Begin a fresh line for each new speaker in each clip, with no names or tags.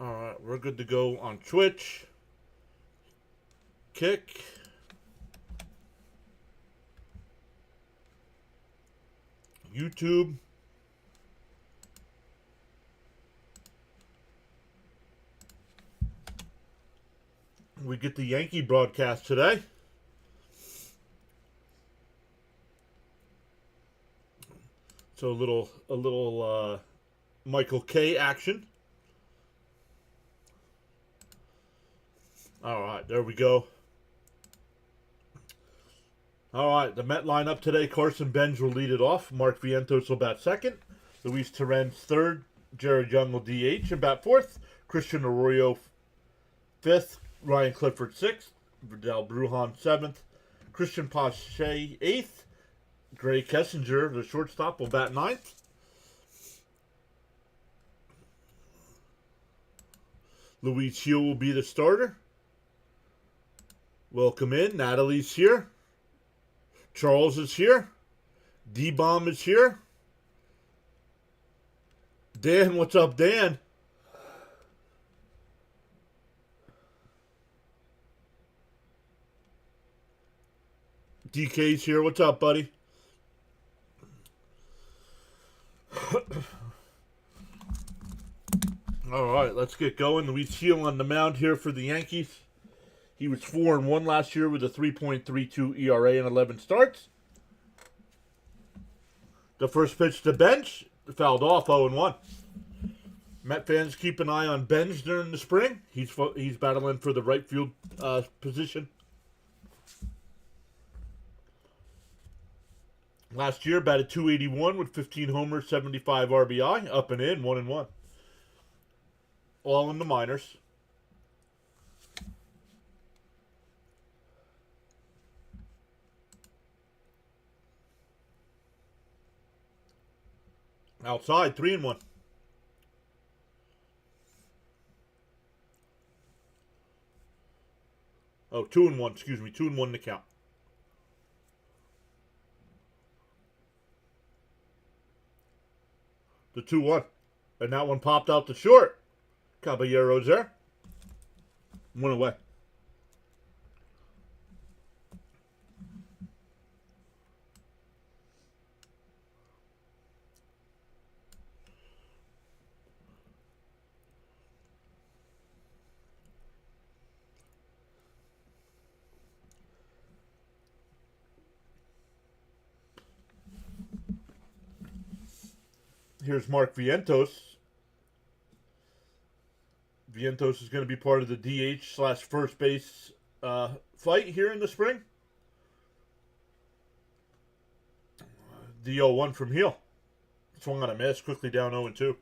Alright, we're good to go on Twitch, Kick, YouTube, we get the Yankee broadcast today. So a little Michael K action. All right, there we go. All right, the Met lineup today: Carson Benz will lead it off. Mark Vientos will bat second. Luis Torrens third. Jared Young will DH and bat fourth. Christian Arroyo fifth. Ryan Clifford sixth. Vidal Brujan seventh. Christian Pache eighth. Gray Kessinger, the shortstop, will bat ninth. Luis Hill will be the starter. Welcome in. Natalie's here. Charles is here. D-Bomb is here. Dan, what's up, Dan? DK's here. What's up, buddy? All right, let's get going. Luis Hill on the mound here for the Yankees. He was 4-1 last year with a 3.32 ERA and 11 starts. The first pitch to Bench fouled off 0-1. Met fans keep an eye on Bench during the spring. He's battling for the right field position. Last year, batted .281 with 15 homers, 75 RBI, up and in, 1-1. All in the minors. Outside, 3-1. Oh, 2-1, excuse me, 2-1 to count. The 2-1. And that one popped out to short. Caballero's there. One away. Here's Mark Vientos. Vientos is going to be part of the DH / first base fight here in the spring. The 0-1 from Hill. Swung on a miss, quickly down 0-2.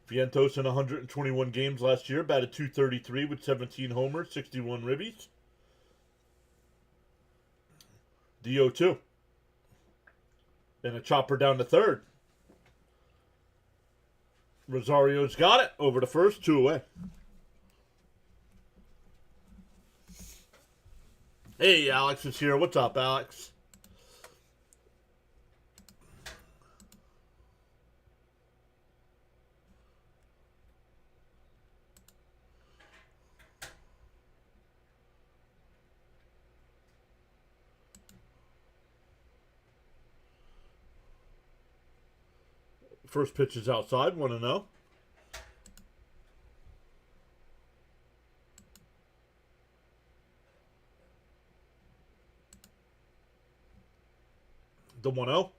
Vientos in 121 games last year, batted .233 with 17 homers, 61 ribbies. The 0-2. And a chopper down to third. Rosario's got it. Over to first, 2 away. Hey, Alex is here. What's up, Alex? First pitch is outside, 1-0. The 1-0.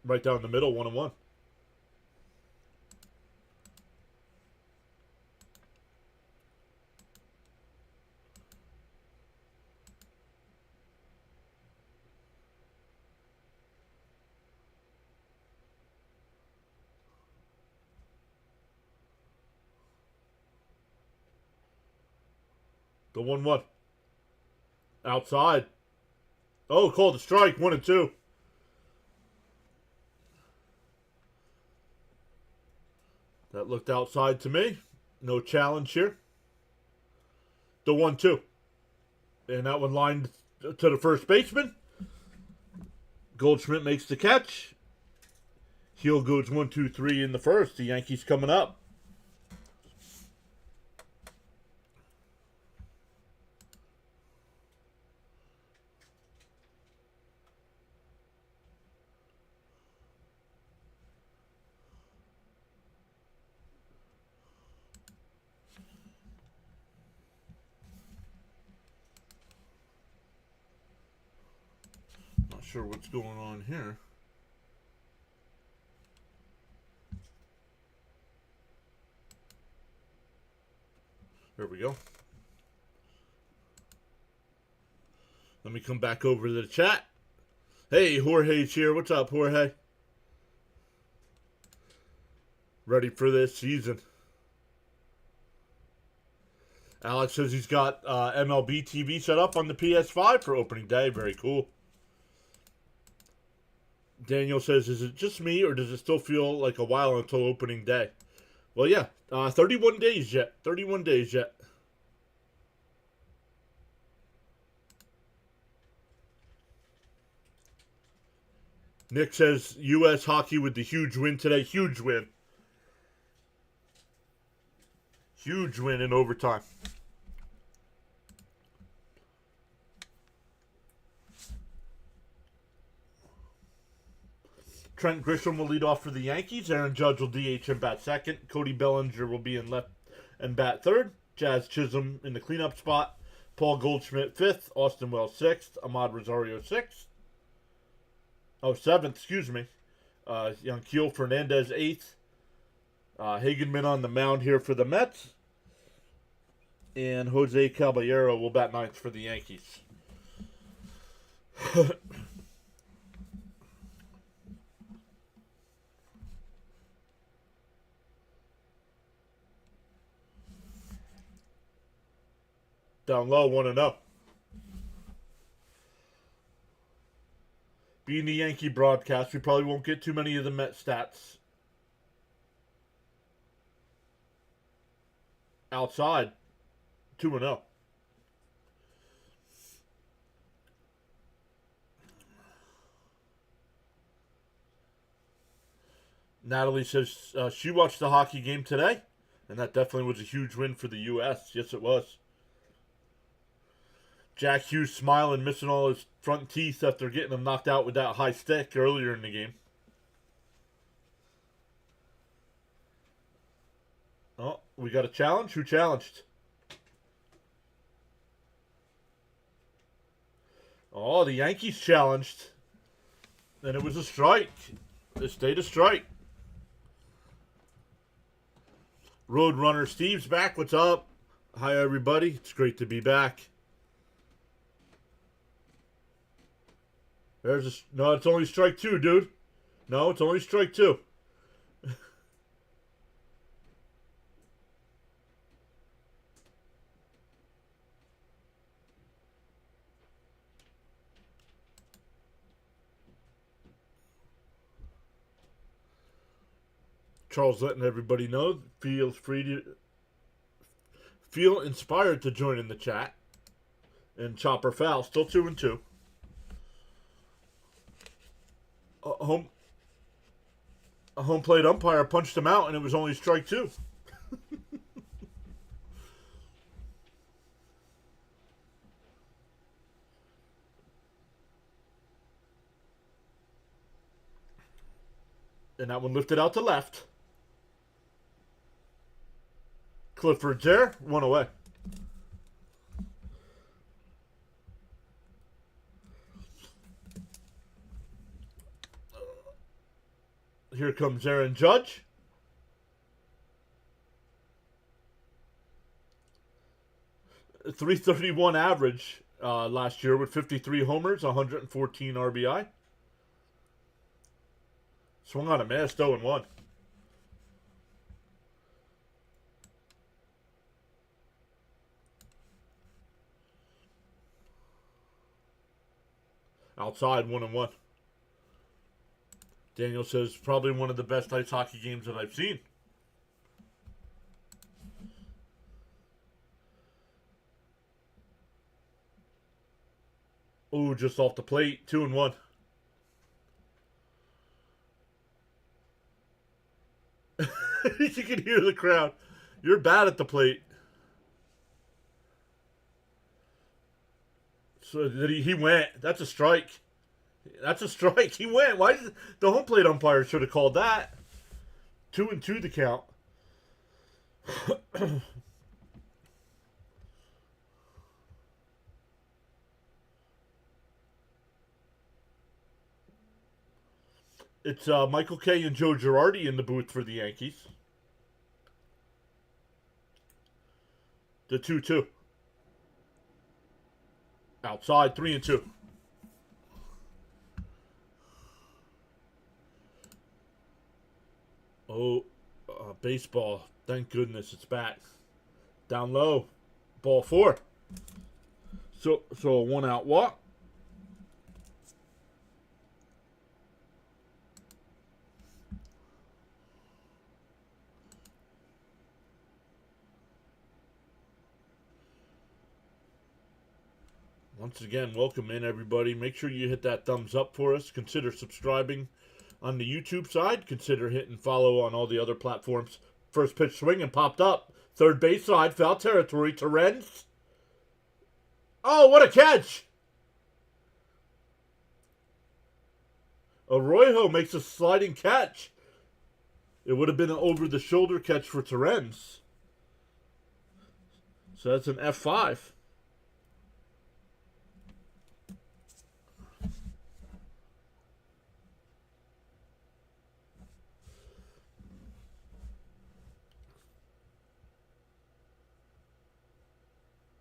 Right down the middle, 1-1. The 1-1. Outside. Oh, called a strike. 1-2. That looked outside to me. No challenge here. The 1-2. And that one lined to the first baseman. Goldschmidt makes the catch. Heel goes 1, 2, 3 in the first. The Yankees coming up. Not sure what's going on here. There we go. Let me come back over to the chat. Hey, Jorge's here. What's up, Jorge? Ready for this season. Alex says he's got MLB TV set up on the PS5 for opening day. Very cool. Daniel says, is it just me or does it still feel like a while until opening day? Well, yeah. 31 days yet. 31 days yet. Nick says, U.S. hockey with the huge win today. Huge win. Huge win in overtime. Trent Grisham will lead off for the Yankees. Aaron Judge will DH and bat second. Cody Bellinger will be in left and bat third. Jazz Chisholm in the cleanup spot. Paul Goldschmidt fifth. Austin Wells sixth. Ahmad Rosario sixth. Oh, seventh, excuse me. Yanquiel Fernandez eighth. Hagenman on the mound here for the Mets. And Jose Caballero will bat ninth for the Yankees. Down low, 1-0. Being the Yankee broadcast, we probably won't get too many of the Met stats. Outside, 2-0. Natalie says she watched the hockey game today, and that definitely was a huge win for the U.S. Yes, it was. Jack Hughes smiling, missing all his front teeth after getting him knocked out with that high stick earlier in the game. Oh, we got a challenge? Who challenged? Oh, the Yankees challenged. And it was a strike. It stayed a strike. Roadrunner Steve's back. What's up? Hi, everybody. It's great to be back. No, it's only strike two, dude. No, it's only strike two. Charles letting everybody know, feel inspired to join in the chat. And Chopper Foul, still 2-2. A home plate umpire punched him out, and it was only strike two. And that one lifted out to left. Clifford's there, one away. Here comes Aaron Judge. .331 average last year with 53 homers, 114 RBI. Swung on a miss, 0-1. Outside, 1-1. Daniel says, probably one of the best ice hockey games that I've seen. Ooh, just off the plate, 2-1. You can hear the crowd. You're bad at the plate. So he went. That's a strike. That's a strike. He went. Why did the home plate umpire should have called that? 2-2 to count. It's Michael Kay and Joe Girardi in the booth for the Yankees. The 2-2. Outside, 3-2. Oh, baseball. Thank goodness it's back. Down low. Ball 4. So a 1 out walk. Once again, welcome in everybody. Make sure you hit that thumbs up for us. Consider subscribing on the YouTube side. Consider hitting follow on all the other platforms. First pitch swing and popped up. Third base side, foul territory. Torrens. Oh, what a catch! Arroyo makes a sliding catch. It would have been an over-the-shoulder catch for Torrens. So that's an F5.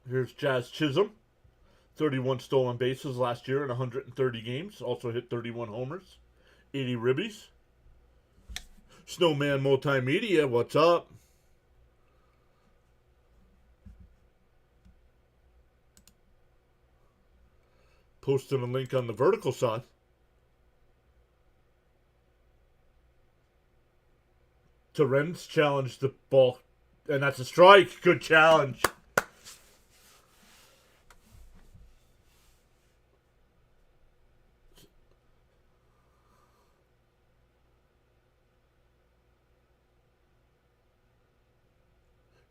Here's Jazz Chisholm. 31 stolen bases last year in 130 games. Also hit 31 homers. 80 ribbies. Snowman Multimedia, what's up? Posting a link on the vertical side. Torrens challenged the ball. And that's a strike. Good challenge.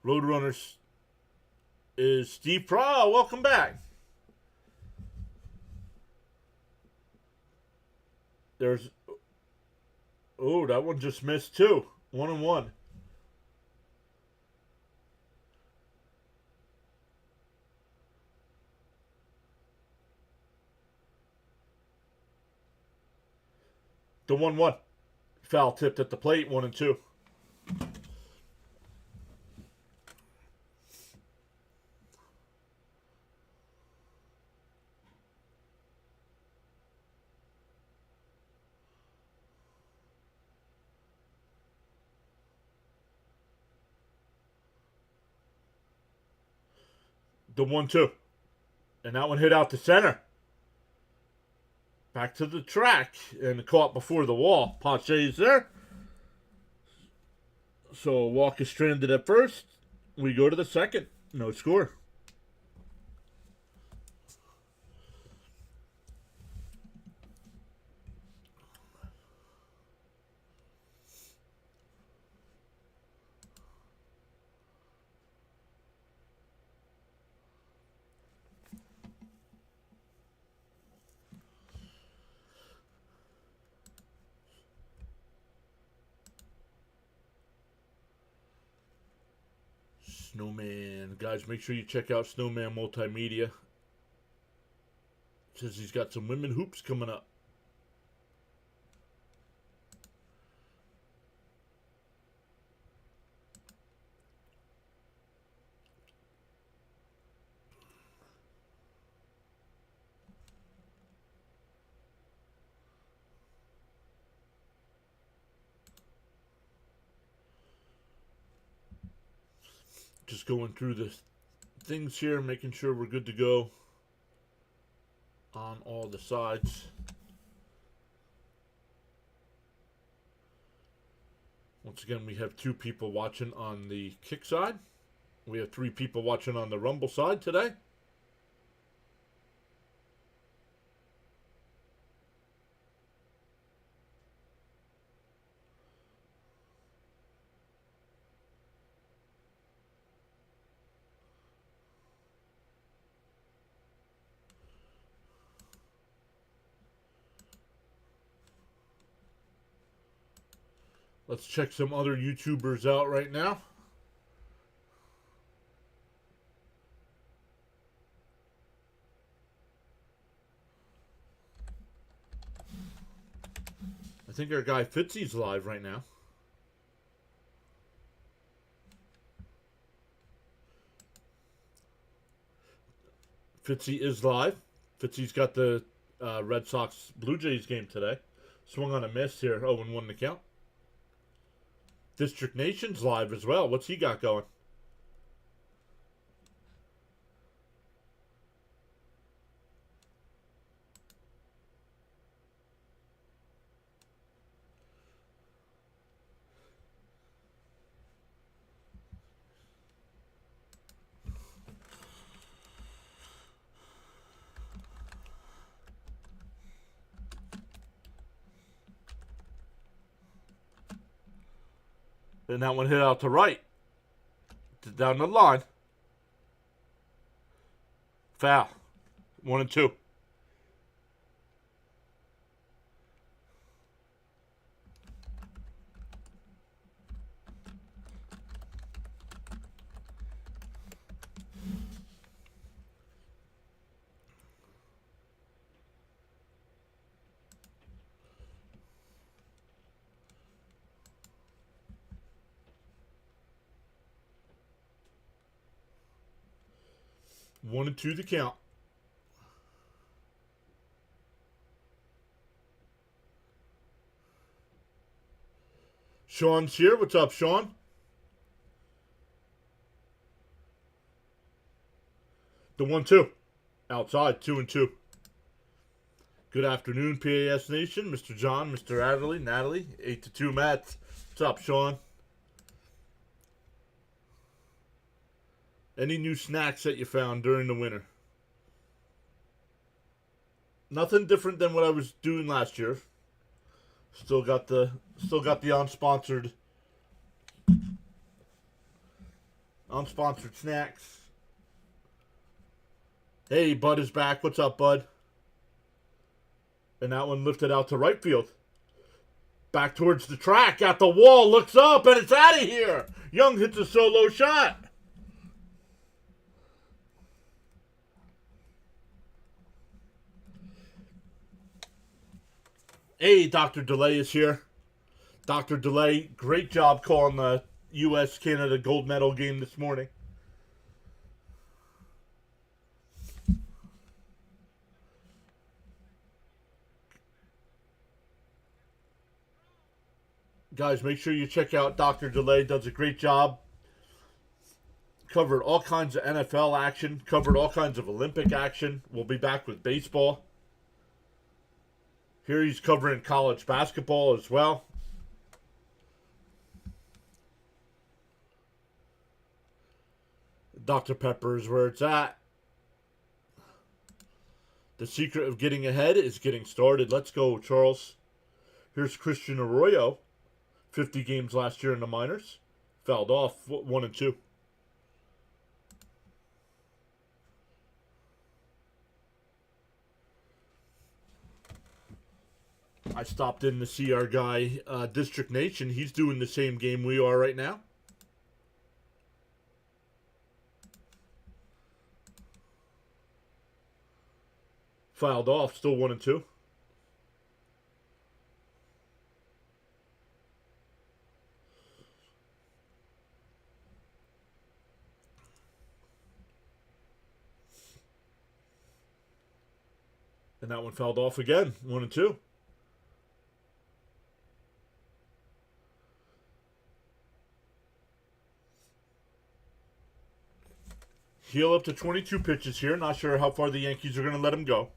Roadrunners is Steve Prow. Welcome back. There's... Oh, that one just missed too. 1-1. The 1-1. Foul tipped at the plate. 1-2. The 1-2. And that one hit out to center. Back to the track. And caught before the wall. Pache's there. So walk is stranded at first. We go to the second. No score. Snowman. Guys, make sure you check out Snowman Multimedia. Says he's got some women hoops coming up. Just going through the things here, making sure we're good to go on all the sides. Once again, we have 2 people watching on the kick side. We have 3 people watching on the rumble side today. Let's check some other YouTubers out right now. I think our guy Fitzy's live right now. Fitzy is live. Fitzy's got the Red Sox Blue Jays game today. Swung on a miss here. 0-1 to count. District Nation's live as well. What's he got going? And that one hit out to right. Down the line. Foul. 1-2. One and two to count. Sean's here. What's up, Sean? The 1-2. Outside, 2-2. Good afternoon, PAS Nation. Mr. John, Mr. Adderley, Natalie, 8-2 Matt. What's up, Sean? Any new snacks that you found during the winter? Nothing different than what I was doing last year. Still got the unsponsored snacks. Hey, Bud is back. What's up, Bud? And that one lifted out to right field. Back towards the track, at the wall, looks up, and it's out of here. Young hits a solo shot. Hey, Dr. DeLay is here. Dr. DeLay, great job calling the U.S.-Canada gold medal game this morning. Guys, make sure you check out Dr. DeLay. Does a great job. Covered all kinds of NFL action. Covered all kinds of Olympic action. We'll be back with baseball. Here he's covering college basketball as well. Dr. Pepper is where it's at. The secret of getting ahead is getting started. Let's go, Charles. Here's Christian Arroyo. 50 games last year in the minors. Fouled off 1-2. I stopped in to see our guy, District Nation. He's doing the same game we are right now. Fouled off, still 1-2. And that one fouled off again, 1-2. Heel up to 22 pitches here. Not sure how far the Yankees are going to let him go.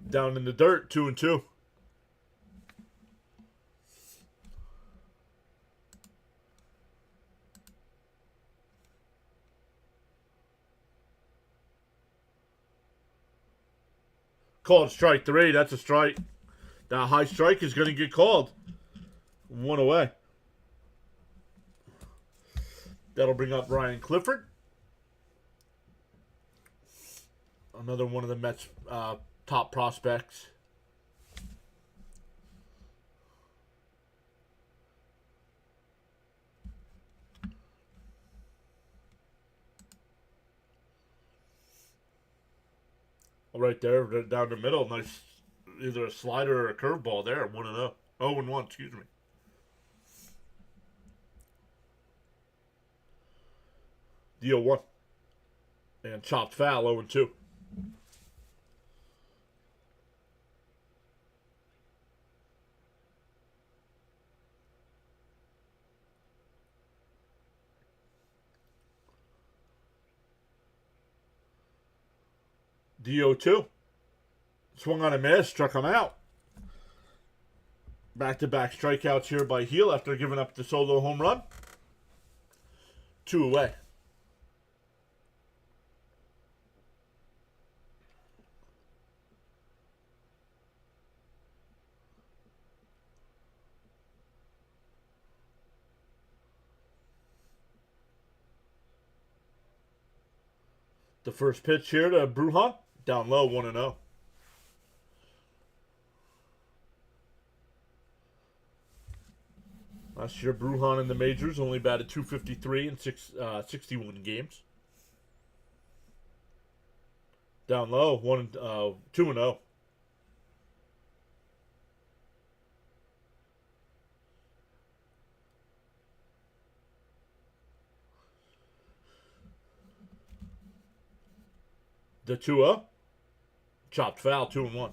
Down in the dirt, 2-2. Called strike 3. That's a strike. That high strike is going to get called. 1 away. That'll bring up Ryan Clifford. Another one of the Mets' top prospects. Right there, down the middle. Nice, either a slider or a curveball there. 1-0. 0-1, excuse me. The 0-1. And chopped foul, 0-2. The 0-2. Swung on a miss, struck him out. Back-to-back strikeouts here by Heel after giving up the solo home run. 2 away. The first pitch here to Brujan. Down low, 1-0. Last year, Brujan in the majors only batted .253 in 61 games. Down low, 2-0. The 2-0. Chopped foul, 2-1.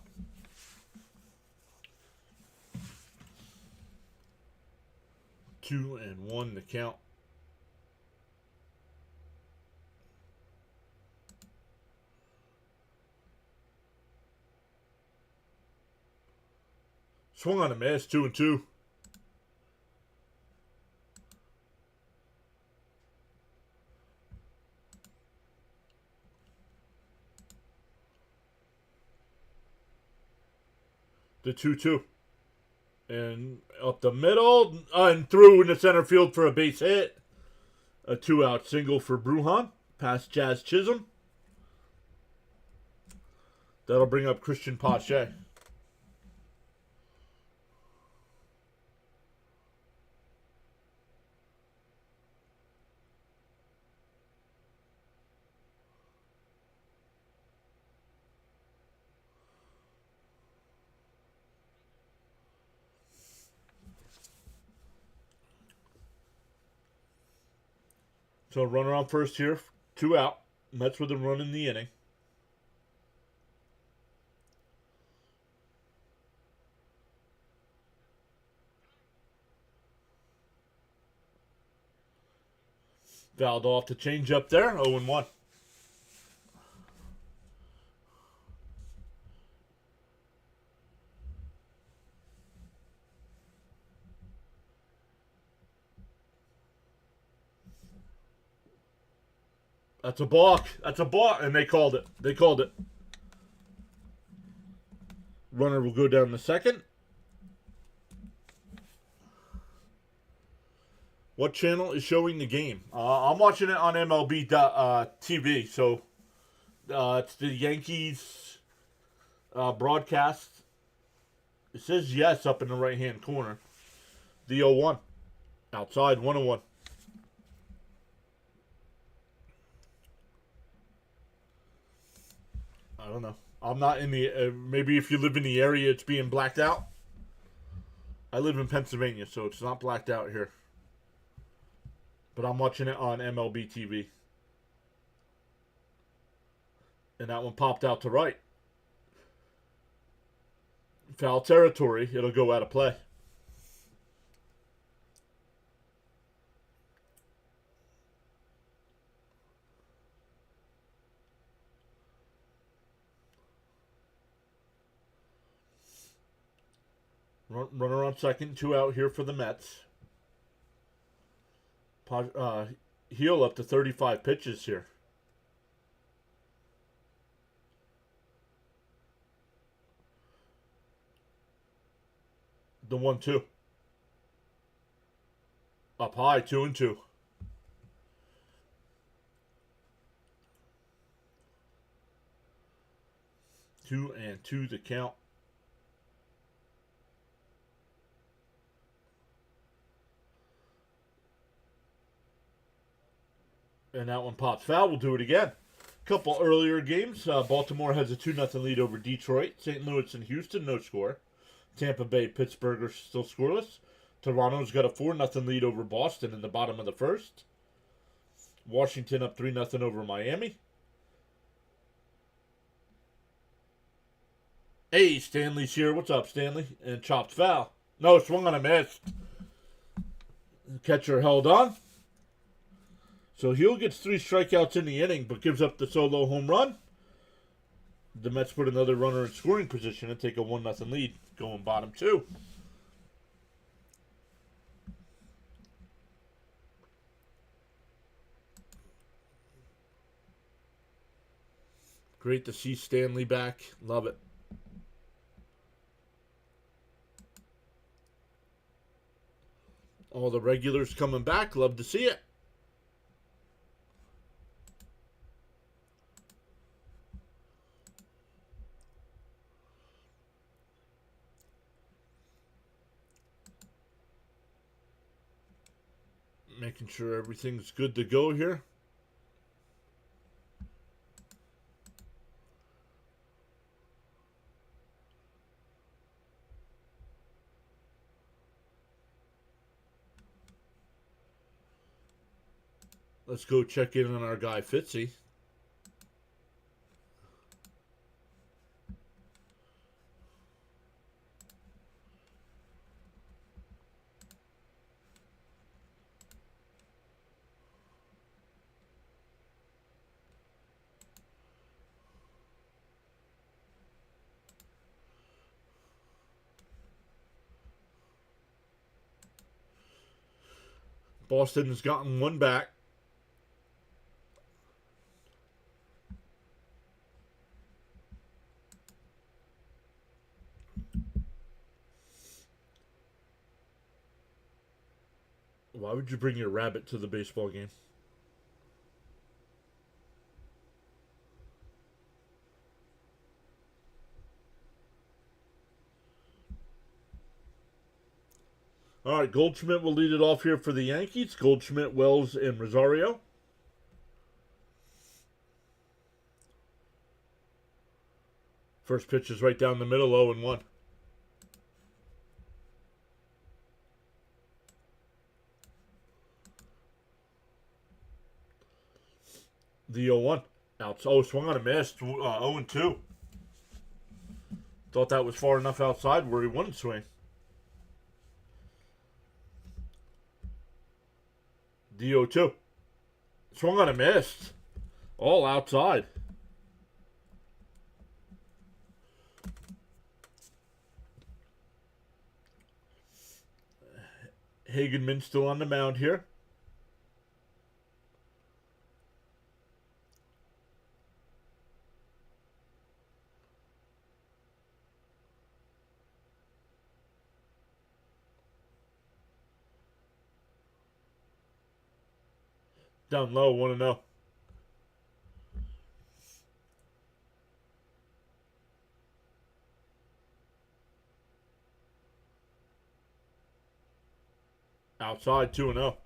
2-1 the count. Swung on a miss, 2-2. The 2-2. And up the middle, and through in the center field for a base hit. A 2-out single for Brujan, past Jazz Chisholm. That'll bring up Christian Pache. So runner on first here, 2 out. Mets with a run in the inning. Fouled off the changeup there, 0-1. That's a balk. That's a balk. And they called it. They called it. Runner will go down the second. What channel is showing the game? I'm watching it on MLB TV. So it's the Yankees broadcast. It says yes up in the right-hand corner. The 0-1. Outside, 1-1. I don't know. I'm not in the... maybe if you live in the area, it's being blacked out. I live in Pennsylvania, so it's not blacked out here. But I'm watching it on MLB TV. And that one popped out to right. Foul territory. It'll go out of play. Runner on second, 2 out here for the Mets. Heel up to 35 pitches here. The 1-2. Up high, 2-2. 2-2 the count. And that one pops foul. We'll do it again. Couple earlier games. Baltimore has a 2-0 lead over Detroit. St. Louis and Houston, no score. Tampa Bay, Pittsburgh are still scoreless. Toronto's got a 4-0 lead over Boston in the bottom of the first. Washington up 3-0 over Miami. Hey, Stanley's here. What's up, Stanley? And chopped foul. No, swung on a miss. Catcher held on. So Hill gets 3 strikeouts in the inning, but gives up the solo home run. The Mets put another runner in scoring position and take a 1-0 lead, going bottom 2. Great to see Stanley back. Love it. All the regulars coming back. Love to see it. Making sure everything's good to go here. Let's go check in on our guy Fitzy. Boston has gotten one back. Why would you bring your rabbit to the baseball game? All right, Goldschmidt will lead it off here for the Yankees. Goldschmidt, Wells, and Rosario. First pitch is right down the middle, 0-1. The 0-1. Out. Oh, swung on a miss. 0-2. Thought that was far enough outside where he wouldn't swing. The 0-2. Swung on a miss. All outside. Hagenman still on the mound here. Down low, 1-0. Outside, 2-0.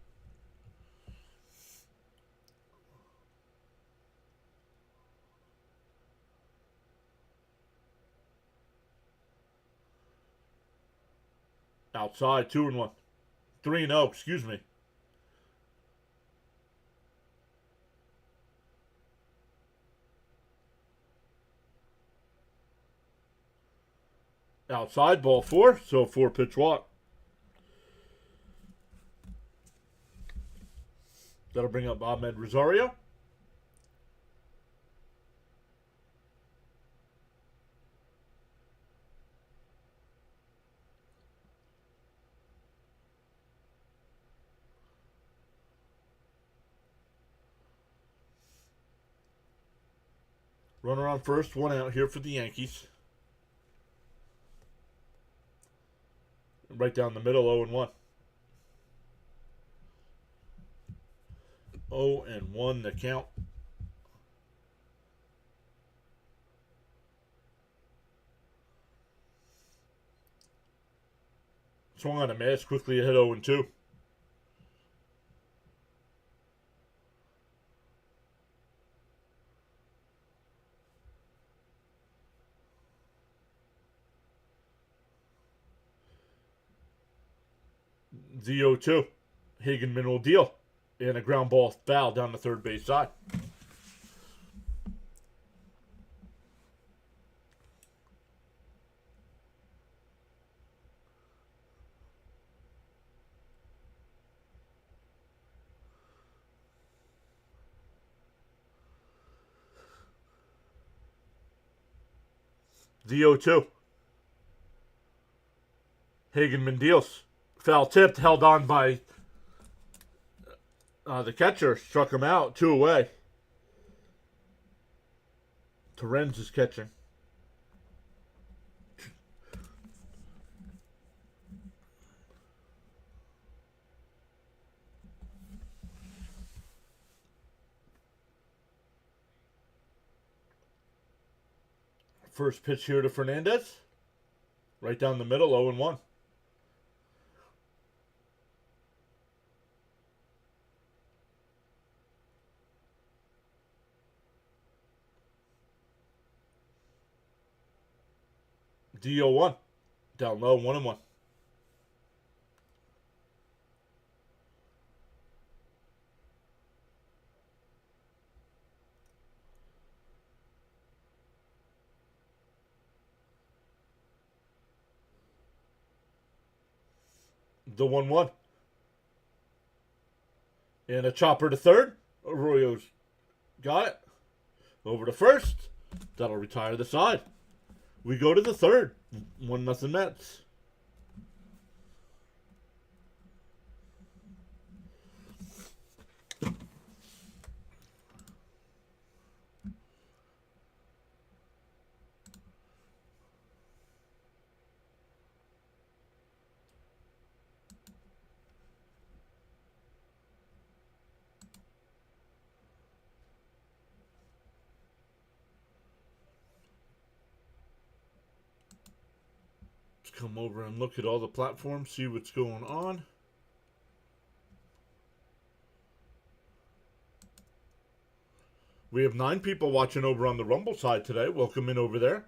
Outside, 2-1. 3-0, excuse me. Outside, ball 4, so 4-pitch walk. That'll bring up Ahmed Rosario. Runner on first, 1 out here for the Yankees. Right down the middle, 0-1. 0-1 the count. Swung on a miss, quickly hit 0-2. The 0-2. Hagenman will deal. And a ground ball foul down the third base side. The 0-2. Hagenman deals. Foul tipped, held on by the catcher. Struck him out. 2 away. Torrens is catching. First pitch here to Fernandez. Right down the middle, 0-1. D-0-1. Down low, 1-1. The 1-1. And a chopper to third. Arroyo's got it. Over to first. That'll retire the side. We go to the third. 1-0 Mets. Come over and look at all the platforms, see what's going on. We have 9 people watching over on the Rumble side today. Welcome in over there.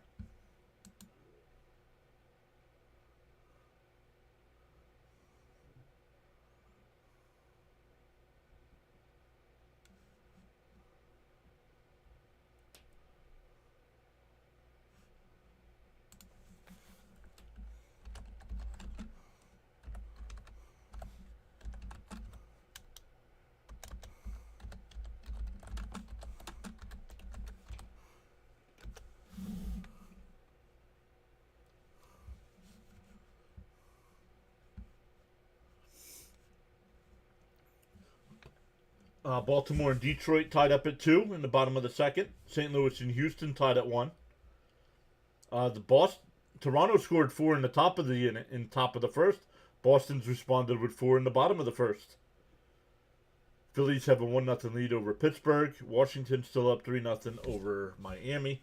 Baltimore and Detroit tied up at 2 in the bottom of the second. St. Louis and Houston tied at 1. Toronto scored 4 in the top of the first. Boston's responded with 4 in the bottom of the first. Phillies have a 1-0 lead over Pittsburgh. Washington still up 3-0 over Miami.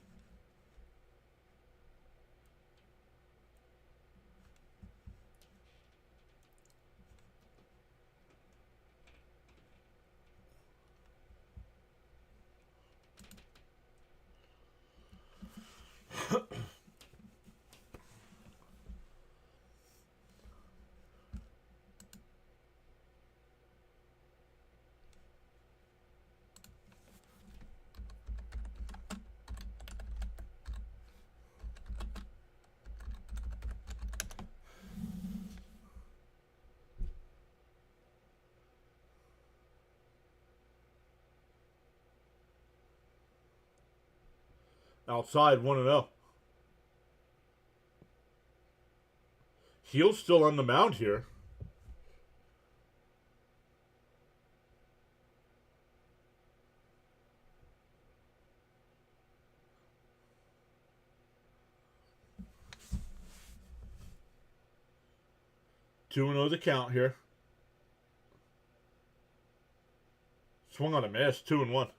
Outside 1-0. Heel's still on the mound here. Two and 0 the count here. Swung on a miss. 2-1.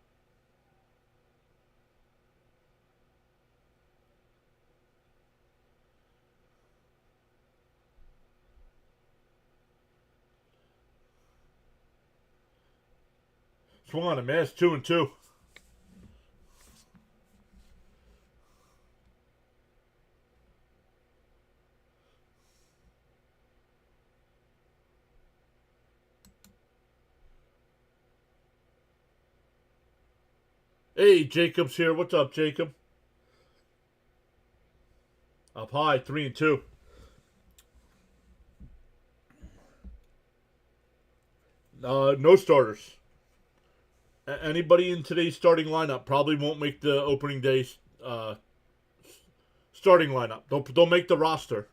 Swung on a miss, 2-2. Hey, Jacob's here. What's up, Jacob? Up high, 3-2. No starters. Anybody in today's starting lineup probably won't make the opening day starting lineup. Don't make the roster,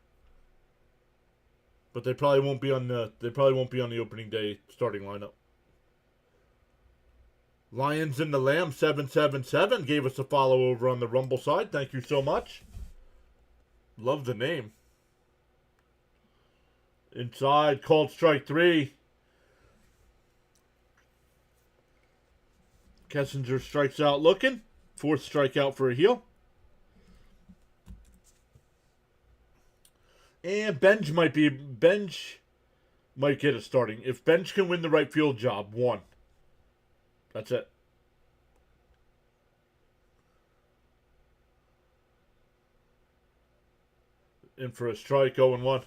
but they probably won't be on the opening day starting lineup. Lions in the Lamb 777 gave us a follow over on the Rumble side. Thank you so much. Love the name. Inside, called strike 3. Kessinger strikes out looking. 4th strikeout for a heel. And Benj might get a starting. If Benj can win the right field job, 1. That's it. In for a strike, 0-1.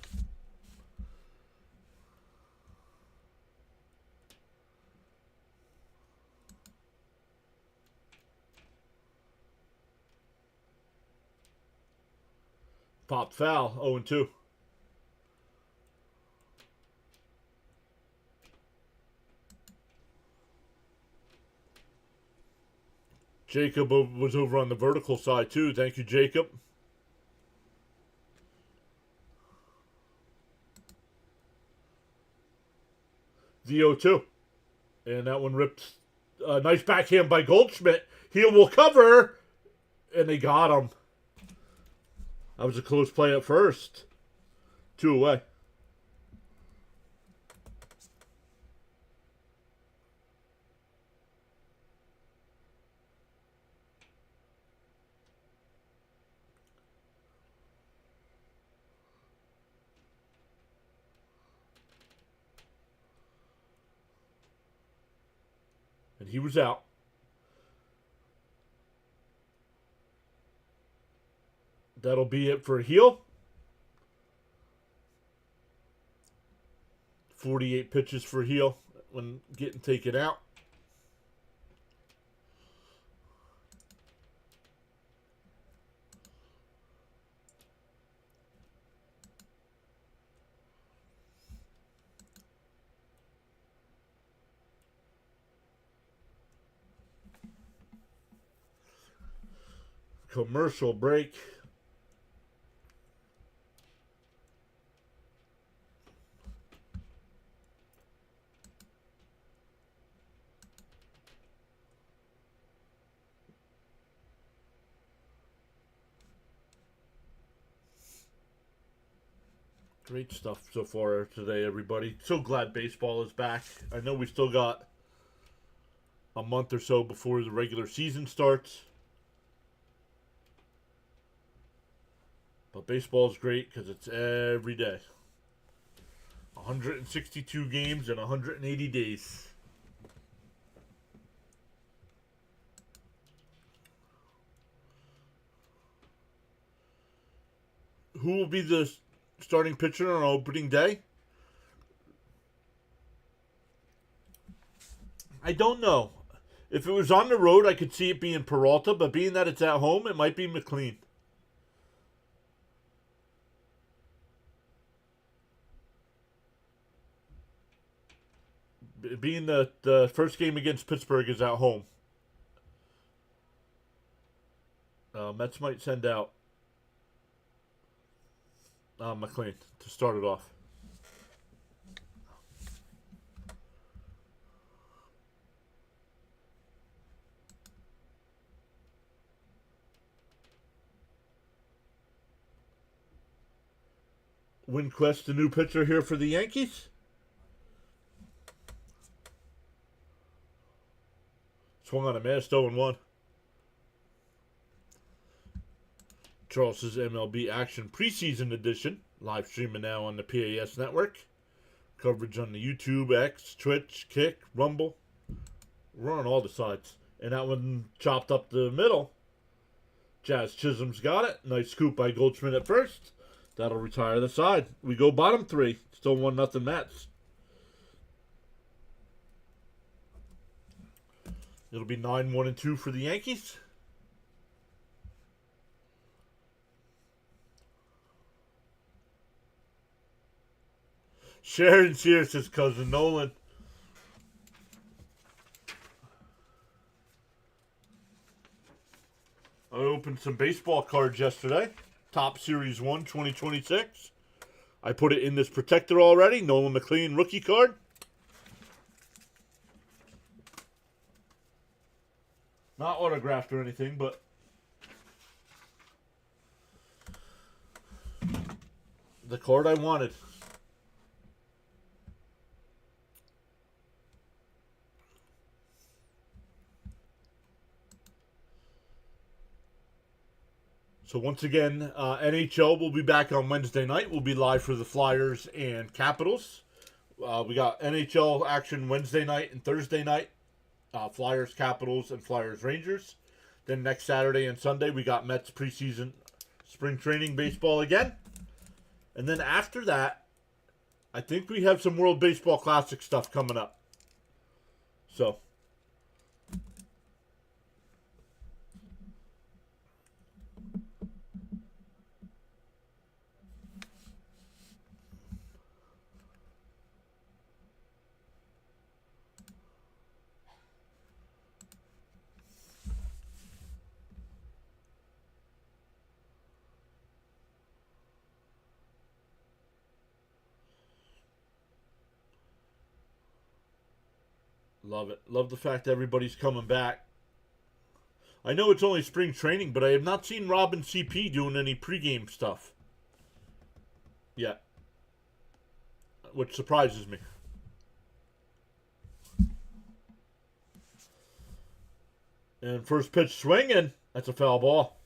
Pop foul, 0-2. Jacob was over on the vertical side too. Thank you, Jacob. The 0-2. And that one ripped. Nice backhand by Goldschmidt. Heel will cover. And they got him. That was a close play at first. 2 away. And he was out. That'll be it for a heel. 48 pitches for heel when getting taken out. Commercial break. Great stuff so far today, everybody. So glad baseball is back. I know we still got a month or so before the regular season starts. But baseball is great because it's every day. 162 games in 180 days. Who will be the starting pitcher on opening day? I don't know. If it was on the road, I could see it being Peralta, but being that it's at home, it might be McLean. Being the first game against Pittsburgh is at home. Mets might send out McLean to start it off. Winquist, the new pitcher here for the Yankees. Swung on a miss, 0-1. Charles's MLB Action Preseason Edition. Live streaming now on the PAS Network. Coverage on the YouTube, X, Twitch, Kick, Rumble. We're on all the sides. And that one chopped up the middle. Jazz Chisholm's got it. Nice scoop by Goldschmidt at first. That'll retire the side. We go bottom 3. Still 1-0 Mets. It'll be 9-1-2 for the Yankees. Sharon Sears, his cousin Nolan. I opened some baseball cards yesterday. Top Series 1 2026. I put it in this protector already. Nolan McLean rookie card. Not autographed or anything, but the card I wanted. So once again, NHL will be back on Wednesday night. We'll be live for the Flyers and Capitals. We got NHL action Wednesday night and Thursday night. Flyers, Capitals, and Flyers, Rangers. Then next Saturday and Sunday, we got Mets preseason spring training baseball again. And then after that, I think we have some World Baseball Classic stuff coming up. So love it. Love the fact that everybody's coming back. I know it's only spring training, but I have not seen Rob and CP doing any pregame stuff yet, which surprises me. And first pitch swinging. That's a foul ball.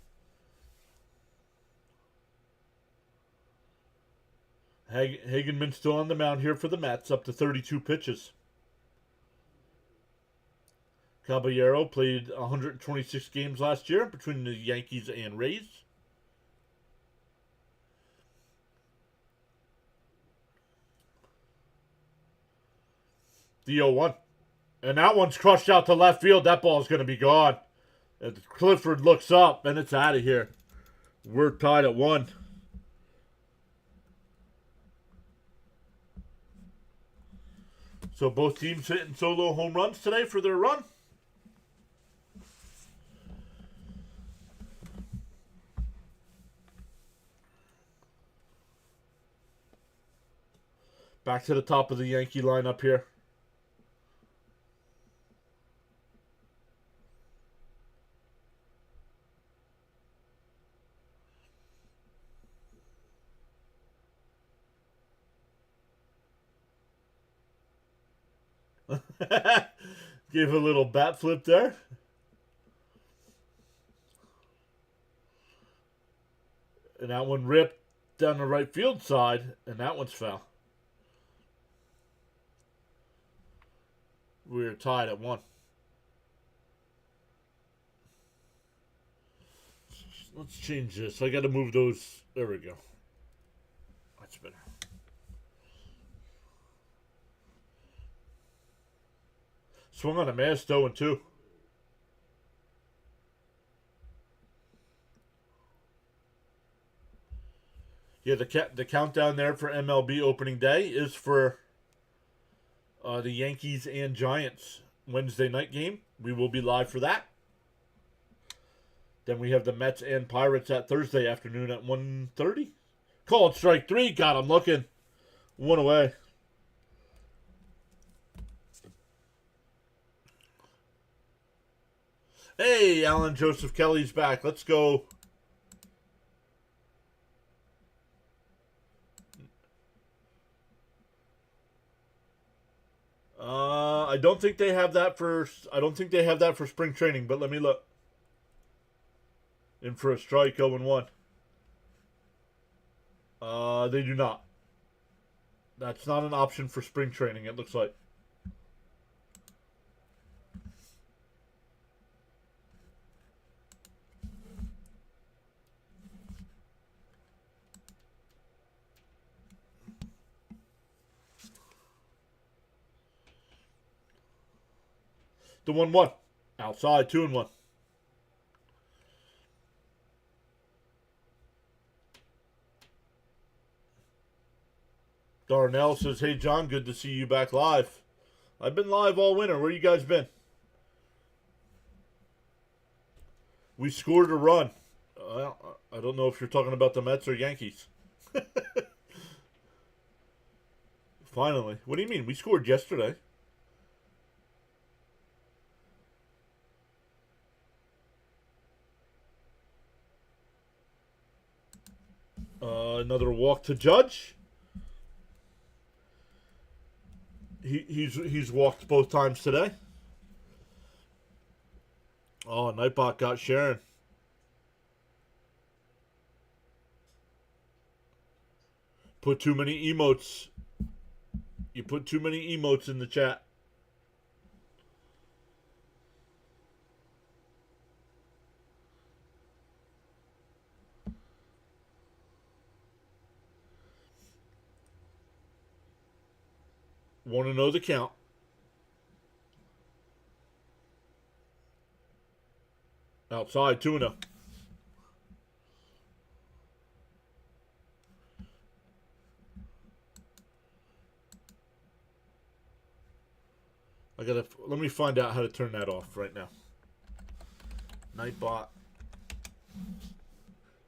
Hagenman still on the mound here for the Mets, up to 32 pitches. Caballero played 126 games last year between the Yankees and Rays. The 0-1. And that one's crushed out to left field. That ball's going to be gone. And Clifford looks up, and it's out of here. We're tied at 1. So both teams hitting solo home runs today for their run. Back to the top of the Yankee lineup here. Give a little bat flip there. And that one ripped down the right field side, and that one's foul. We're tied at 1. Let's change this. I got to move those. There we go. That's better. Swung on a miss, 0-2. Yeah, the countdown there for MLB opening day is for the Yankees and Giants Wednesday night game. We will be live for that. Then we have the Mets and Pirates at Thursday afternoon at 1:30. Called strike 3. Got him looking. 1 away. Hey, Alan Joseph Kelly's back. Let's go. I don't think they have that for. I don't think they have that for spring training. But let me look. In for a strike, 0-1. They do not. That's not an option for spring training. It looks like. The 1-1. Outside, 2-1. Darnell says, "Hey, John, good to see you back live." I've been live all winter. Where you guys been? We scored a run. I don't know if you're talking about the Mets or Yankees. Finally. What do you mean? We scored yesterday. Another walk to Judge. He's walked both times today. Oh, Nightbot got Sharon. Put too many emotes. You put too many emotes in the chat. Want to know the count? Outside, 2-0. Let me find out how to turn that off right now. Nightbot.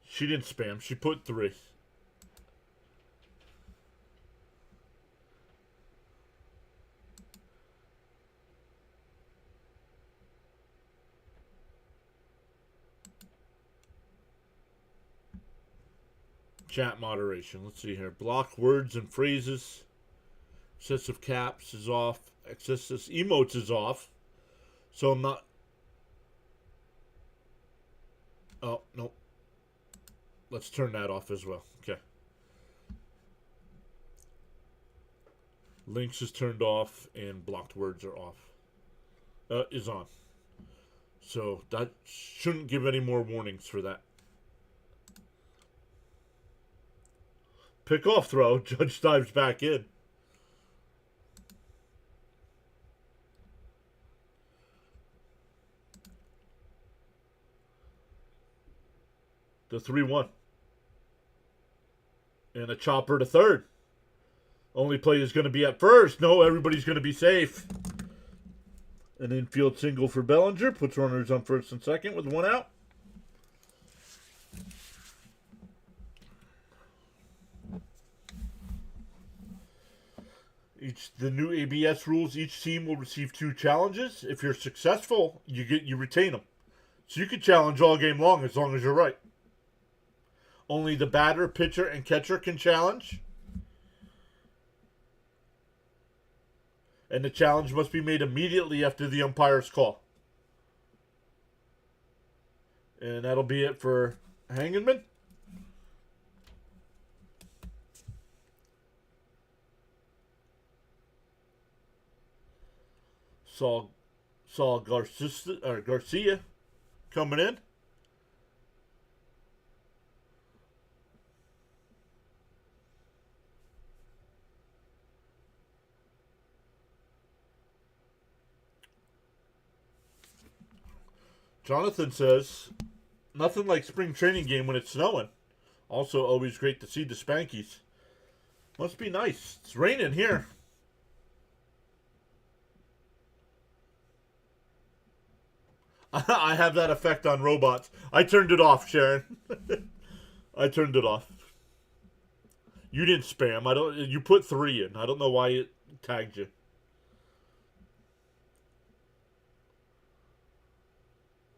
She didn't spam. She put 3. Chat moderation. Let's see here. Block words and phrases. Excessive caps is off. Excessive emotes is off. So I'm not. Oh, no. Let's turn that off as well. Okay. Links is turned off and blocked words are off. Is on. So that shouldn't give any more warnings for that. Pick off throw. Judge dives back in. The 3-1. And a chopper to third. Only play is going to be at first. No, everybody's going to be safe. An infield single for Bellinger. Puts runners on first and second with 1 out. The new ABS rules, each team will receive 2 challenges. If you're successful, you retain them. So you can challenge all game long as you're right. Only the batter, pitcher, and catcher can challenge. And the challenge must be made immediately after the umpire's call. And that'll be it for Hangenman. Saw Garcia coming in. Jonathan says, nothing like spring training game when it's snowing. Also, always great to see the Spankies. Must be nice. It's raining here. I have that effect on robots. I turned it off, Sharon. I turned it off. You didn't spam. You put 3 in. I don't know why it tagged you.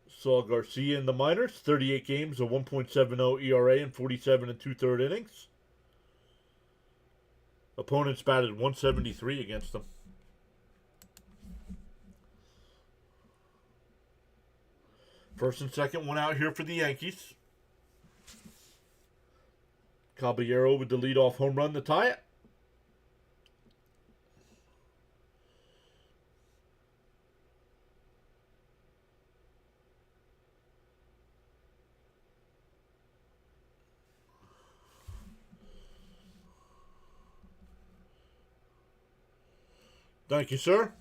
Saw Garcia in the minors, 38 games, a 1.70 ERA in 47 and 2/3 innings. Opponents batted 173 against them. First and second one out here for the Yankees. Caballero with the leadoff home run to tie it. Thank you, sir.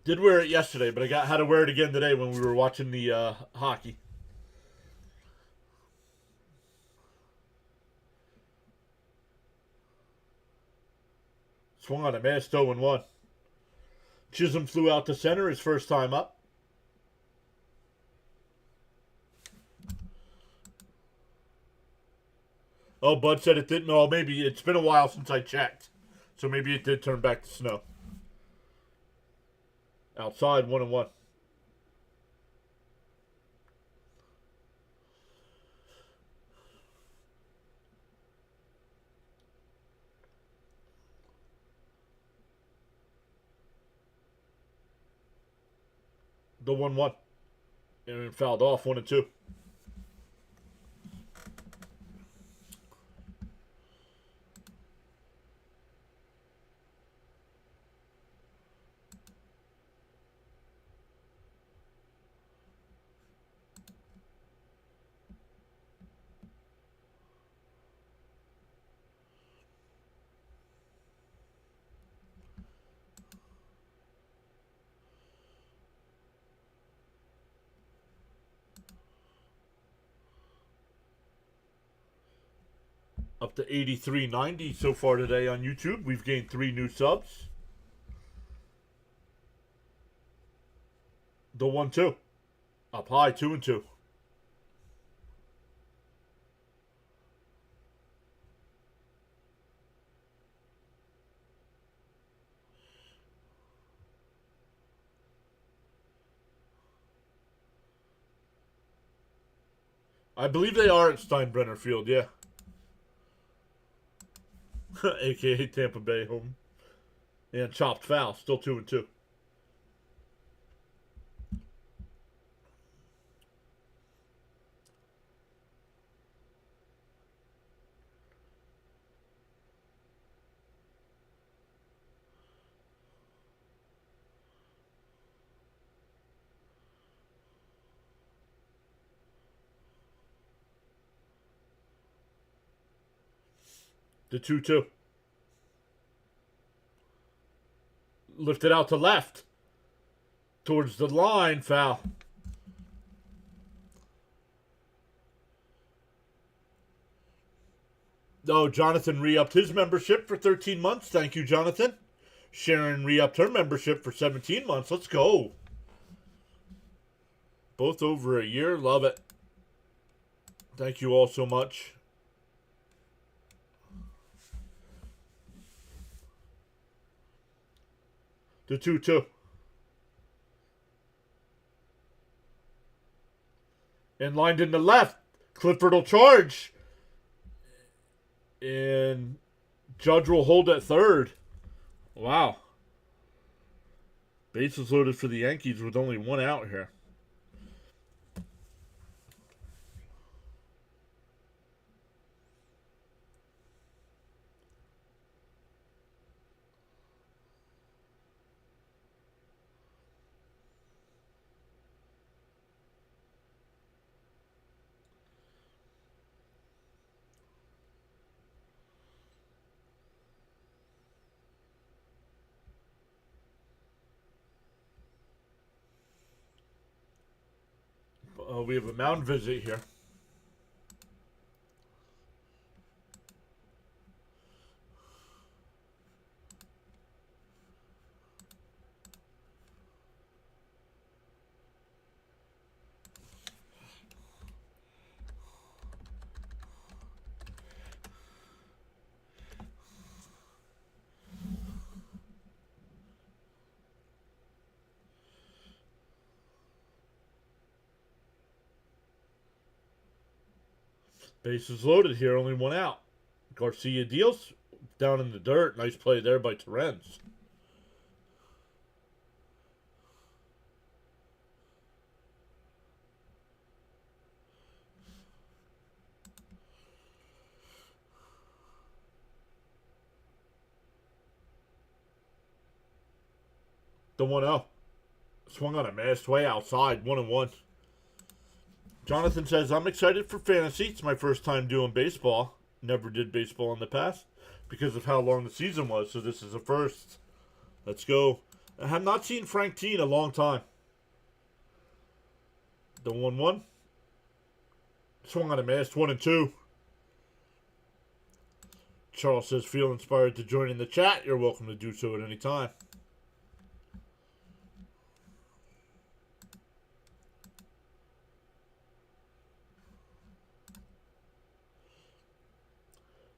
Did wear it yesterday, but I had to wear it again today when we were watching the hockey. Swung on a missed 0-1. Chisholm flew out to center his first time up. Oh, Bud said it didn't. No, maybe it's been a while since I checked. So maybe it did turn back to snow. Outside, 1-1. The 1-1. And fouled off 1-2. Up to 83.90 so far today on YouTube. We've gained 3 new subs. The 1-2. Up high, 2-2. I believe they are at Steinbrenner Field, yeah. AKA Tampa Bay home. And chopped foul, still 2-2. The 2-2. Lifted out to left. Towards the line, foul. Oh, Jonathan re-upped his membership for 13 months. Thank you, Jonathan. Sharon re-upped her membership for 17 months. Let's go. Both over a year. Love it. Thank you all so much. The 2-2. And lined in the left. Clifford will charge. And Judge will hold at third. Wow. Bases loaded for the Yankees with only 1 out here. We have a mound visit here. Bases loaded here, only 1 out. Garcia deals down in the dirt. Nice play there by Terrence. The 1-0. Swung on a missed way outside. 1-1. Jonathan says, I'm excited for fantasy. It's my first time doing baseball. Never did baseball in the past because of how long the season was. So this is a first. Let's go. I have not seen Frank T in a long time. The 1-1. Swung on a miss. 1-2. Charles says, feel inspired to join in the chat. You're welcome to do so at any time.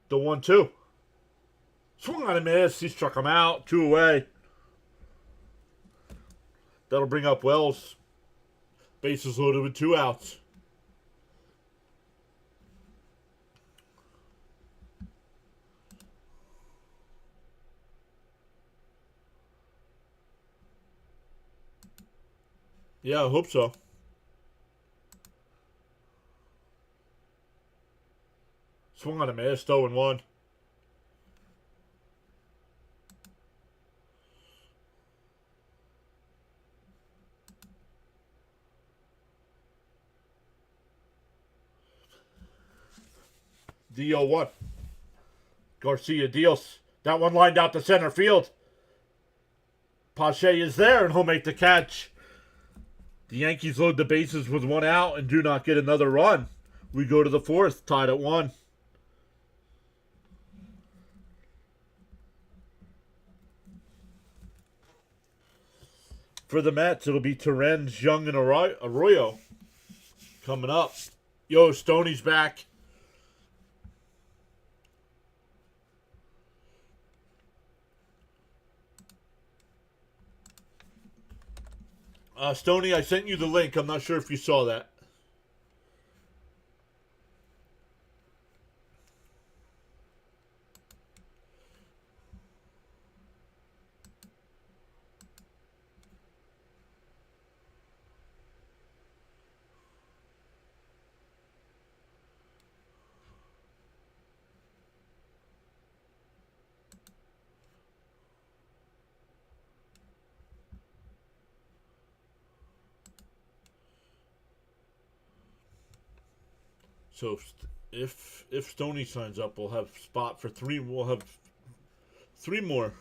The 1-2. Swung on a miss. He struck him out. 2 away. That'll bring up Wells. Bases loaded with 2 outs. Yeah, I hope so. Swung on a miss. 0-1. The 0-1. Garcia deals. That one lined out to center field. Pache is there, and he'll make the catch. The Yankees load the bases with 1 out and do not get another run. We go to the 4th, tied at 1. For the Mets, it'll be Terens, Young, and Arroyo coming up. Yo, Stoney's back. Stoney, I sent you the link. I'm not sure if you saw that. So if Stoney signs up, we'll have spot for 3. We'll have 3 more.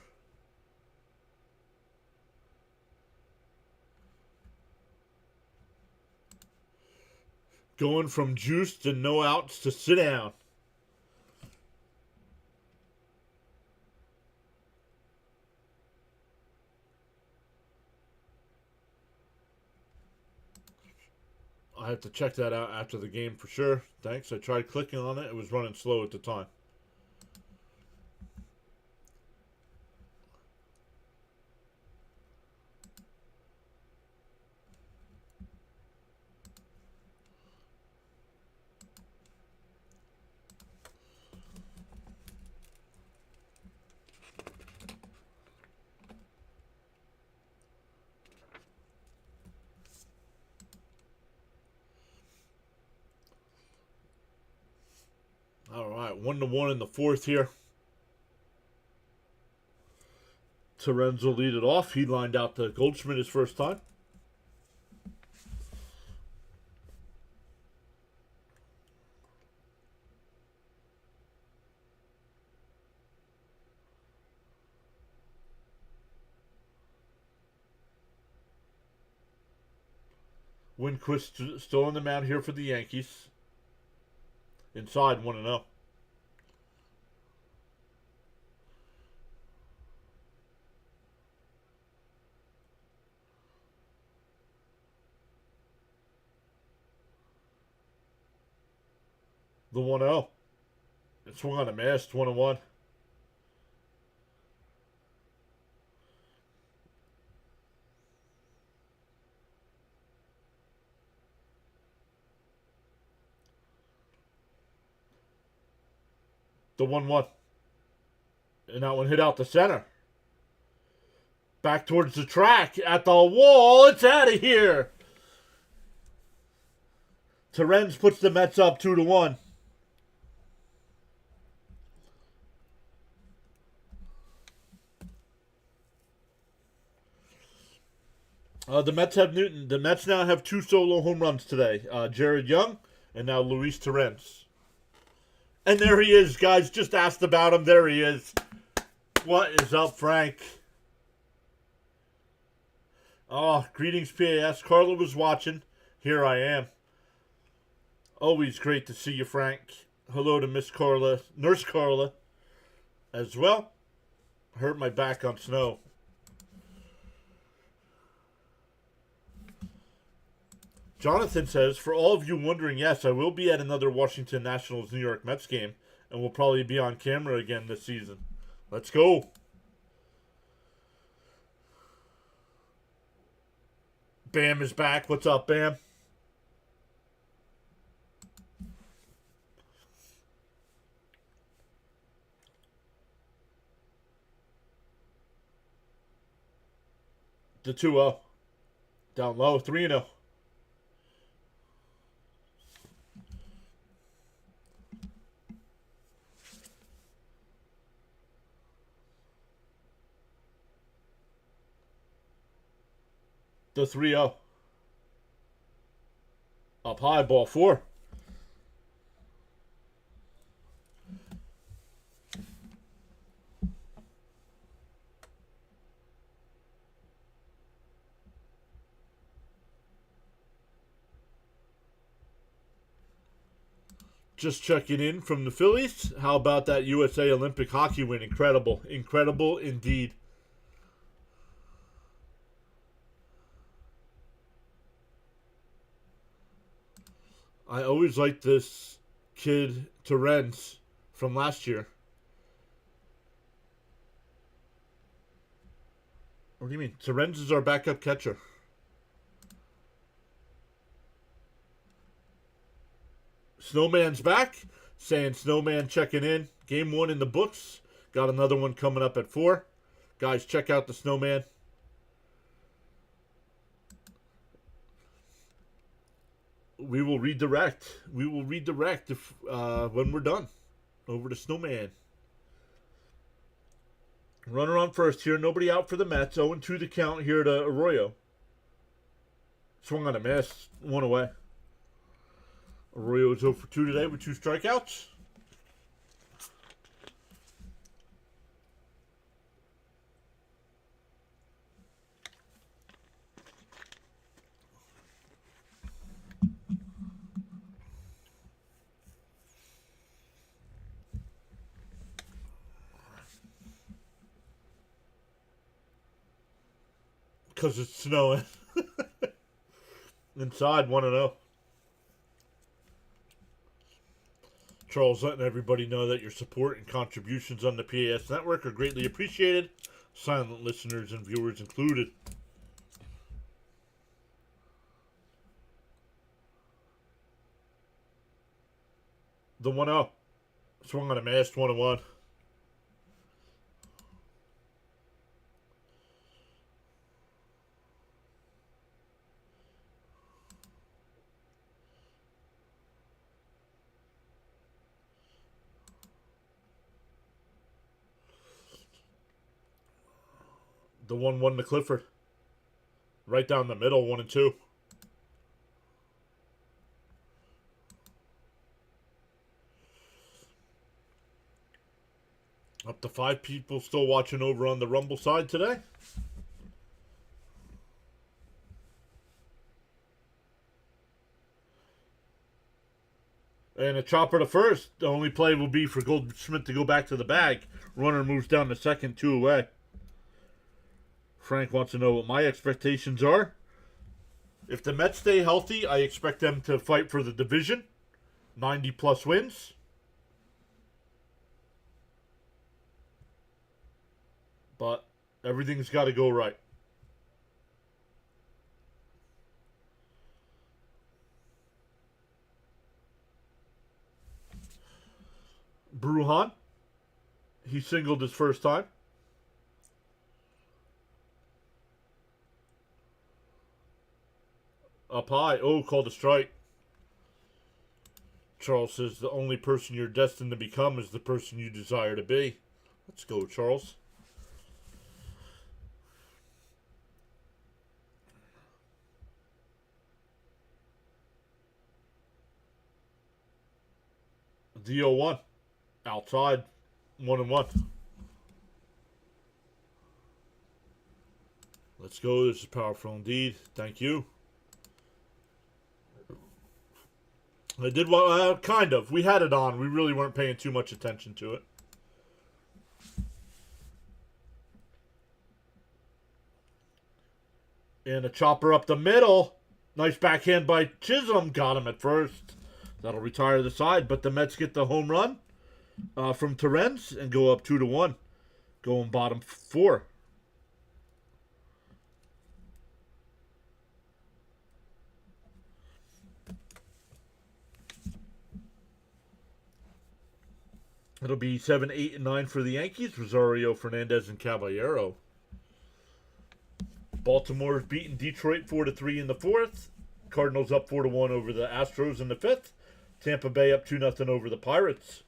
Going from juice to no outs to sit down. I have to check that out after the game for sure. Thanks. I tried clicking on it. It was running slow at the time. All right, 1-1 in the 4th here. Terens will lead it off. He lined out to Goldschmidt his first time. Winquist still on the mound here for the Yankees. Inside 1-0. The 1-0. It swung on a miss. 1-1. The 1-1. And that one hit out the center. Back towards the track. At the wall. It's out of here. Terens puts the Mets up 2-1. The Mets have Newton. The Mets now have 2 solo home runs today. Jared Young and now Luis Terens. And there he is, guys. Just asked about him. There he is. What is up, Frank? Oh, greetings, PAS. Carla was watching. Here I am. Always great to see you, Frank. Hello to Miss Carla, Nurse Carla, as well. Hurt my back on snow. Jonathan says, for all of you wondering, yes, I will be at another Washington Nationals New York Mets game, and we'll probably be on camera again this season. Let's go. Bam is back. What's up, Bam? The 2-0. Down low. 3-0. The 3-0. Up high, ball 4. Just checking in from the Phillies. How about that USA Olympic hockey win? Incredible. Incredible indeed. I always liked this kid, Terrence, from last year. What do you mean? Terrence is our backup catcher. Snowman's back. Saying Snowman checking in. Game 1 in the books. Got another one coming up at 4. Guys, check out the Snowman. We will redirect. We will redirect if when we're done. Over to Snowman. Runner on first here. Nobody out for the Mets. 0-2 the count here to Arroyo. Swung on a miss. 1 away. Arroyo is 0 for 2 today with 2 strikeouts. Because it's snowing. Inside 1-0. Charles letting everybody know that your support and contributions on the PAS network are greatly appreciated. Silent listeners and viewers included. The 1-0. Swung on a mast, 1-1. The 1-1 to Clifford. Right down the middle, 1-2. Up to 5 people still watching over on the Rumble side today. And a chopper to first. The only play will be for Goldschmidt to go back to the bag. Runner moves down to second, 2 away. Frank wants to know what my expectations are. If the Mets stay healthy, I expect them to fight for the division. 90-plus wins. But everything's got to go right. Brujan. He singled his first time. Up high. Oh, called a strike. Charles says the only person you're destined to become is the person you desire to be. Let's go, Charles. The 0-1. Outside. 1-1. Let's go. This is powerful indeed. Thank you. I did well, kind of. We had it on. We really weren't paying too much attention to it. And a chopper up the middle. Nice backhand by Chisholm. Got him at first. That'll retire the side. But the Mets get the home run from Terrence and go up 2-1. Going bottom 4. It'll be 7, 8, and 9 for the Yankees. Rosario, Fernandez, and Caballero. Baltimore's beating Detroit 4-3 in the 4th. Cardinals up 4-1 over the Astros in the 5th. Tampa Bay up 2-0 over the Pirates.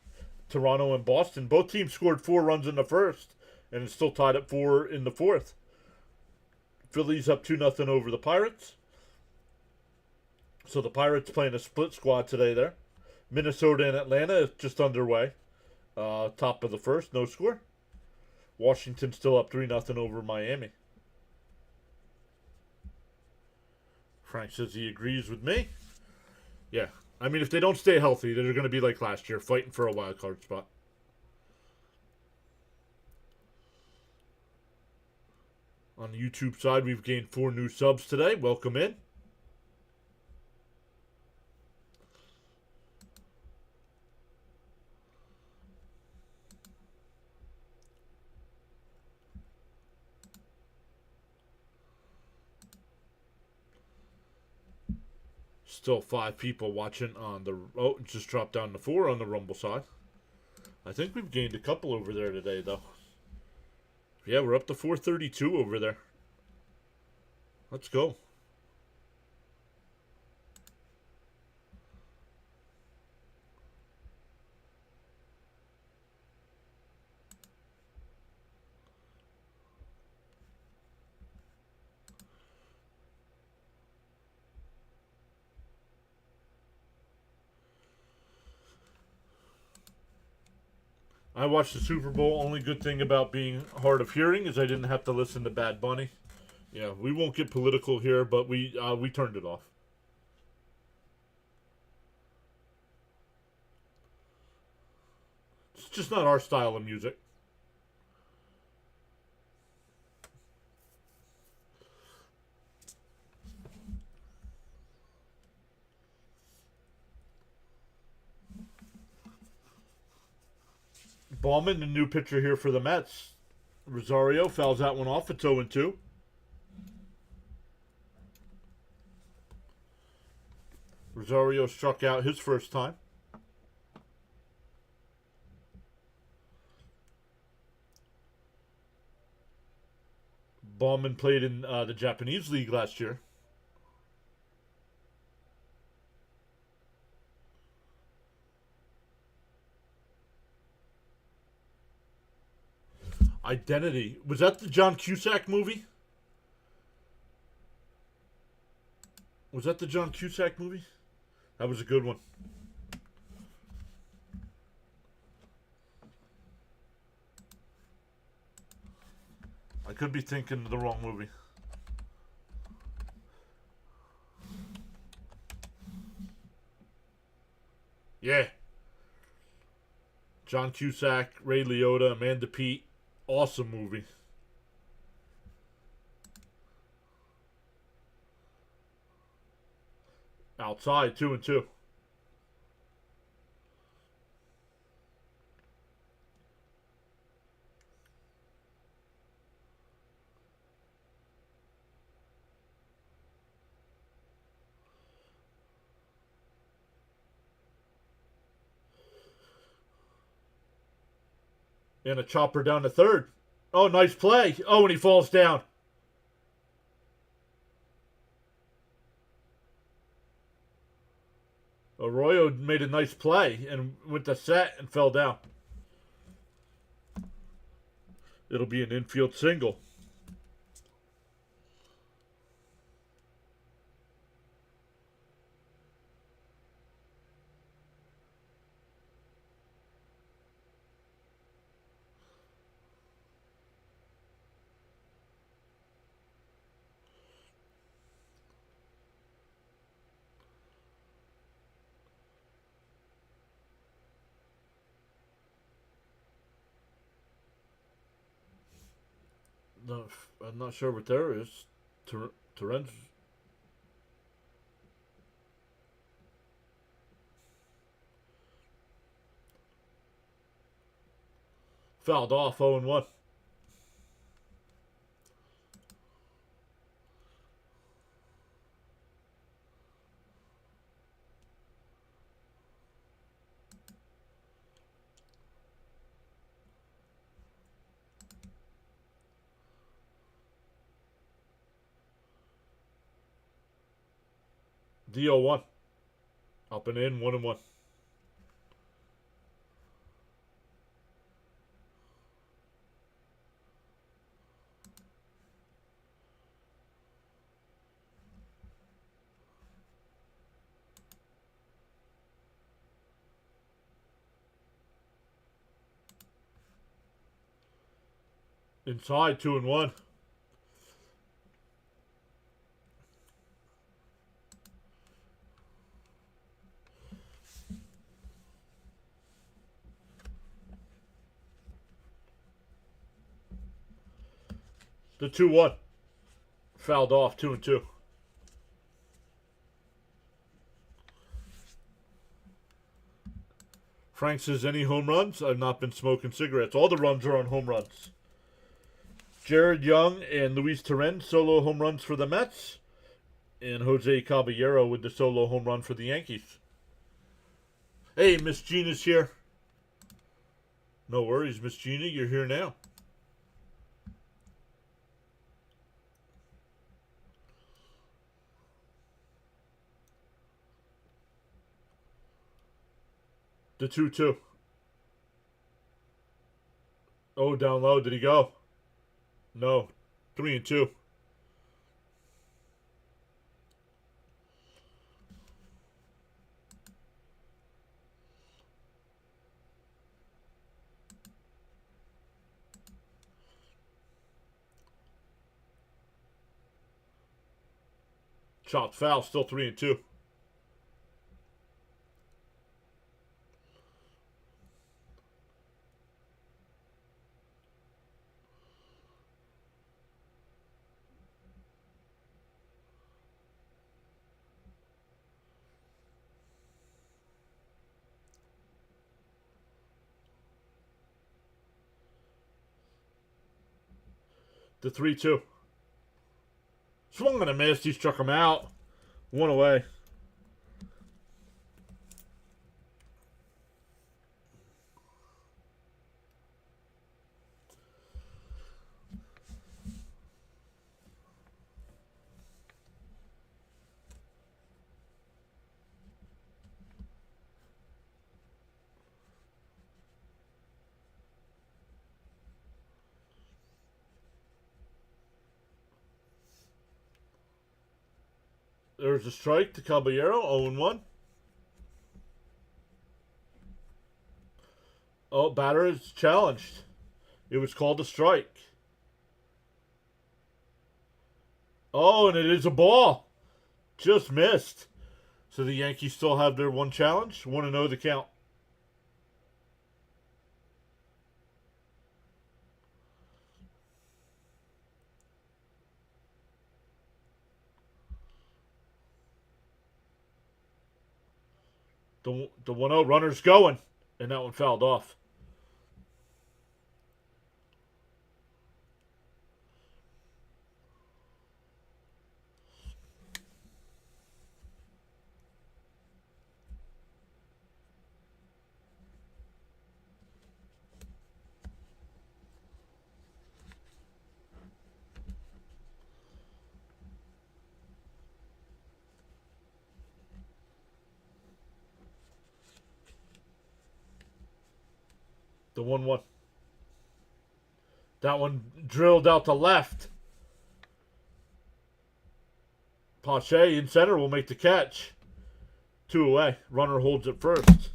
Toronto and Boston. Both teams scored 4 runs in the 1st, and it's still tied at 4 in the 4th. Phillies up 2-0 over the Pirates. So the Pirates playing a split squad today there. Minnesota and Atlanta is just underway. Top of the 1st, no score. Washington still up 3-0 over Miami. Frank says he agrees with me. Yeah. I mean, if they don't stay healthy, they're going to be like last year, fighting for a wild card spot. On the YouTube side, we've gained 4 new subs today. Welcome in. Still 5 people watching on the... Oh, it just dropped down to 4 on the Rumble side. I think we've gained a couple over there today, though. Yeah, we're up to 432 over there. Let's go. I watched the Super Bowl. Only good thing about being hard of hearing is I didn't have to listen to Bad Bunny. Yeah, we won't get political here, but we turned it off. It's just not our style of music. Ballman, the new pitcher here for the Mets. Rosario fouls that one off. It's 0-2. Rosario struck out his first time. Ballman played in the Japanese League last year. Identity. Was that the John Cusack movie? Was that the John Cusack movie? That was a good one. I could be thinking of the wrong movie. Yeah. John Cusack, Ray Liotta, Amanda Peet. Awesome movie. Outside, 2-2. And a chopper down to third. Oh, nice play. Oh, and he falls down. Arroyo made a nice play and went to set and fell down. It'll be an infield single. No, I'm not sure what there is. Torrens fouled off 0-1. DO1. Up and in, 1-1. Inside, 2-1. The 2-1. Fouled off, 2-2. Frank says, any home runs? I've not been smoking cigarettes. All the runs are on home runs. Jared Young and Luis Torrens solo home runs for the Mets. And Jose Caballero with the solo home run for the Yankees. Hey, Miss Gina's here. No worries, Miss Gina. You're here now. The 2-2. Oh, down low. Did he go? No. 3-2. Chopped foul. Still 3-2. The 3-2. Swung and a miss. He struck him out. One away. There's a strike to Caballero. 0-1. Oh, batter is challenged. It was called a strike. Oh, and it is a ball. Just missed. So the Yankees still have their one challenge. 1-0 the count. The 1-0 runner's going. And that one fouled off. The 1-1. That one drilled out to left. Pache in center will make the catch. 2 away. Runner holds it first.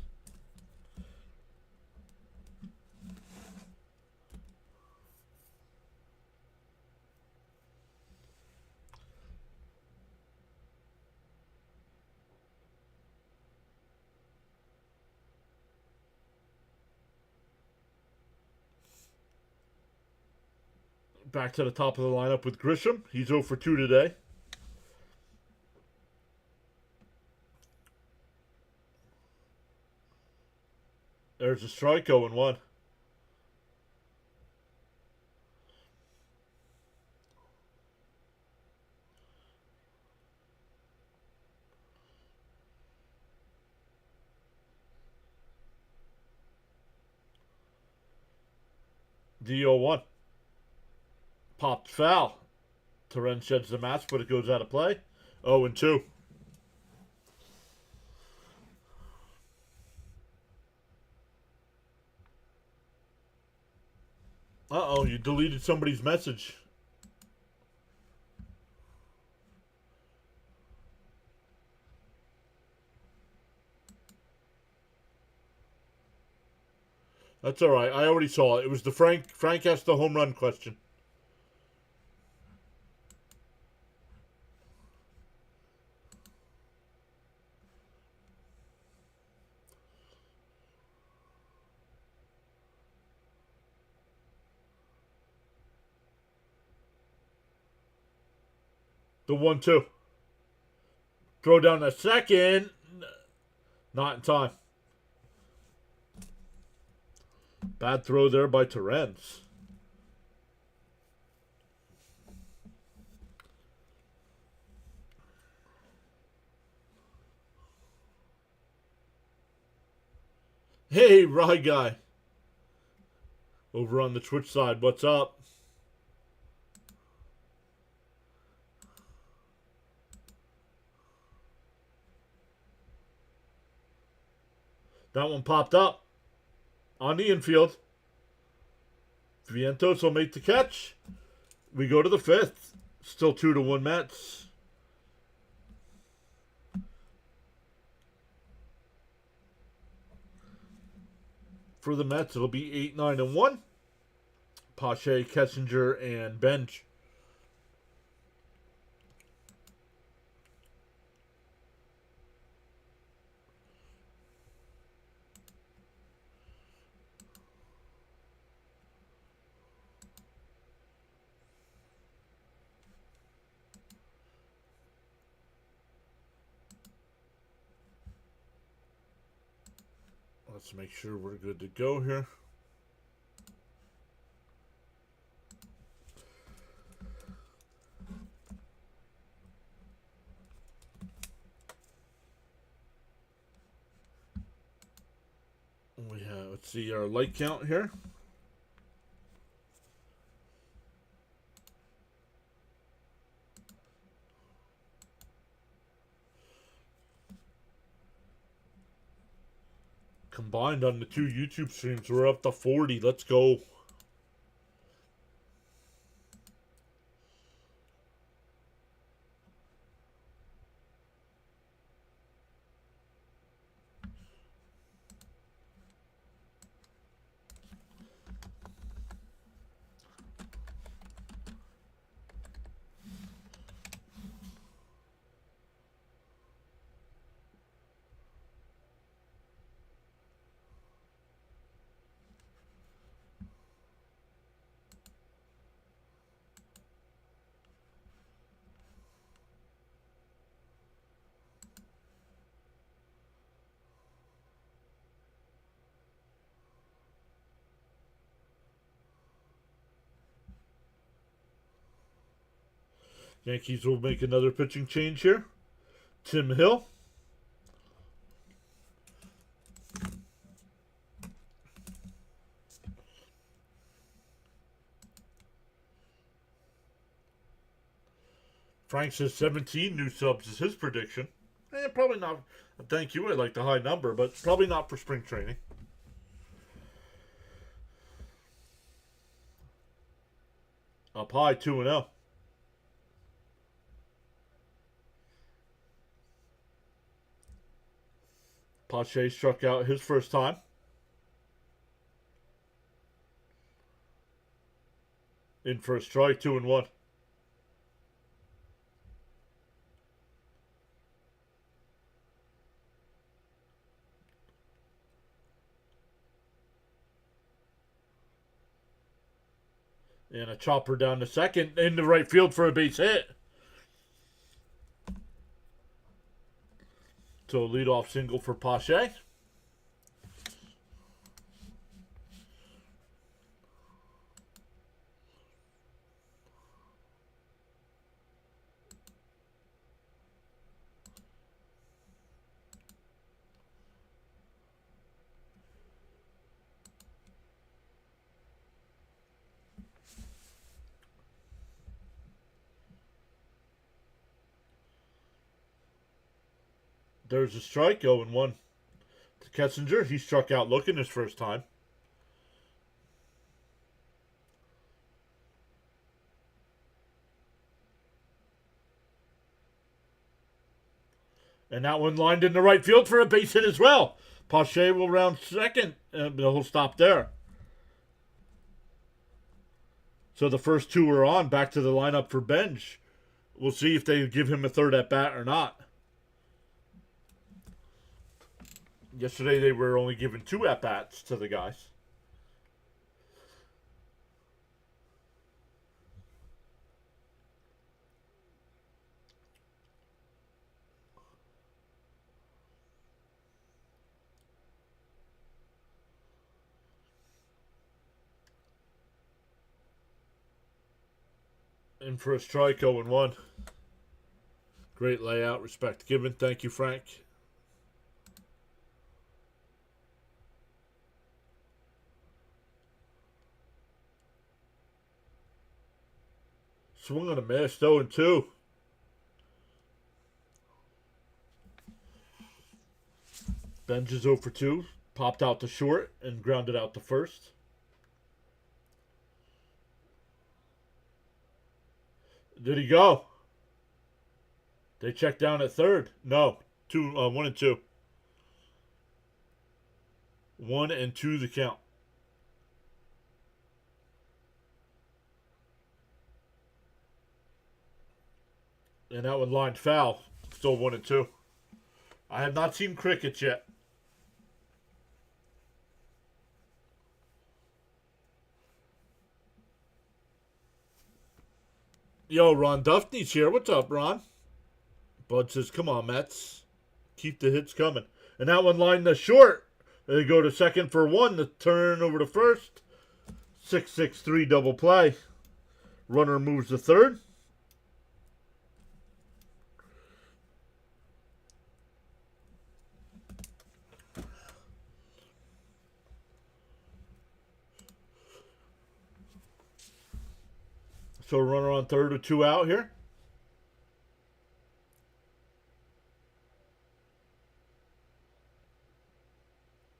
Back to the top of the lineup with Grisham. He's 0 for 2 today. There's a strike, 0 and 1. D0-1. Popped foul. Terren sheds the match, but it goes out of play. 0 and 2. Uh-oh, you deleted somebody's message. That's all right. I already saw it. It was the Frank asked the home run question. The 1-2. Throw down the second. Not in time. Bad throw there by Terrence. Hey, Rye Guy. Over on the Twitch side, what's up? That one popped up on the infield. Vientos will make the catch. We go to the 5th. Still 2-1 Mets. For the Mets, it'll be 8-9 and 1. Pache, Kessinger, and Bench. Let's make sure we're good to go here. We have, let's see our light count here. Combined on the 2 YouTube streams, we're up to 40. Let's go. Yankees will make another pitching change here. Tim Hill. Frank says 17 new subs is his prediction. Probably not. Thank you. I like the high number, but probably not for spring training. Up high, 2-0. Pache struck out his first time. In for a strike, 2-1. And a chopper down to second in the right field for a base hit. So leadoff single for Pache. There's a strike, 0-1 to Kessinger. He struck out looking his first time. And that one lined in the right field for a base hit as well. Pache will round second, and he'll stop there. So the first two are on, back to the lineup for Benj. We'll see if they give him a third at bat or not. Yesterday they were only given 2 at bats to the guys. In for a strike, 0-1. Great layout, respect given. Thank you, Frank. Swung on a miss, 0-2. Benj is 0 for 2. Popped out to short and grounded out to first. Did he go? They checked down at third. No. 1 and 2. 1 and 2 the count. And that one lined foul. Still 1 and 2. I have not seen crickets yet. Yo, Ron Duffney's here. What's up, Ron? Bud says, come on, Mets. Keep the hits coming. And that one lined the short. They go to second for 1. The turn over to first. 6-6-3 double play. Runner moves to third. So runner on third with 2 out here.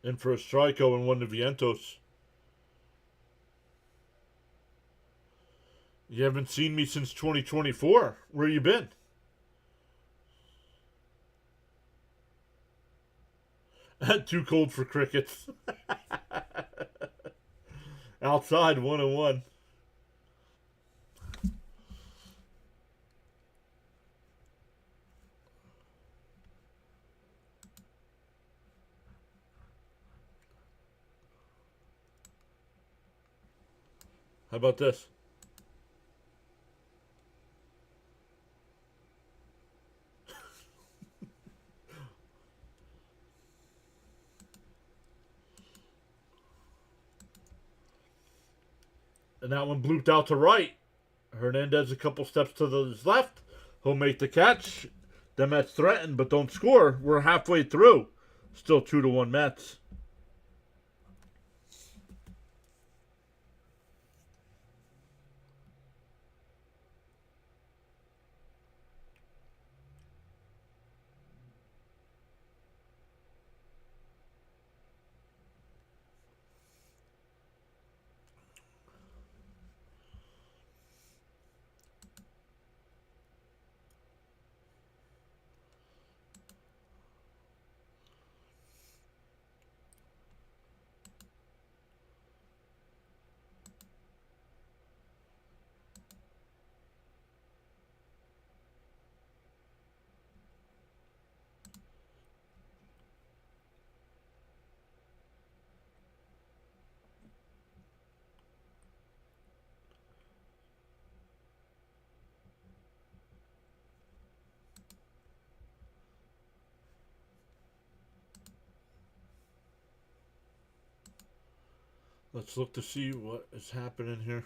In for a strike, 0-1 to Vientos. You haven't seen me since 2024. Where you been? Too cold for crickets. Outside, 1-1. How about this? And that one blooped out to right. Hernandez a couple steps to the left. He'll make the catch. The Mets threaten, but don't score. We're halfway through. Still 2-1 Mets. Let's look to see what is happening here.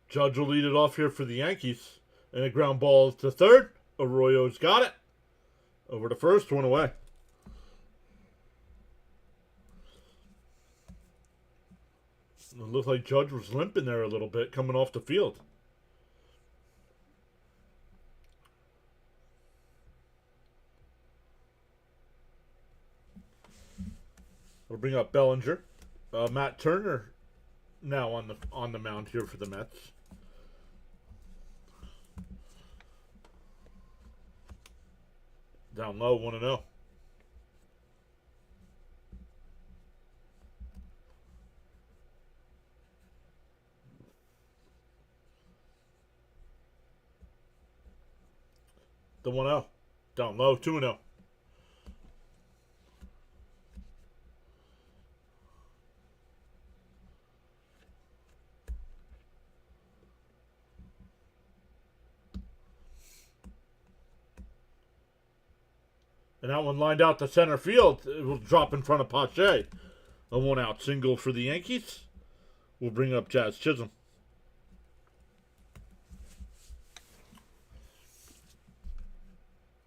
Judge will lead it off here for the Yankees. And a ground ball to third. Arroyo's got it. Over to first, one away. It looked like Judge was limping there a little bit coming off the field. We'll bring up Bellinger. Matt Turner now on the mound here for the Mets. Down low, 1-0. The 1-0. Down low, 2-0. And that one lined out to center field. It will drop in front of Pache. A 1-out single for the Yankees. We'll bring up Jazz Chisholm.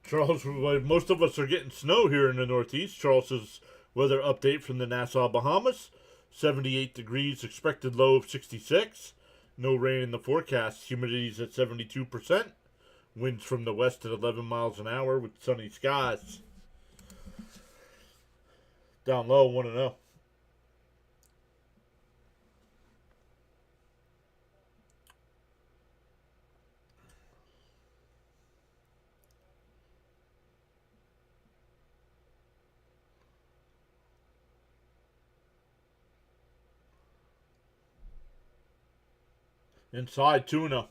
Charles, most of us are getting snow here in the Northeast. Charles's weather update from the Nassau, Bahamas. 78 degrees, expected low of 66. No rain in the forecast. Humidity's at 72%. Winds from the west at 11 miles an hour with sunny skies. Down low, 1-0. Inside, 2-0.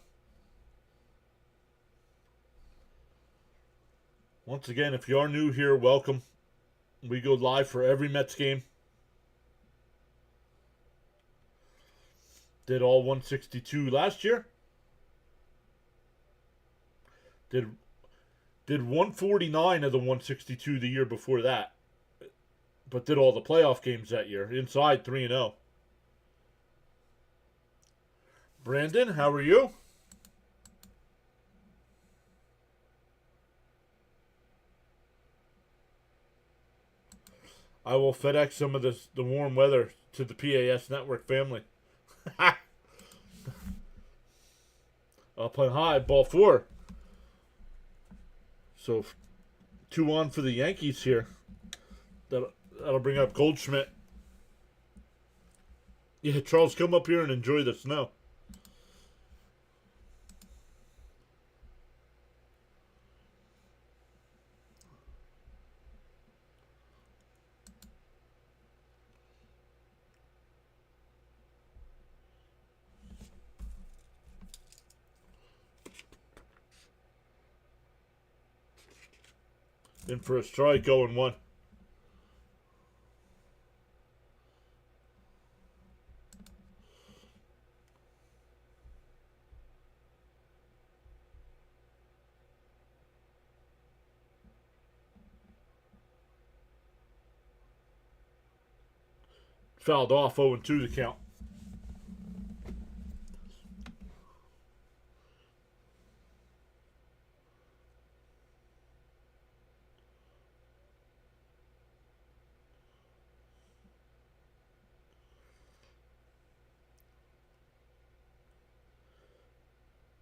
Once again, if you are new here, welcome. We go live for every Mets game. Did all 162 last year. Did 149 of the 162 the year before that. But did all the playoff games that year. Inside, 3-0. Brandon, how are you? I will FedEx some of the warm weather to the PAS network family. Up on high, ball 4. So 2 on for the Yankees here. That'll bring up Goldschmidt. Yeah, Charles, come up here and enjoy the snow. In for a strike, 0-1. Fouled off, 0-2 the count.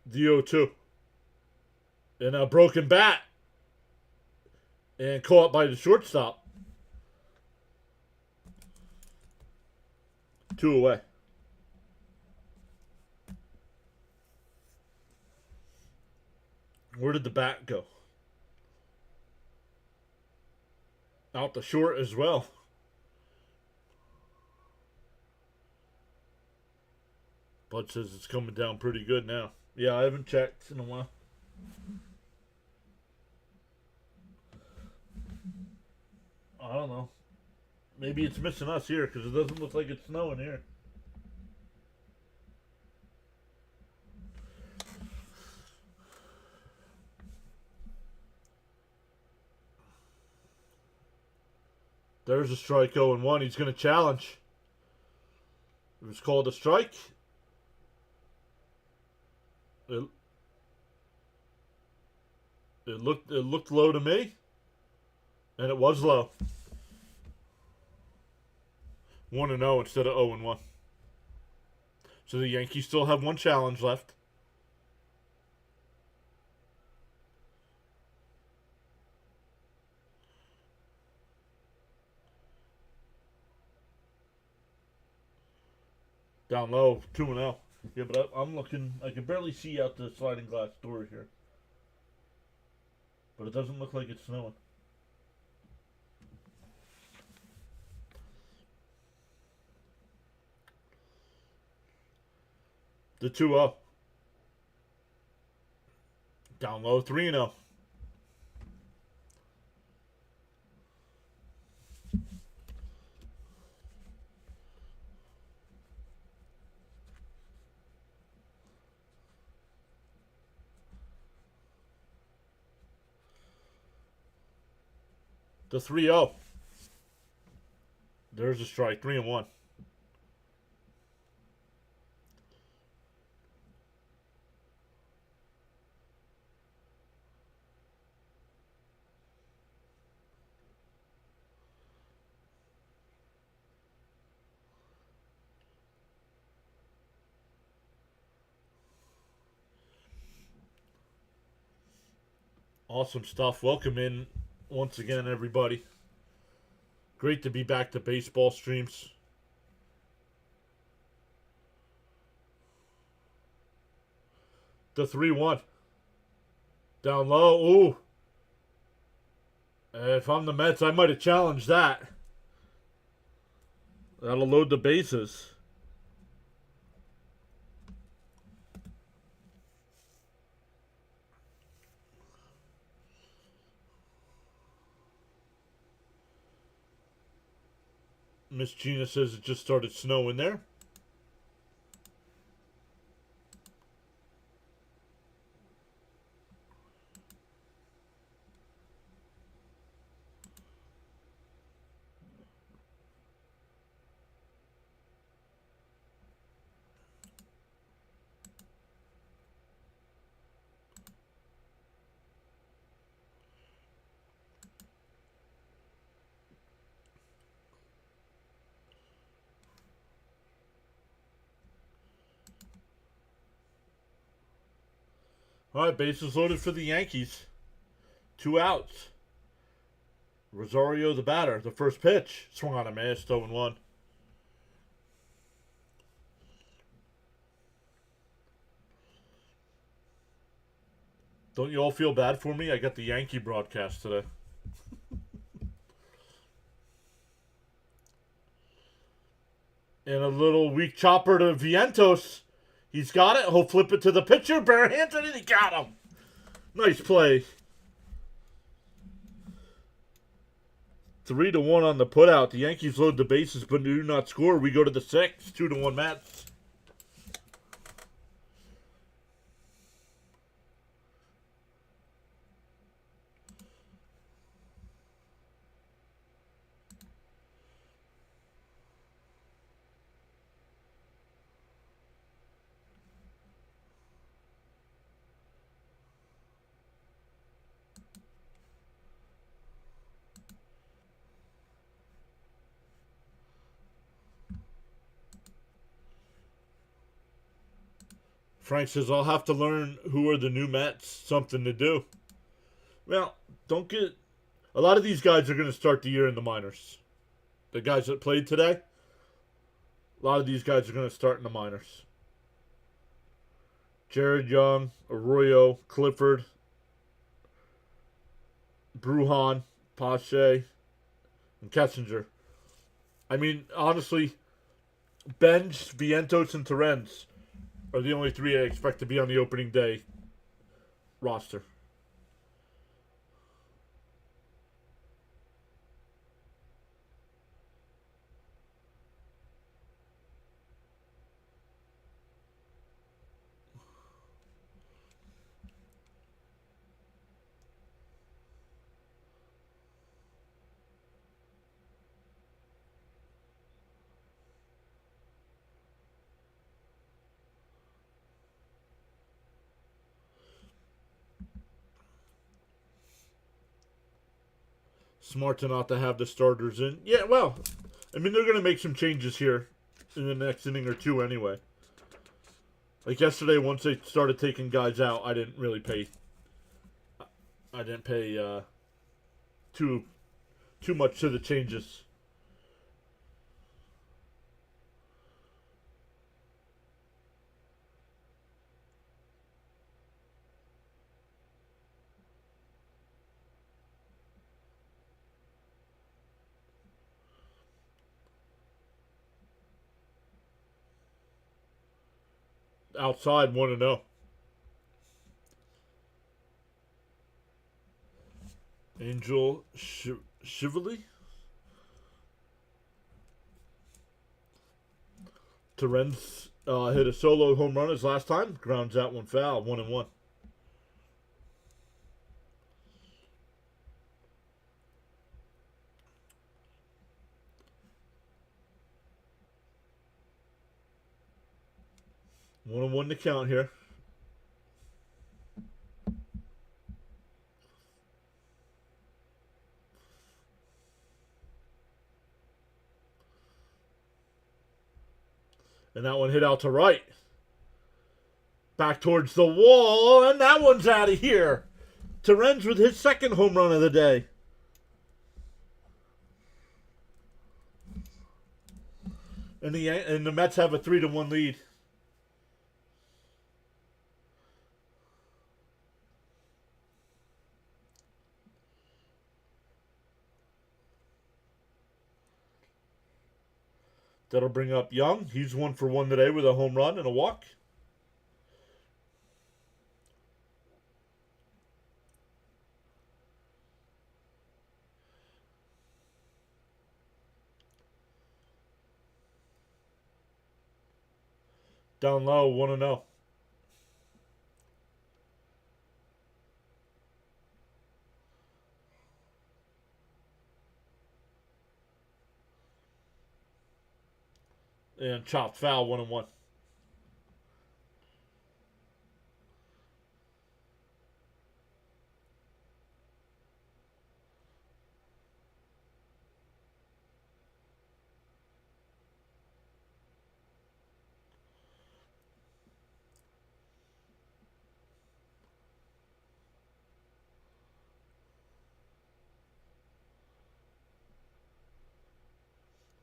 The 0-2. And a broken bat. And caught by the shortstop. 2 away. Where did the bat go? Out the short as well. Bud says it's coming down pretty good now. Yeah, I haven't checked in a while. I don't know. Maybe it's missing us here because it doesn't look like it's snowing here. There's a strike 0-1. He's going to challenge. It was called a strike. It looked low to me. And it was low. 1-0 instead of 0-1. So the Yankees still have one challenge left. Down low, 2-0. Yeah, but I'm looking. I can barely see out the sliding glass door here. But it doesn't look like it's snowing. The 2-0. Down low, 3-0. The 3-0. There's a strike, 3-1. Awesome stuff. Welcome in once again, everybody. Great to be back to baseball streams. The 3-1. Down low. Ooh. If I'm the Mets, I might have challenged that. That'll load the bases. Miss Gina says it just started snowing there. All right, bases loaded for the Yankees. 2 outs. Rosario the batter. The first pitch. Swung on a miss. 0-1. Don't you all feel bad for me? I got the Yankee broadcast today. And a little weak chopper to Vientos. He's got it. He'll flip it to the pitcher. Barehanded and he got him. Nice play. 3-1 on the putout. The Yankees load the bases but do not score. We go to the 6th. 2-1 Mets. Frank says, I'll have to learn who are the new Mets. Something to do. Well, don't get... A lot of these guys are going to start the year in the minors. The guys that played today, a lot of these guys are going to start in the minors. Jared Young, Arroyo, Clifford, Brujan, Pache, and Kessinger. I mean, honestly, Benj, Vientos, and Terrence are the only three I expect to be on the opening day roster. Smart to not to have the starters in. Yeah, well, I mean, they're going to make some changes here in the next inning or two anyway. Like yesterday, once they started taking guys out, I didn't pay too much to the changes. Outside 1-0. Angel Chivali. Terrence hit a solo home run his last time. Grounds out one foul. 1-1. One and one to count here. And that one hit out to right. Back towards the wall, and that one's out of here. Terrence with his second home run of the day. And the Mets have a 3-1 lead. That'll bring up Young. He's 1 for 1 today with a home run and a walk. Down low, 1-0. And chopped foul, 1-1.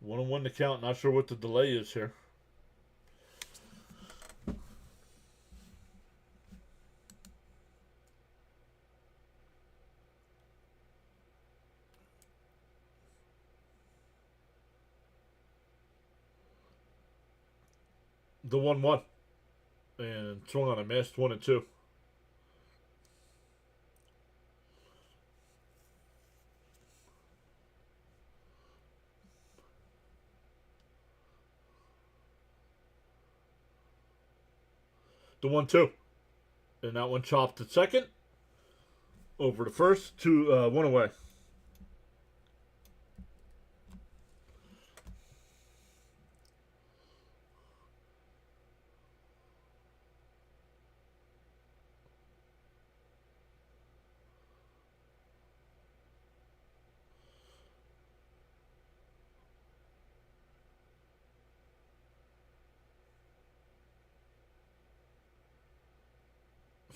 One and one to count. Not sure what the delay is here. The 1-1. And swung on a missed 1-2. The 1-2. And that one chopped at second. Over to first. 1 away.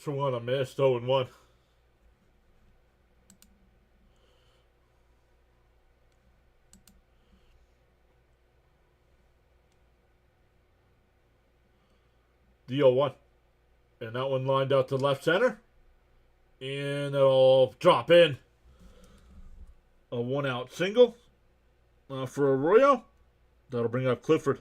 Swung on a missed 0-1. The 0-1. And that one lined out to left center. And it'll drop in. A 1-out single for Arroyo. That'll bring up Clifford.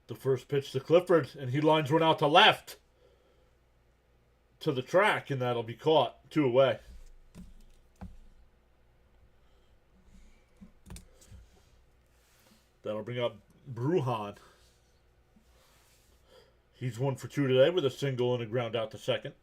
The first pitch to Clifford, and he lines one out to left to the track, and that'll be caught. 2 away. That'll bring up Brujan. He's 1 for 2 today with a single and a ground out to second.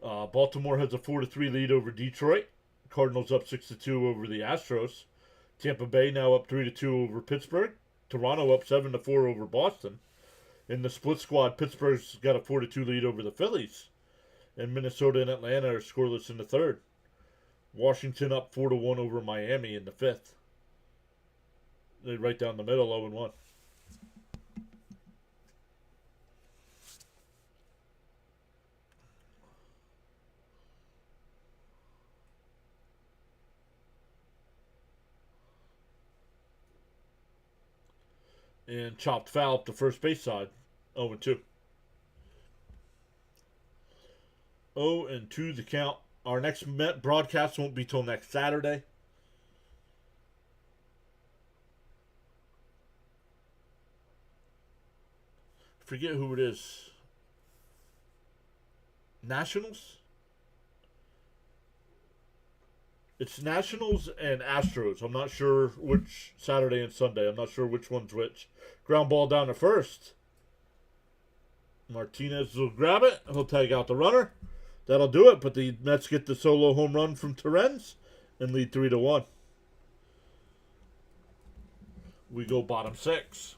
Baltimore has a 4-3 lead over Detroit. Cardinals up 6-2 over the Astros. Tampa Bay now up 3-2 over Pittsburgh. Toronto up 7-4 over Boston. In the split squad, Pittsburgh's got a 4-2 lead over the Phillies. And Minnesota and Atlanta are scoreless in the third. Washington up 4-1 over Miami in the fifth. They're right down the middle, 0-1. And chopped foul up the first base side, 0-2. 0-2 the count. Our next Met broadcast won't be till next Saturday. Forget who it is. Nationals? It's Nationals and Astros. I'm not sure which Saturday and Sunday. I'm not sure which one's which. Ground ball down to first. Martinez will grab it. He'll tag out the runner. That'll do it, but the Mets get the solo home run from Terrence and lead 3-1. We go bottom 6.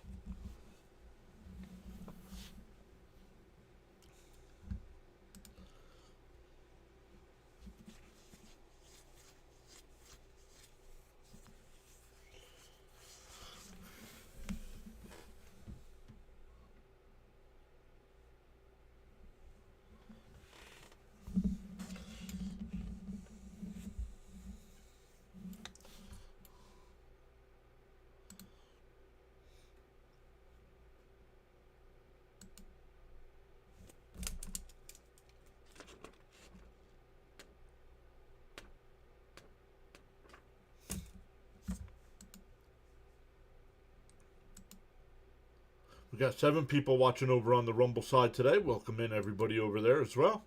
We got 7 people watching over on the Rumble side today. Welcome in everybody over there as well.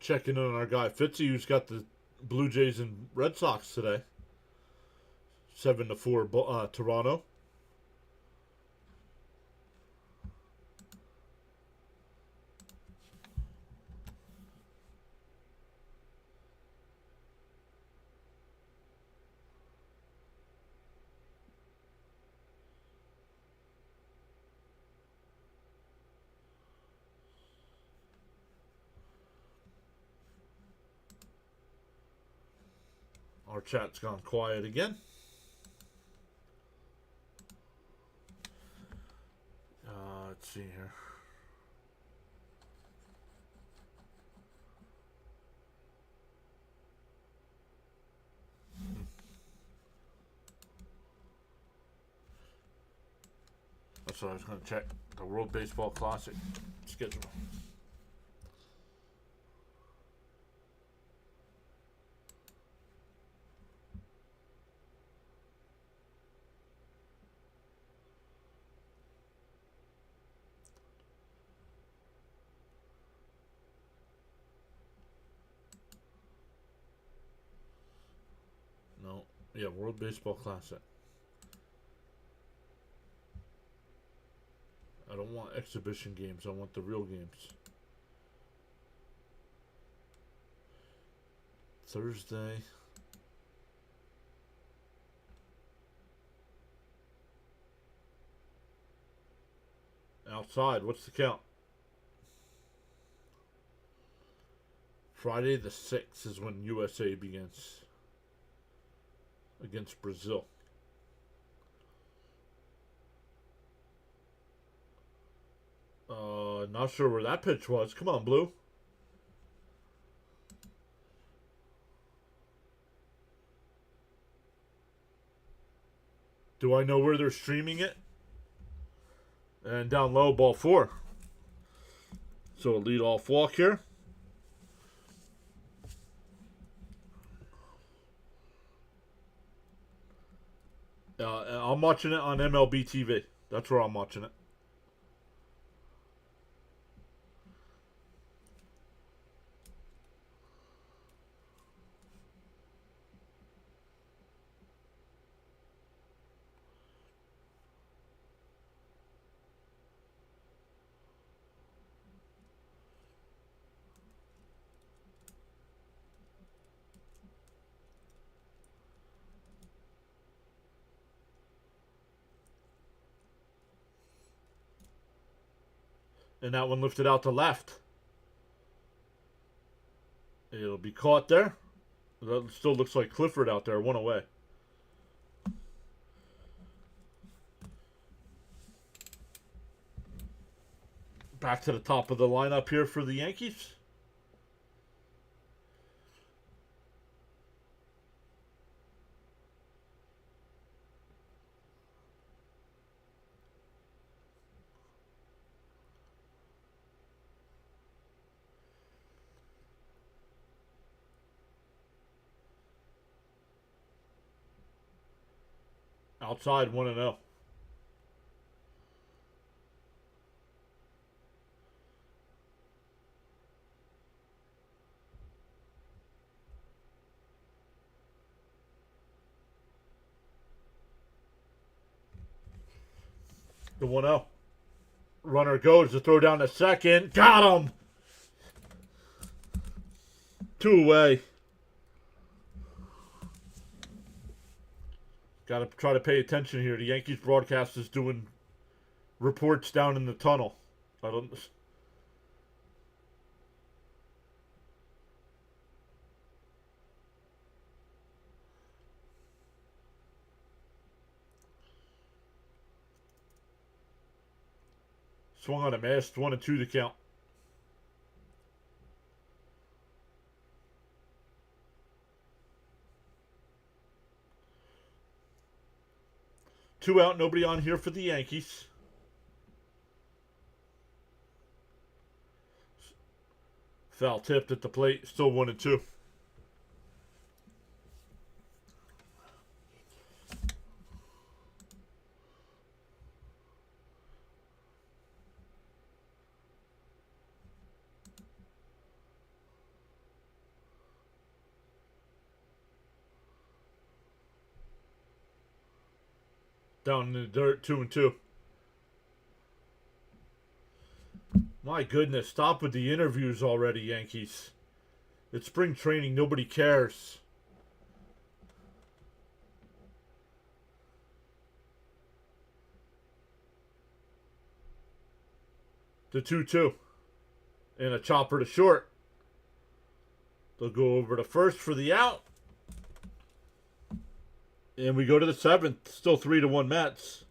Checking in on our guy Fitzy, who's got the Blue Jays and Red Sox today. 7-4 Toronto. Our chat's gone quiet again. Let's see here. That's what I was going to check. The World Baseball Classic schedule. Yeah, World Baseball Classic. I don't want exhibition games. I want the real games. Thursday. Outside. What's the count? Friday the 6th is when USA begins against Brazil. Not sure where that pitch was. Come on, Blue. Do I know where they're streaming it? And down low, ball 4. So a lead-off walk here. I'm watching it on MLB TV. That's where I'm watching it. And that one lifted out to left. It'll be caught there. That still looks like Clifford out there. One away. Back to the top of the lineup here for the Yankees. Outside 1-0. The 1-0. Runner goes to throw down to second. Got him! 2 away. Got to try to pay attention here. The Yankees broadcast is doing reports down in the tunnel. I don't. Swung on a miss. 1-2 to count. Two out, nobody on here for the Yankees. Foul tipped at the plate, still 1-2. Down in the dirt, 2-2. My goodness, stop with the interviews already, Yankees. It's spring training, nobody cares. The 2-2. And a chopper to short. They'll go over to first for the out. And we go to the 7th. Still 3-1 Mets.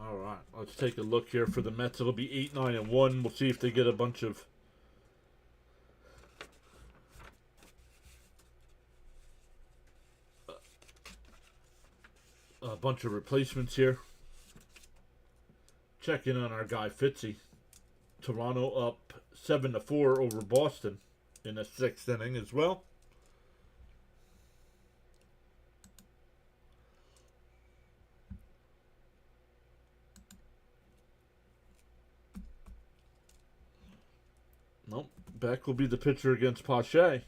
All right, let's take a look here for the Mets. It'll be 8-9-1. We'll see if they get a bunch of A bunch of replacements here. Checking on our guy Fitzy. Toronto up 7-4 over Boston in the 6th inning as well. Nope. Beck will be the pitcher against Pache.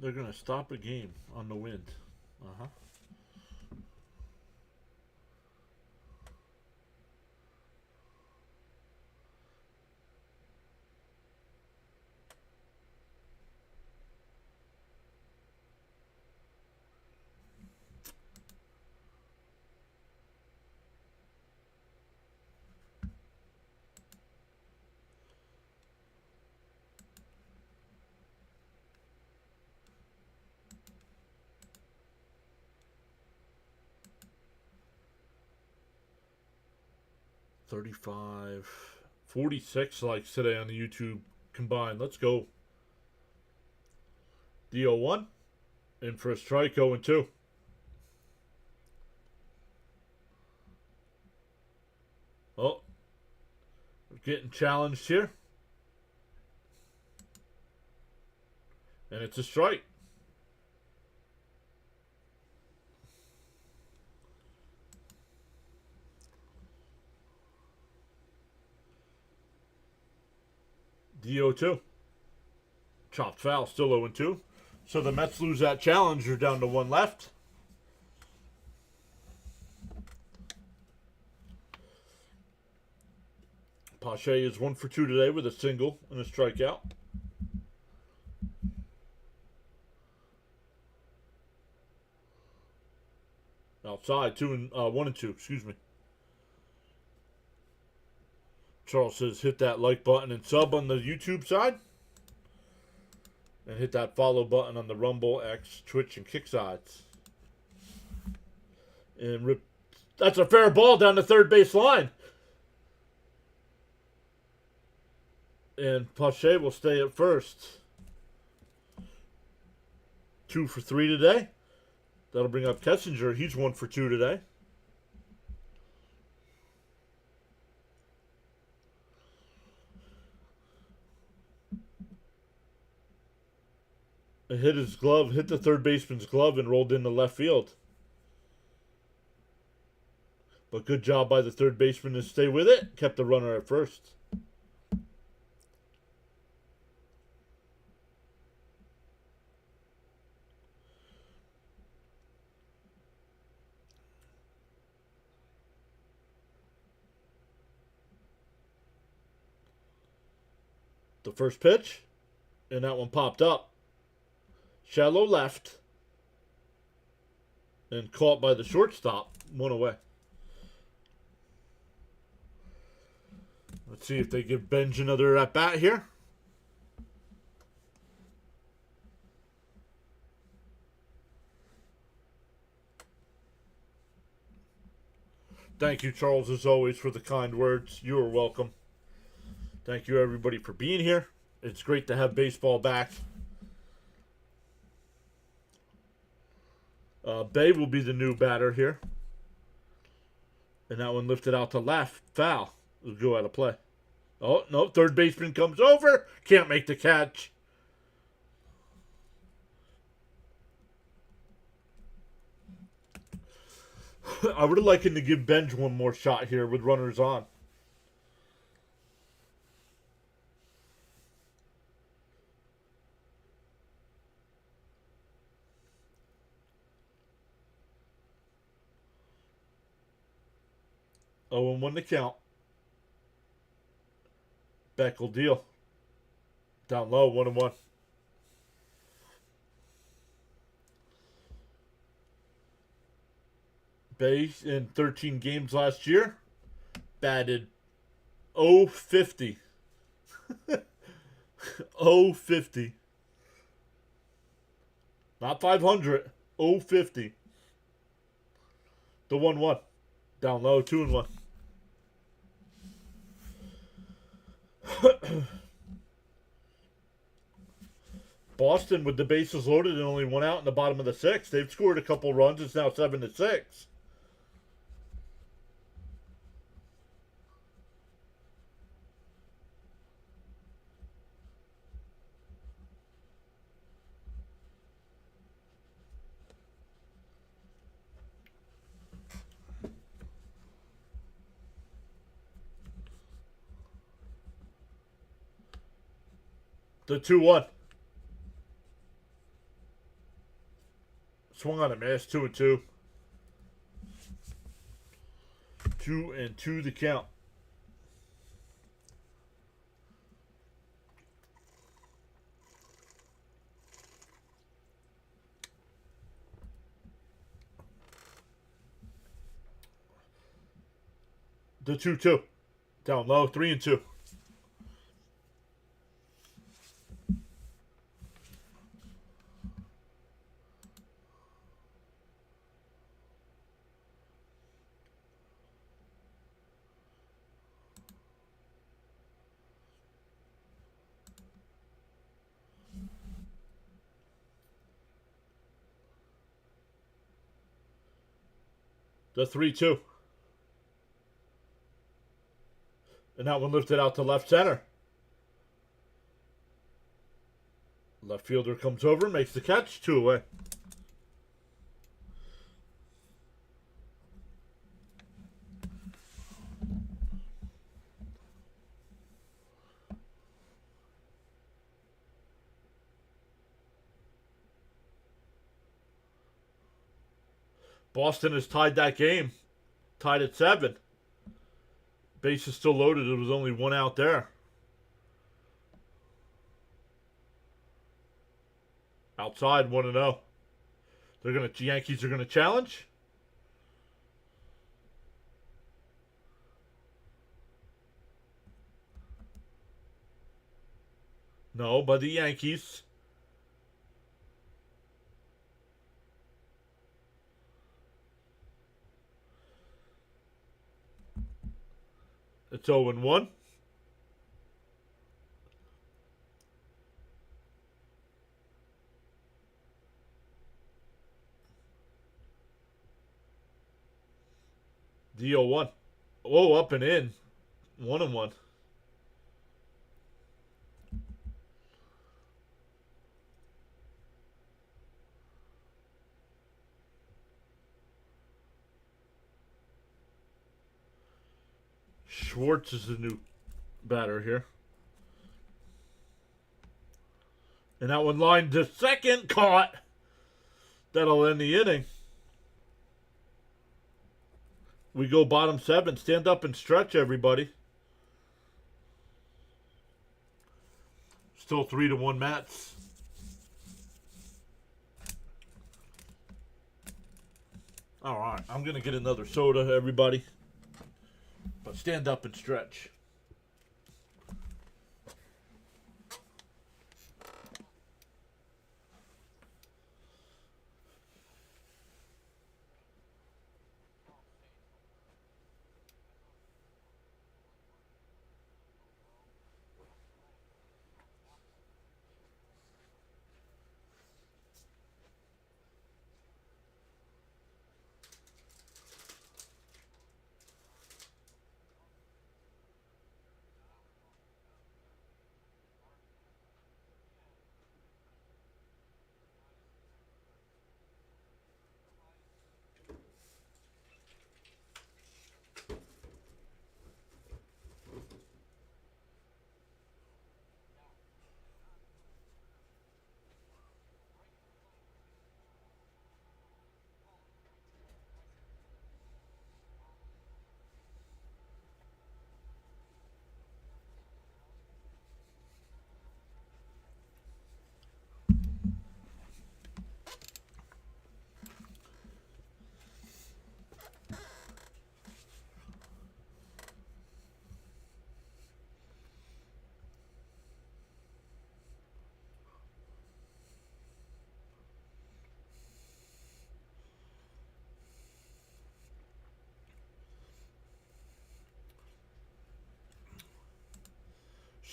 They're going to stop a game on the wind. Uh-huh. $35, $46 likes today on the YouTube combined. Let's go. The 0-1. In for a strike, 0-2. Oh, we're getting challenged here. And it's a strike. The 0-2. Chopped foul, still 0-2. So the Mets lose that challenge. They're down to 1 left. Pache is 1 for 2 today with a single and a strikeout. Outside, 1 and 2, excuse me. Charles says hit that like button and sub on the YouTube side. And hit that follow button on the Rumble, X, Twitch, and Kick sides. And that's a fair ball down the third base line. And Pache will stay at first. 2 for 3 today. That'll bring up Kessinger. He's 1 for 2 today. It hit his glove, hit the third baseman's glove, and rolled into left field. But good job by the third baseman to stay with it. Kept the runner at first. The first pitch, and that one popped up. Shallow left, and caught by the shortstop. 1 away. Let's see if they give Benj another at bat here. Thank you, Charles, as always, for the kind words. You are welcome. Thank you, everybody, for being here. It's great to have baseball back. Bay will be the new batter here. And that one lifted out to left. Foul. It'll go out of play. Oh, no. Third baseman comes over. Can't make the catch. I would have liked him to give Benj one more shot here with runners on. Oh, and 1 to count. Beck will deal. Down low, 1-1. Base in 13 games last year. Batted 050. 050. Not 500. 050. The 1-1. Down low, 2-1. Boston with the bases loaded and only one out in the bottom of the sixth. They've scored a couple runs. It's now 7-6. The 2-1. Swung on a miss. 2-2. 2-2 the count. The 2-2. Down low. 3-2. The 3-2. And that one lifted out to left center. Left fielder comes over, makes the catch, 2 away. Boston has tied that game. Tied at 7. Base is still loaded. There was only one out there. Outside, 1-0. Yankees are gonna challenge. No, by the Yankees. It's 0-1. The 0-1. Oh, up and in. 1-1. Schwartz is the new batter here. And that one lined to second, caught. That'll end the inning. We go bottom 7. Stand up and stretch, everybody. Still 3-1 Mets. All right, I'm going to get another soda, everybody. But stand up and stretch.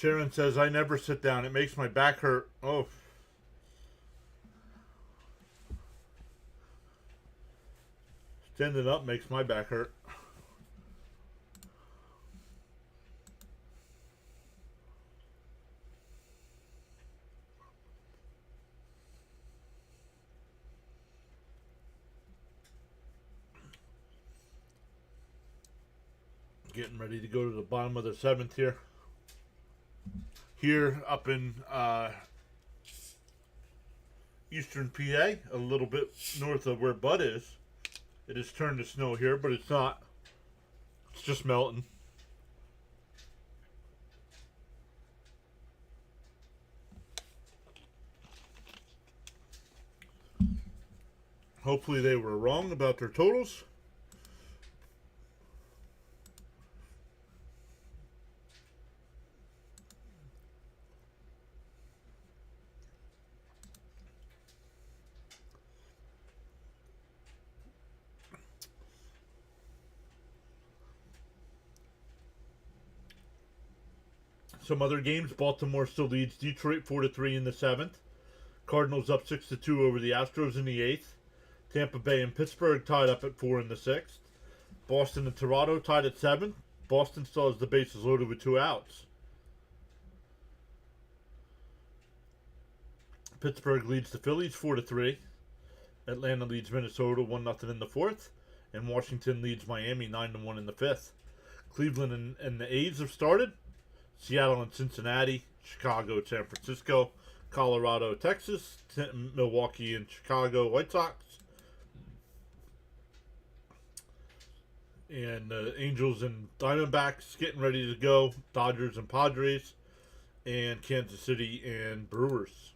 Sharon says, I never sit down. It makes my back hurt. Oh. Standing up makes my back hurt. Getting ready to go to the bottom of the 7th here. Here up in eastern PA, a little bit north of where Bud is. It has turned to snow here, but it's not. It's just melting. Hopefully they were wrong about their totals. Some other games, Baltimore still leads Detroit 4-3 in the 7th. Cardinals up 6-2 over the Astros in the 8th. Tampa Bay and Pittsburgh tied up at 4 in the 6th. Boston and Toronto tied at 7. Boston still has the bases loaded with 2 outs. Pittsburgh leads the Phillies 4-3. Atlanta leads Minnesota 1-0 in the 4th. And Washington leads Miami 9-1 in the 5th. Cleveland and the A's have started. Seattle and Cincinnati, Chicago, San Francisco, Colorado, Texas, Milwaukee and Chicago White Sox, and Angels and Diamondbacks getting ready to go, Dodgers and Padres, and Kansas City and Brewers.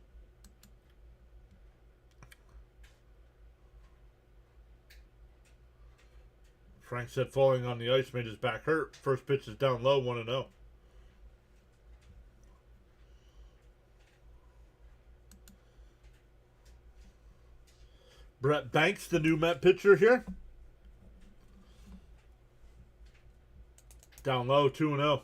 Frank said falling on the ice made his back hurt. First pitch is down low, 1-0. Brett Banks, the new Met pitcher here. Down low, 2-0.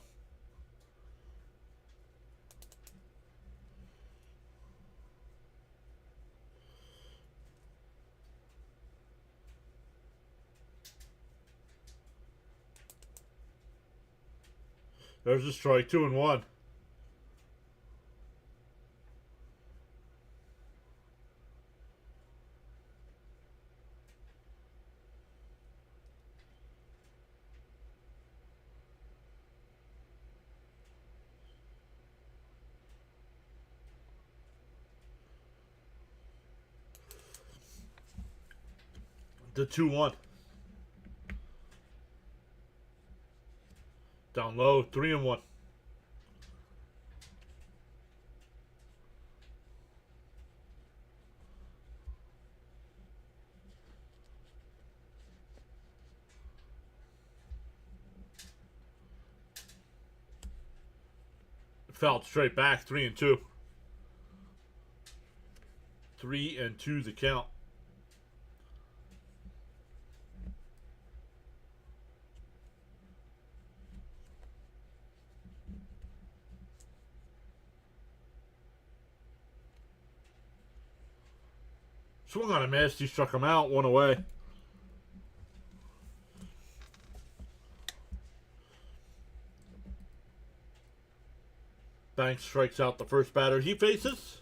There's a strike, 2-1. The 2-1. Down low, 3-1. Fouled straight back, 3-2. 3-2 the count. Swung on a miss, he struck him out, 1 away. Banks strikes out the first batter he faces.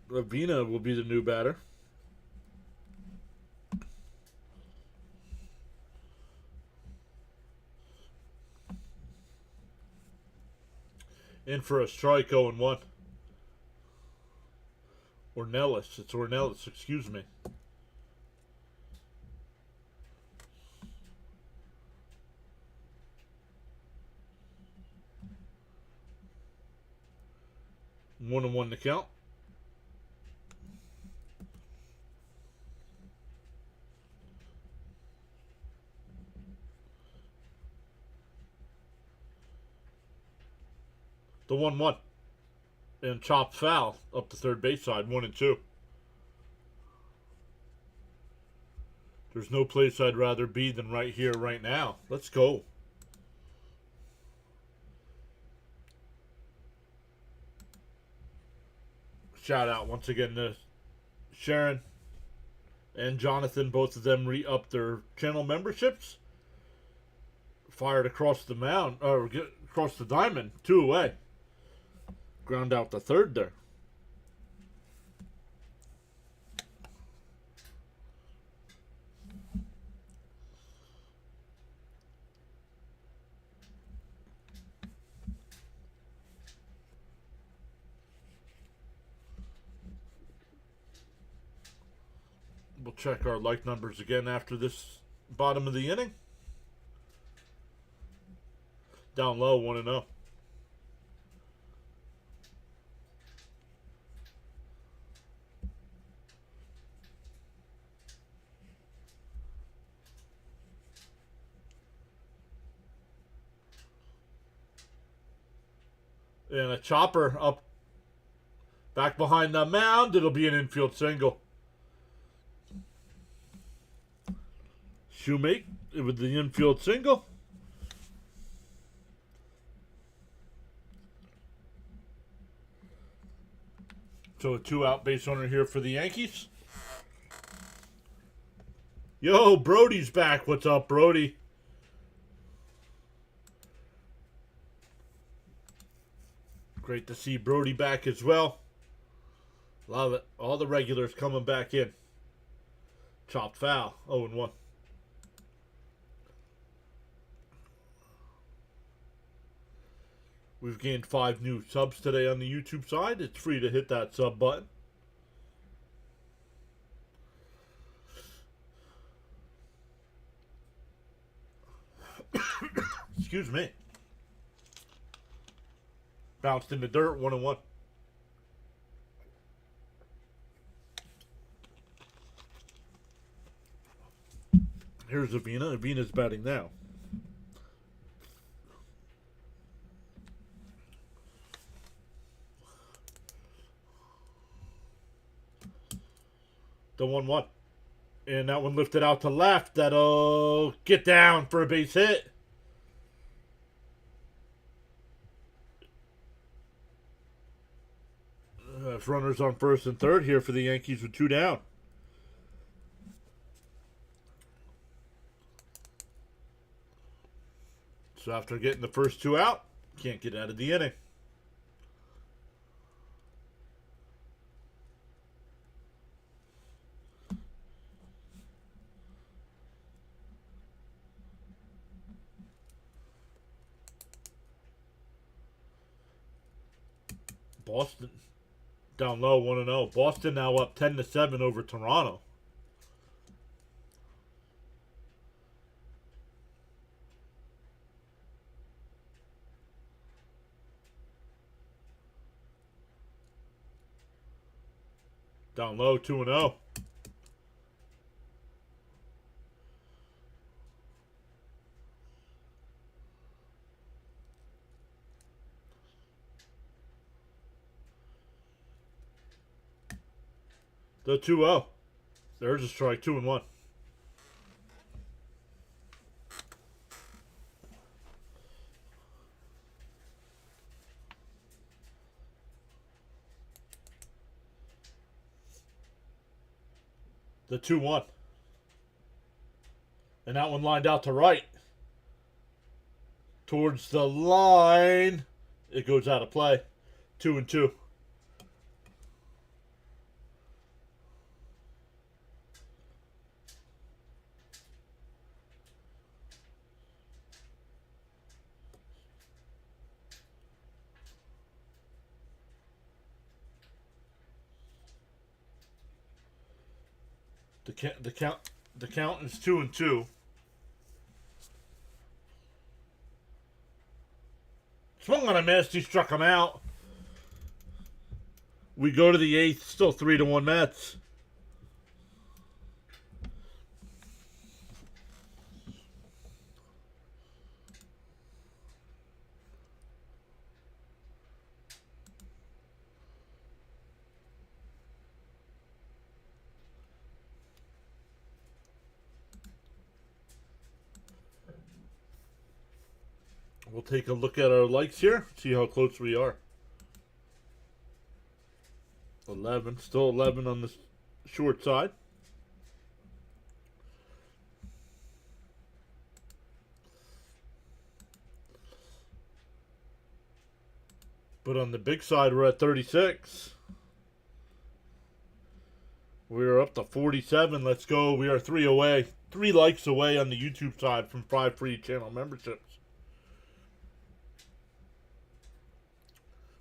Ravina will be the new batter. In for a strike, 0-1. Ornelas. It's Ornelas, excuse me. 1-1 to count. The 1-1. And chopped foul up the third base side, 1-2. There's no place I'd rather be than right here, right now. Let's go. Shout out once again to Sharon and Jonathan. Both of them re-upped their channel memberships. Fired across the mound, or across the diamond, 2 away. Ground out the third there. We'll check our like numbers again after this bottom of the inning. Down low, 1-0. And a chopper up back behind the mound. It'll be an infield single. Shoemake with the infield single. So a 2-out base runner here for the Yankees. Yo, Brody's back. What's up, Brody? Great to see Brody back as well. Love it. All the regulars coming back in. Chopped foul. 0-1. We've gained 5 new subs today on the YouTube side. It's free to hit that sub button. Excuse me. Bounced in the dirt, 1-1. Here's Avina. Avina's batting now. The 1-1. And that one lifted out to left. That'll get down for a base hit. Runners on first and third here for the Yankees with 2 down. So after getting the first 2 out, can't get out of the inning. Boston down low, 1-0. Boston now up 10-7 over Toronto. Down low, 2-0. The 2-0. There's a strike, 2-1. The 2-1. And that one lined out to right. Towards the line. It goes out of play. 2-2. The count is 2-2. Swung on a miss. He struck him out. We go to the 8th. Still 3-1 Mets. We'll take a look at our likes here, see how close we are. 11, still 11 on the short side. But on the big side, we're at 36. We're up to 47. Let's go. We are 3 away. 3 likes away on the YouTube side from 5 free channel memberships.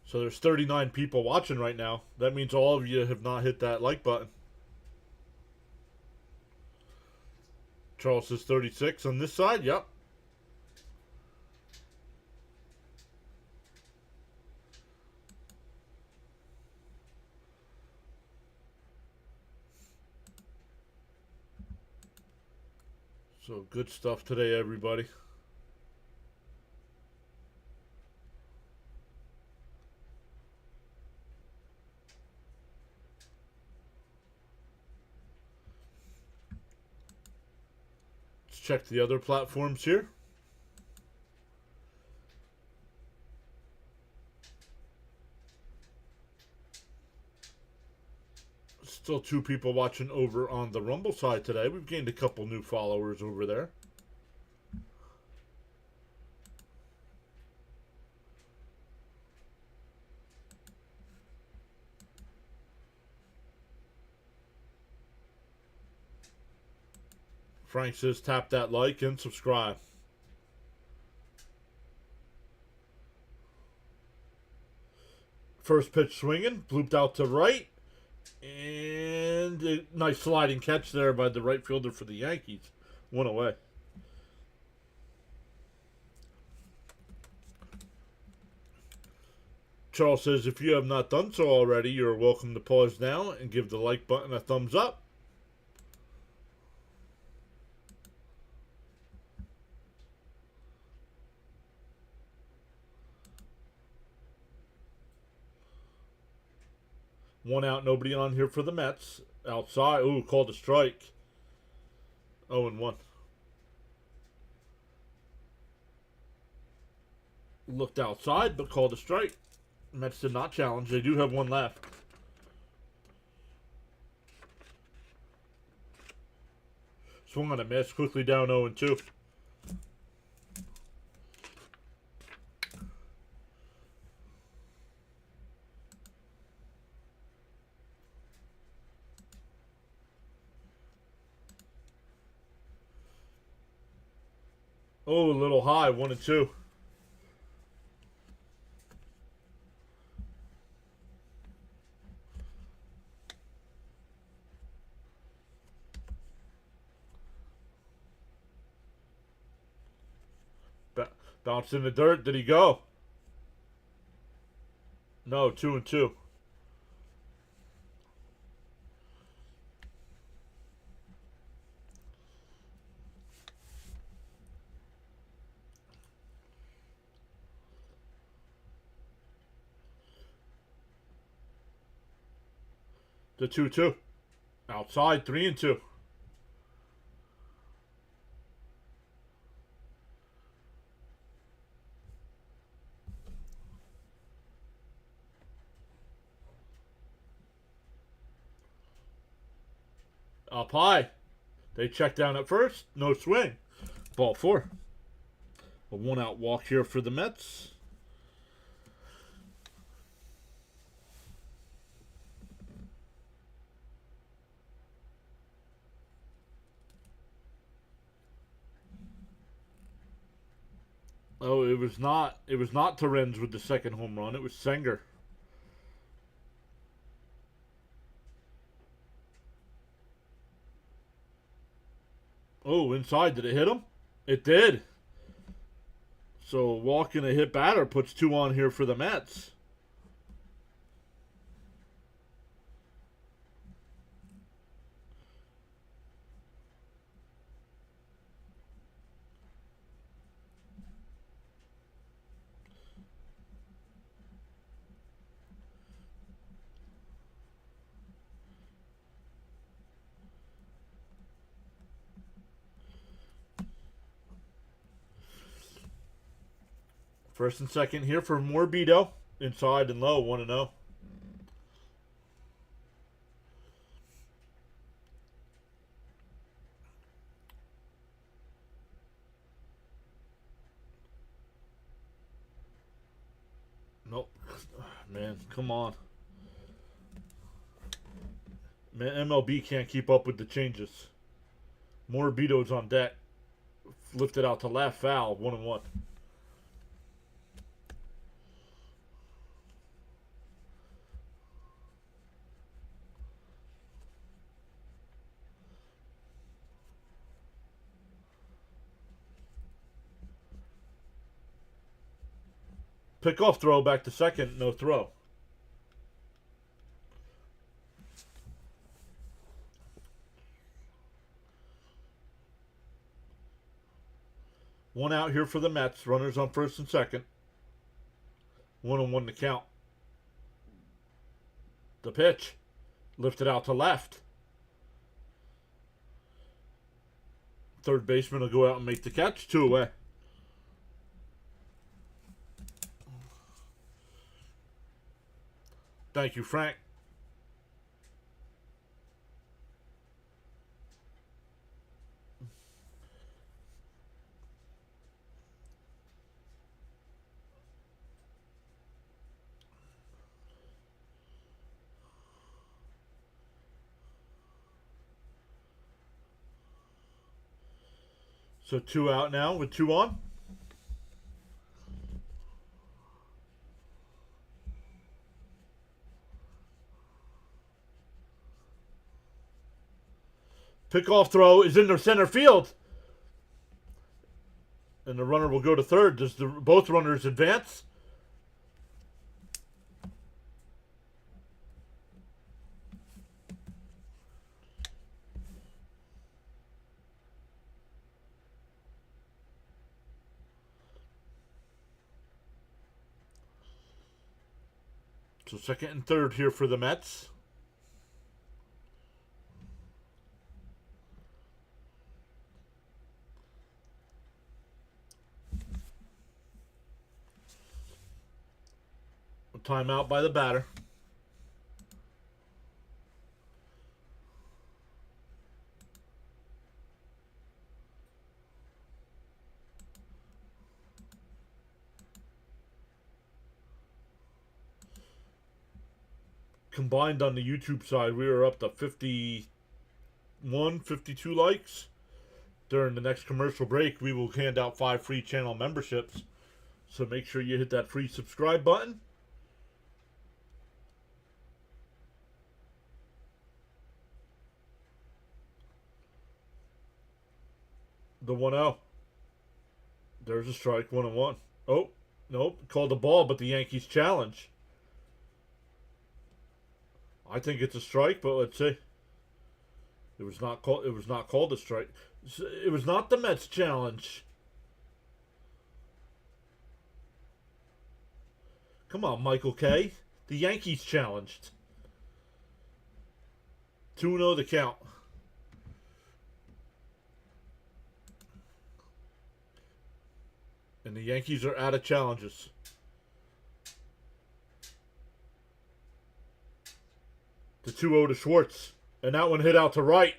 So there's 39 people watching right now. That means all of you have not hit that like button. Charles says 36 on this side. Yep. So good stuff today, everybody. Let's check the other platforms here. Still 2 people watching over on the Rumble side today. We've gained a couple new followers over there. Frank says tap that like and subscribe. First pitch swinging, blooped out to right. And a nice sliding catch there by the right fielder for the Yankees. 1 away. Charles says, if you have not done so already, you're welcome to pause now and give the like button a thumbs up. One out, nobody on here for the Mets. Outside, ooh, called a strike. 0-1. Looked outside, but called a strike. Mets did not challenge. They do have one left. Swung on a miss, quickly down 0-2. Oh, a little high, 1-2. Bounced in the dirt. Did he go? No, 2-2. The 2-2. Outside, 3-2. Up high. They check down at first. No swing. Ball 4. A 1-out walk here for the Mets. Oh, it was not Torrens with the second home run. It was Senger. Oh, inside. Did it hit him? It did. So walking a hit batter puts 2 on here for the Mets. First and second here for Morbido. Inside and low, 1-0. Nope. Man, come on. Man, MLB can't keep up with the changes. Morbido's on deck. Lifted out to left, foul, 1-1. Pickoff throw back to second, no throw. One out here for the Mets. Runners on first and second. 1-1 to count. The pitch. Lifted out to left. Third baseman will go out and make the catch. 2 away. Thank you, Frank. So 2 out now with 2 on. Pickoff throw is into center field. And the runner will go to third. Does both runners advance? So second and third here for the Mets. A timeout by the batter. Combined on the YouTube side, we are up to 51, 52 likes. During the next commercial break, we will hand out 5 free channel memberships. So make sure you hit that free subscribe button. The 1-0. There's a strike, 1-1. Oh, nope. Called the ball, but the Yankees challenge. I think it's a strike, but let's see. It was not called. It was not called a strike. It was not the Mets challenge. Come on, Michael K. The Yankees challenged. 2-0 the count. And the Yankees are out of challenges. The 2-0 to Schwartz. And that one hit out to right.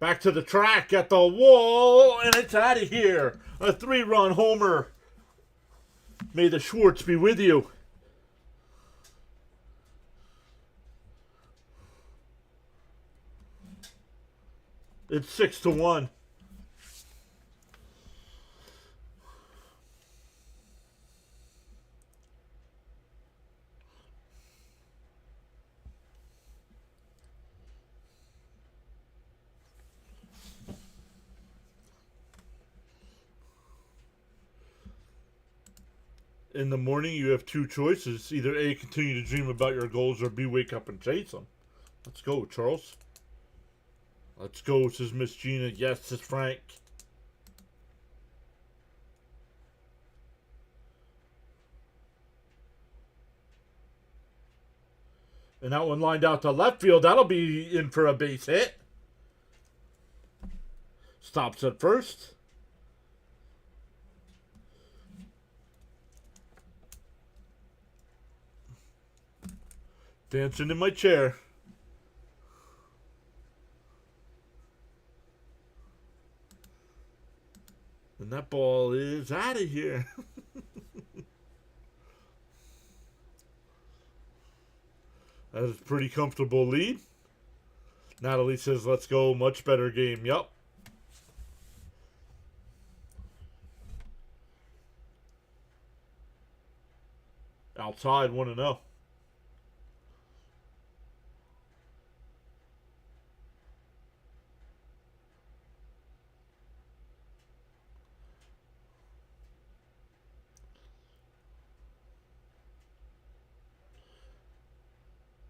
Back to the track at the wall. And it's out of here. A 3-run homer. May the Schwartz be with you. It's 6-1. In the morning, you have 2 choices. Either A, continue to dream about your goals, or B, wake up and chase them. Let's go, Charles. Let's go, says Miss Gina. Yes, says Frank. And that one lined out to left field. That'll be in for a base hit. Stops at first. Dancing in my chair. And that ball is out of here. That is a pretty comfortable lead. Natalie says, let's go. Much better game. Yup. Outside 1-0.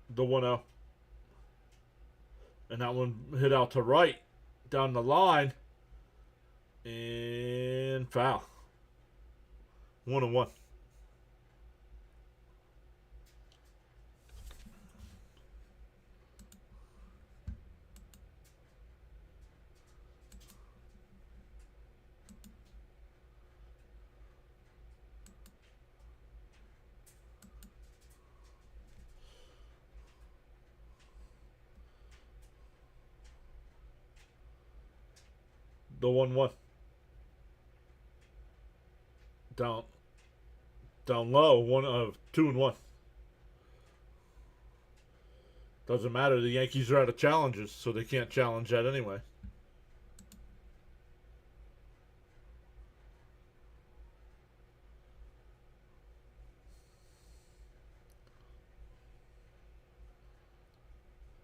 The 1-0. And that one hit out to right. Down the line. And foul. 1-1. The 1-1. Down low. 2-1. Doesn't matter. The Yankees are out of challenges, so they can't challenge that anyway.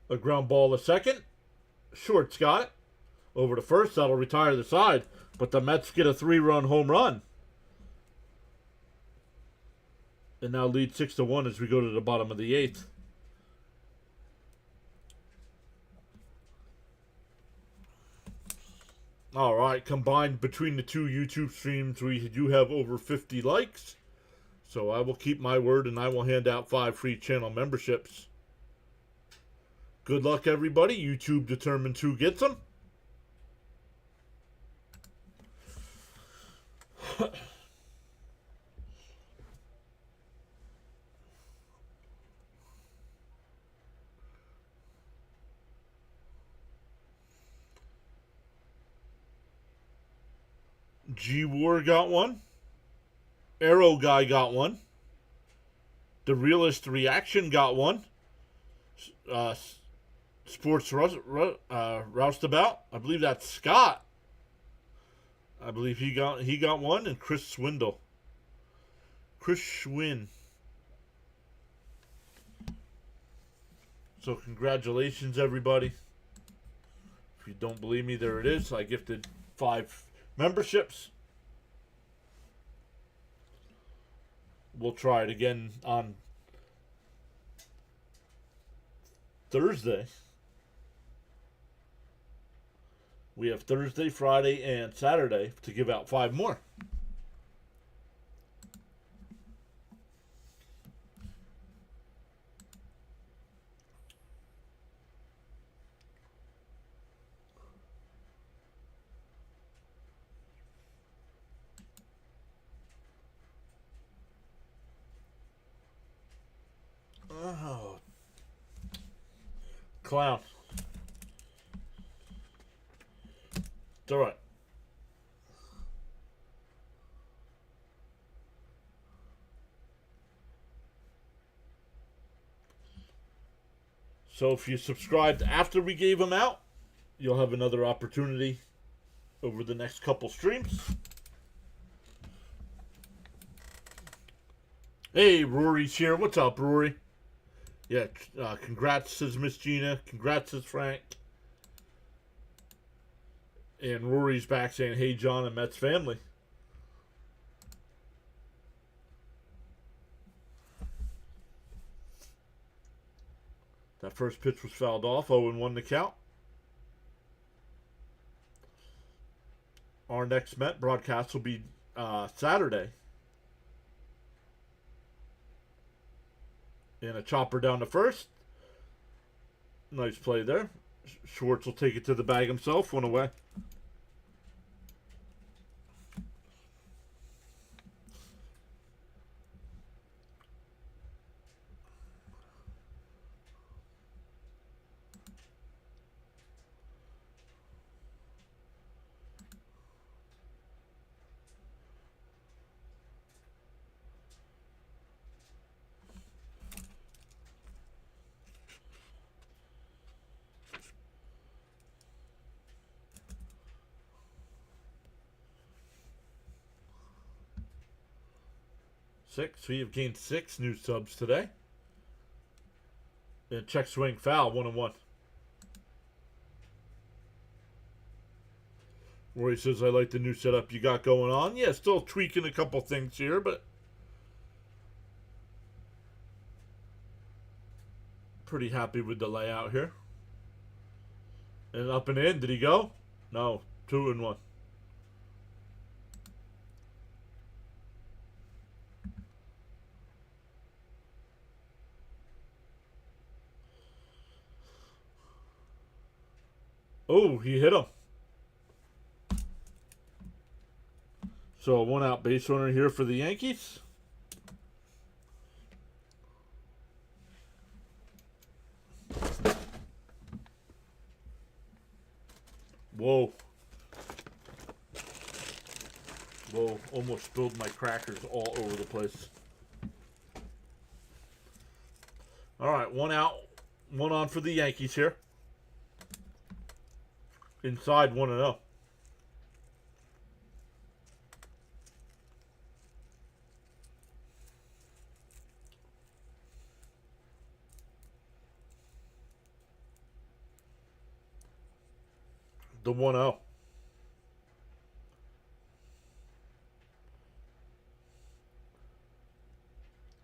A ground ball to second. Short's got it. Over to first. That'll retire the side. But the Mets get a 3-run home run. And now lead 6-1 as we go to the bottom of the 8th. All right, combined between the two YouTube streams, we do have over 50 likes. So I will keep my word and I will hand out 5 free channel memberships. Good luck, everybody. YouTube determines who gets them. G-War got one. Arrow Guy got one. The Realist Reaction got one. Sports Roustabout. I believe that's Scott. I believe he got one. And Chris Swindle. Chris Schwinn. So congratulations, everybody. If you don't believe me, there it is. I gifted 5 memberships. We'll try it again on Thursday. We have Thursday, Friday, and Saturday to give out 5 more. Oh. Clown. It's alright. So if you subscribed after we gave them out, you'll have another opportunity over the next couple streams. Hey, Rory's here. What's up, Rory? Yeah, congrats, says Miss Gina. Congrats, says Frank. And Rory's back saying, hey, John and Mets family. That first pitch was fouled off. 0-1 the count. Our next Met broadcast will be Saturday. And a chopper down to first. Nice play there. Schwartz will take it to the bag himself. 1 away. 6. We have gained 6 new subs today. And check swing foul, 1-1. Roy says, I like the new setup you got going on. Yeah, still tweaking a couple things here, but pretty happy with the layout here. And up and in, did he go? No, 2-1. Oh, he hit him. So a 1 out base runner here for the Yankees. Whoa. Whoa, almost spilled my crackers all over the place. All right, 1 out, 1 on for the Yankees here. Inside 1-0. The 1-0.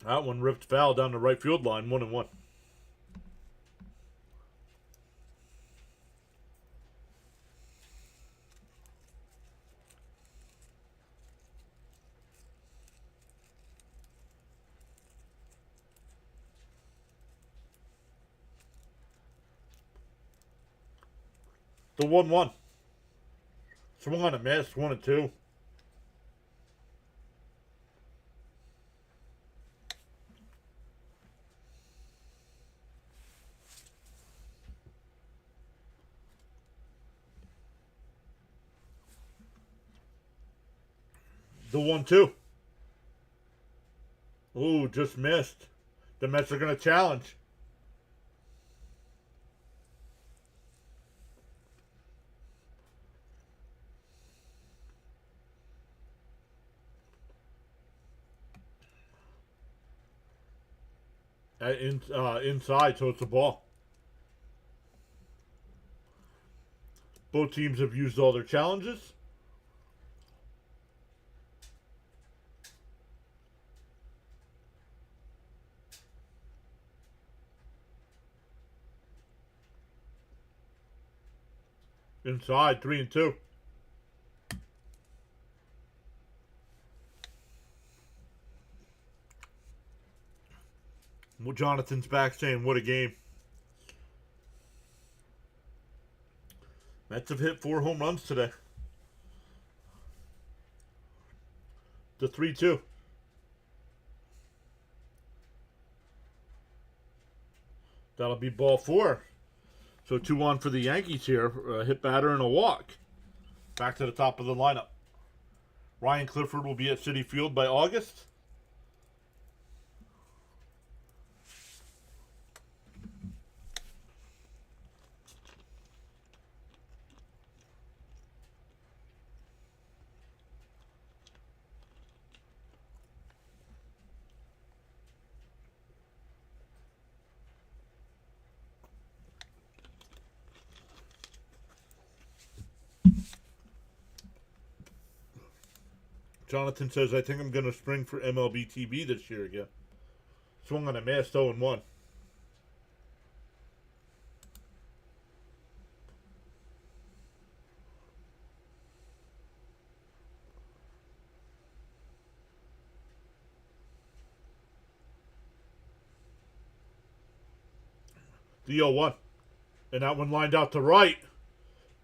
That one ripped foul down the right field line, 1-1. The 1-1. Swung on a miss, 1-2. The 1-2. Ooh, just missed. The Mets are going to challenge. Inside, so it's a ball. Both teams have used all their challenges. Inside, 3-2. Well, Jonathan's back saying, what a game. Mets have hit 4 home runs today. The 3-2. That'll be ball 4. So 2-1 for the Yankees here. A hit batter and a walk. Back to the top of the lineup. Ryan Clifford will be at Citi Field by August. Jonathan says, I think I'm going to spring for MLB TV this year again. Swung on a miss, 0-1. The 0-1. And that one lined out to right.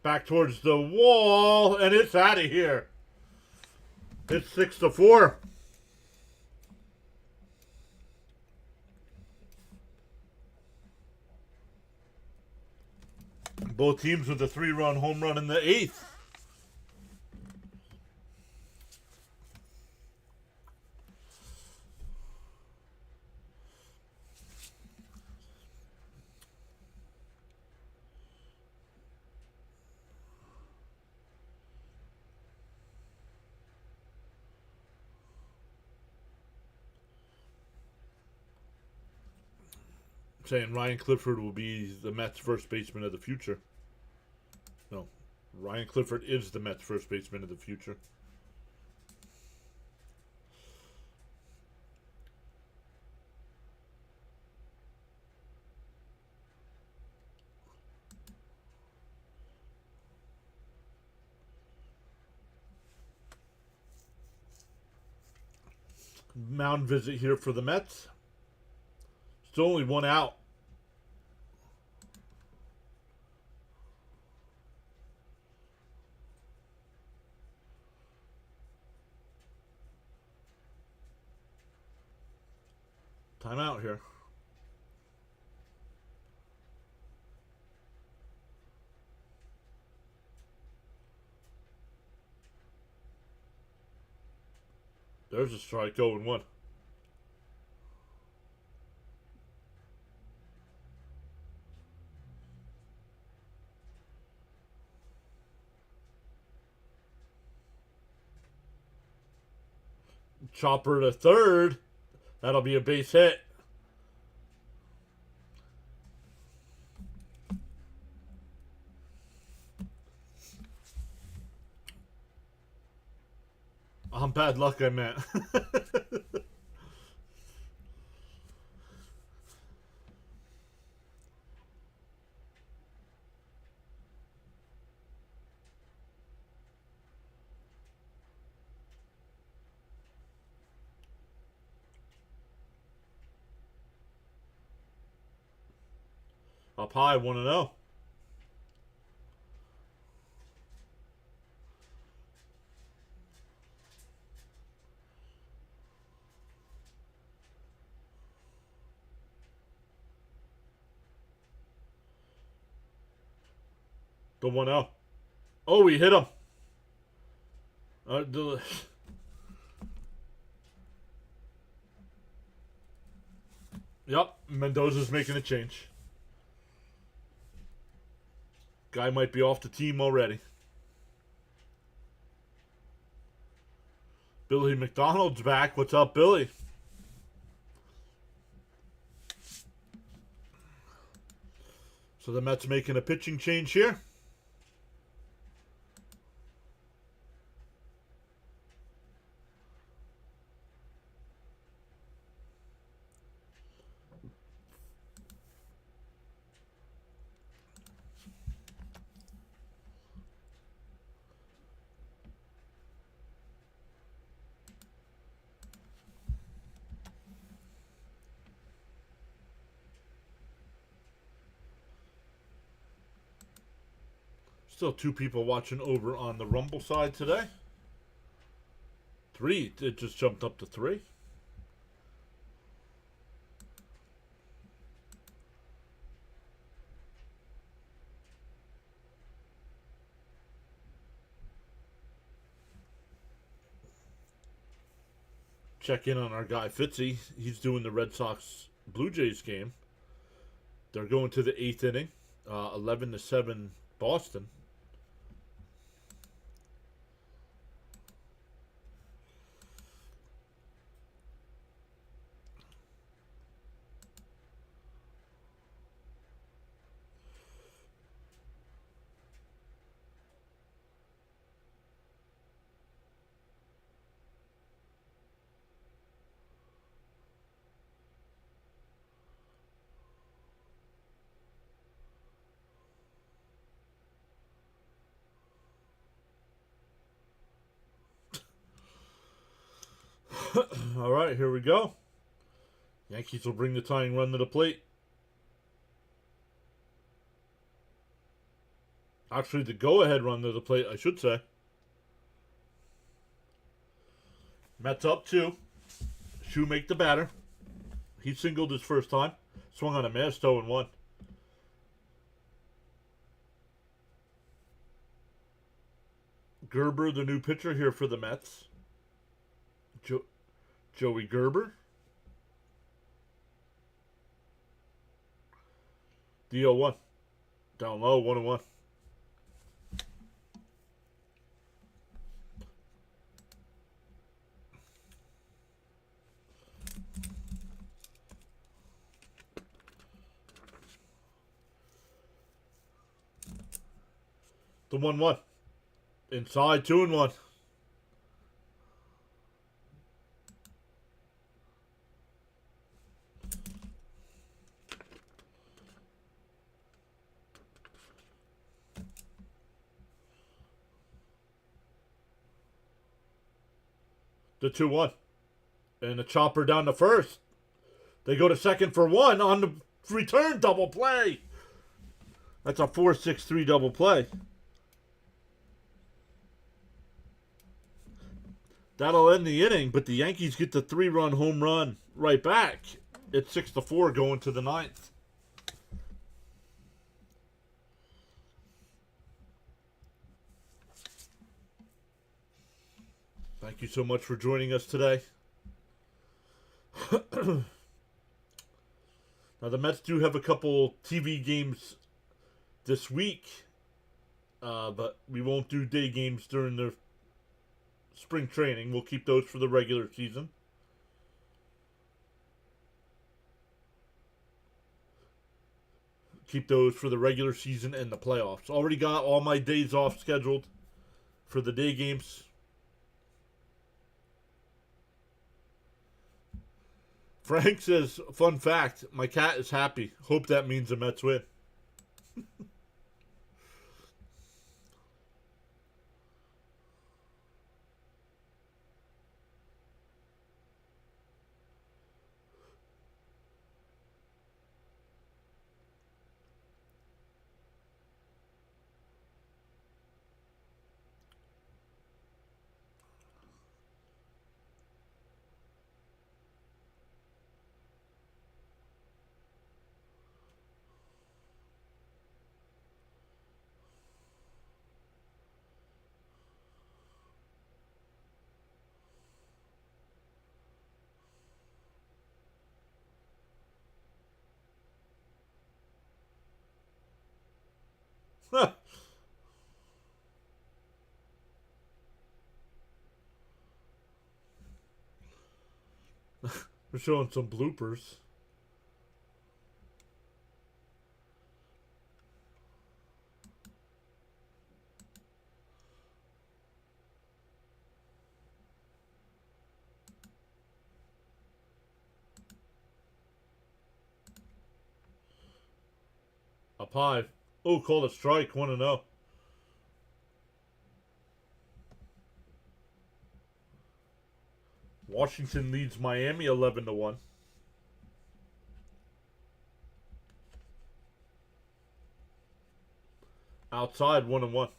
Back towards the wall. And it's out of here. It's 6-4. Both teams with a 3-run home run in the 8th. Saying Ryan Clifford will be the Mets' first baseman of the future. No, Ryan Clifford is the Mets' first baseman of the future. Mound visit here for the Mets. Still only one out. Timeout here. There's a strike, 0-1. Chopper to third. That'll be a base hit. Bad luck, I meant. Up high, 1-0. The 1-0. Oh, he hit him. Yep, Mendoza's making a change. Guy might be off the team already. Billy McDonald's back. What's up, Billy? So the Mets making a pitching change here. Still 2 people watching over on the Rumble side today. 3. It just jumped up to 3. Check in on our guy Fitzy. He's doing the Red Sox Blue Jays game. They're going to the 8th inning. 11-7 Boston. All right, here we go. Yankees will bring the tying run to the plate. Actually, the go-ahead run to the plate, I should say. Mets up 2. Shoemake the batter. He singled his first time. Swung on a miss, 0-1. Gerber, the new pitcher here for the Mets. Joey Gerber. The 0-1. Down low, 1-1. The 1-1. Inside 2-1. The 2-1. And a chopper down to first. They go to second for 1 on the return double play. That's a 4-6-3 double play. That'll end the inning, but the Yankees get the 3-run home run right back. It's 6-4 going to the 9th. Thank you so much for joining us today. Now, the Mets do have a couple TV games this week, but we won't do day games during the spring training. We'll keep those for the regular season. Keep those for the regular season and the playoffs. Already got all my days off scheduled for the day games. Frank says, fun fact, my cat is happy. Hope that means the Mets win. We're showing some bloopers. Up high. Oh, called a strike. 1-0. Washington leads Miami 11-1. Outside 1-1.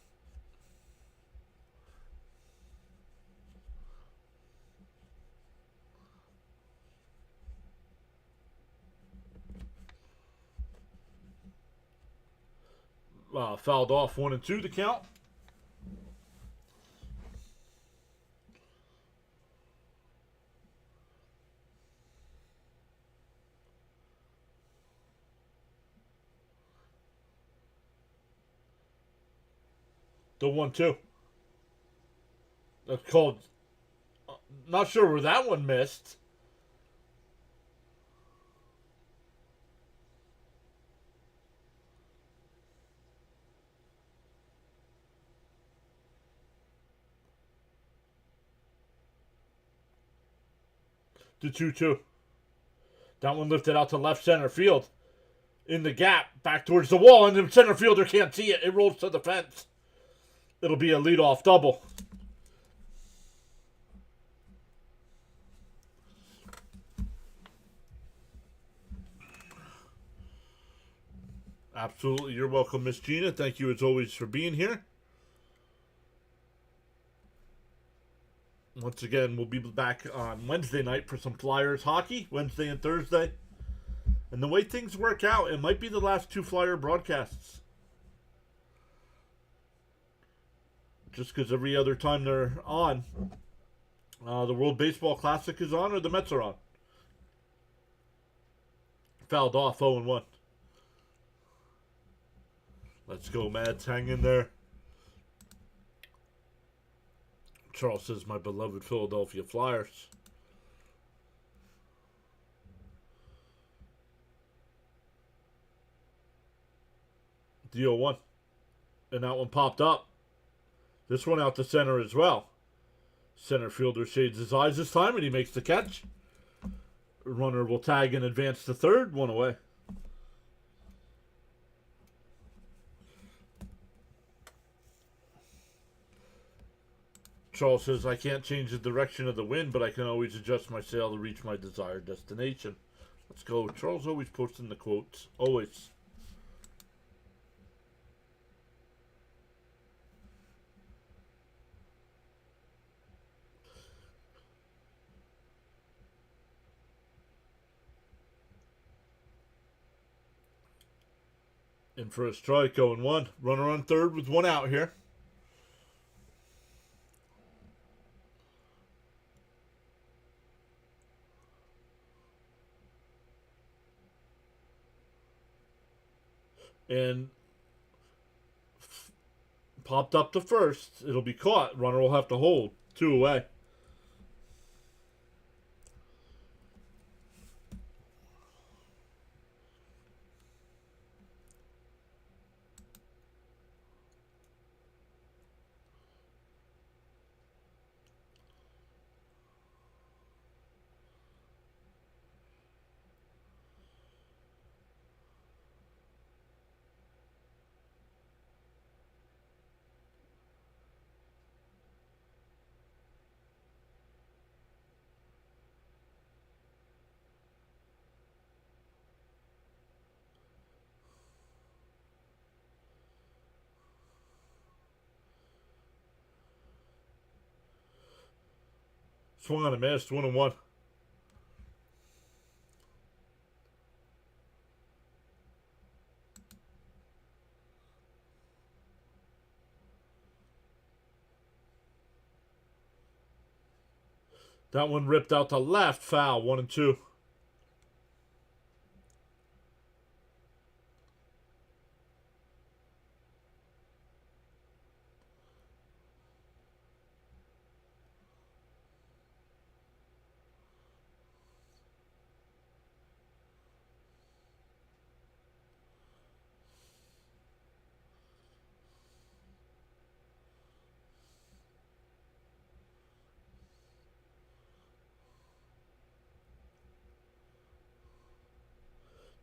Fouled off 1-2 to count. The 1-2. That's called. Not sure where that one missed. The 2-2. That one lifted out to left center field. In the gap, back towards the wall, and the center fielder can't see it. It rolls to the fence. It'll be a leadoff double. Absolutely. You're welcome, Miss Gina. Thank you as always for being here. Once again, we'll be back on Wednesday night for some Flyers hockey, Wednesday and Thursday. And the way things work out, it might be the last 2 Flyer broadcasts. Just because every other time they're on, the World Baseball Classic is on or the Mets are on. Fouled off 0-1. Let's go, Mads. Hang in there. Charles says, my beloved Philadelphia Flyers. The 0-1. and that one popped up. This one out to center as well. Center fielder shades his eyes this time, and he makes the catch. Runner will tag and advance to third. One away. Charles says, I can't change the direction of the wind, but I can always adjust my sail to reach my desired destination. Let's go. Charles always posting the quotes. Always. In for a strike, 0-1. Runner on third with one out here. And popped up to first. It'll be caught. Runner will have to hold. 2 away. Swung on a miss. 1-1. That one ripped out to left. Foul. 1-2.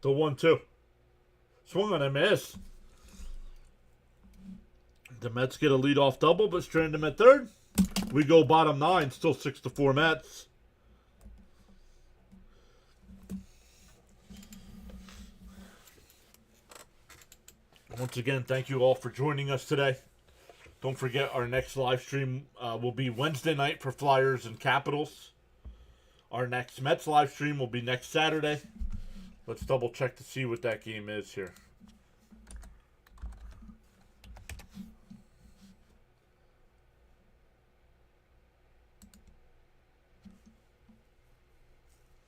The 1-2. Swung on a miss. The Mets get a leadoff double, but strand him at third. We go bottom 9. Still 6-4 Mets. Once again, thank you all for joining us today. Don't forget our next live stream will be Wednesday night for Flyers and Capitals. Our next Mets live stream will be next Saturday. Let's double check to see what that game is here.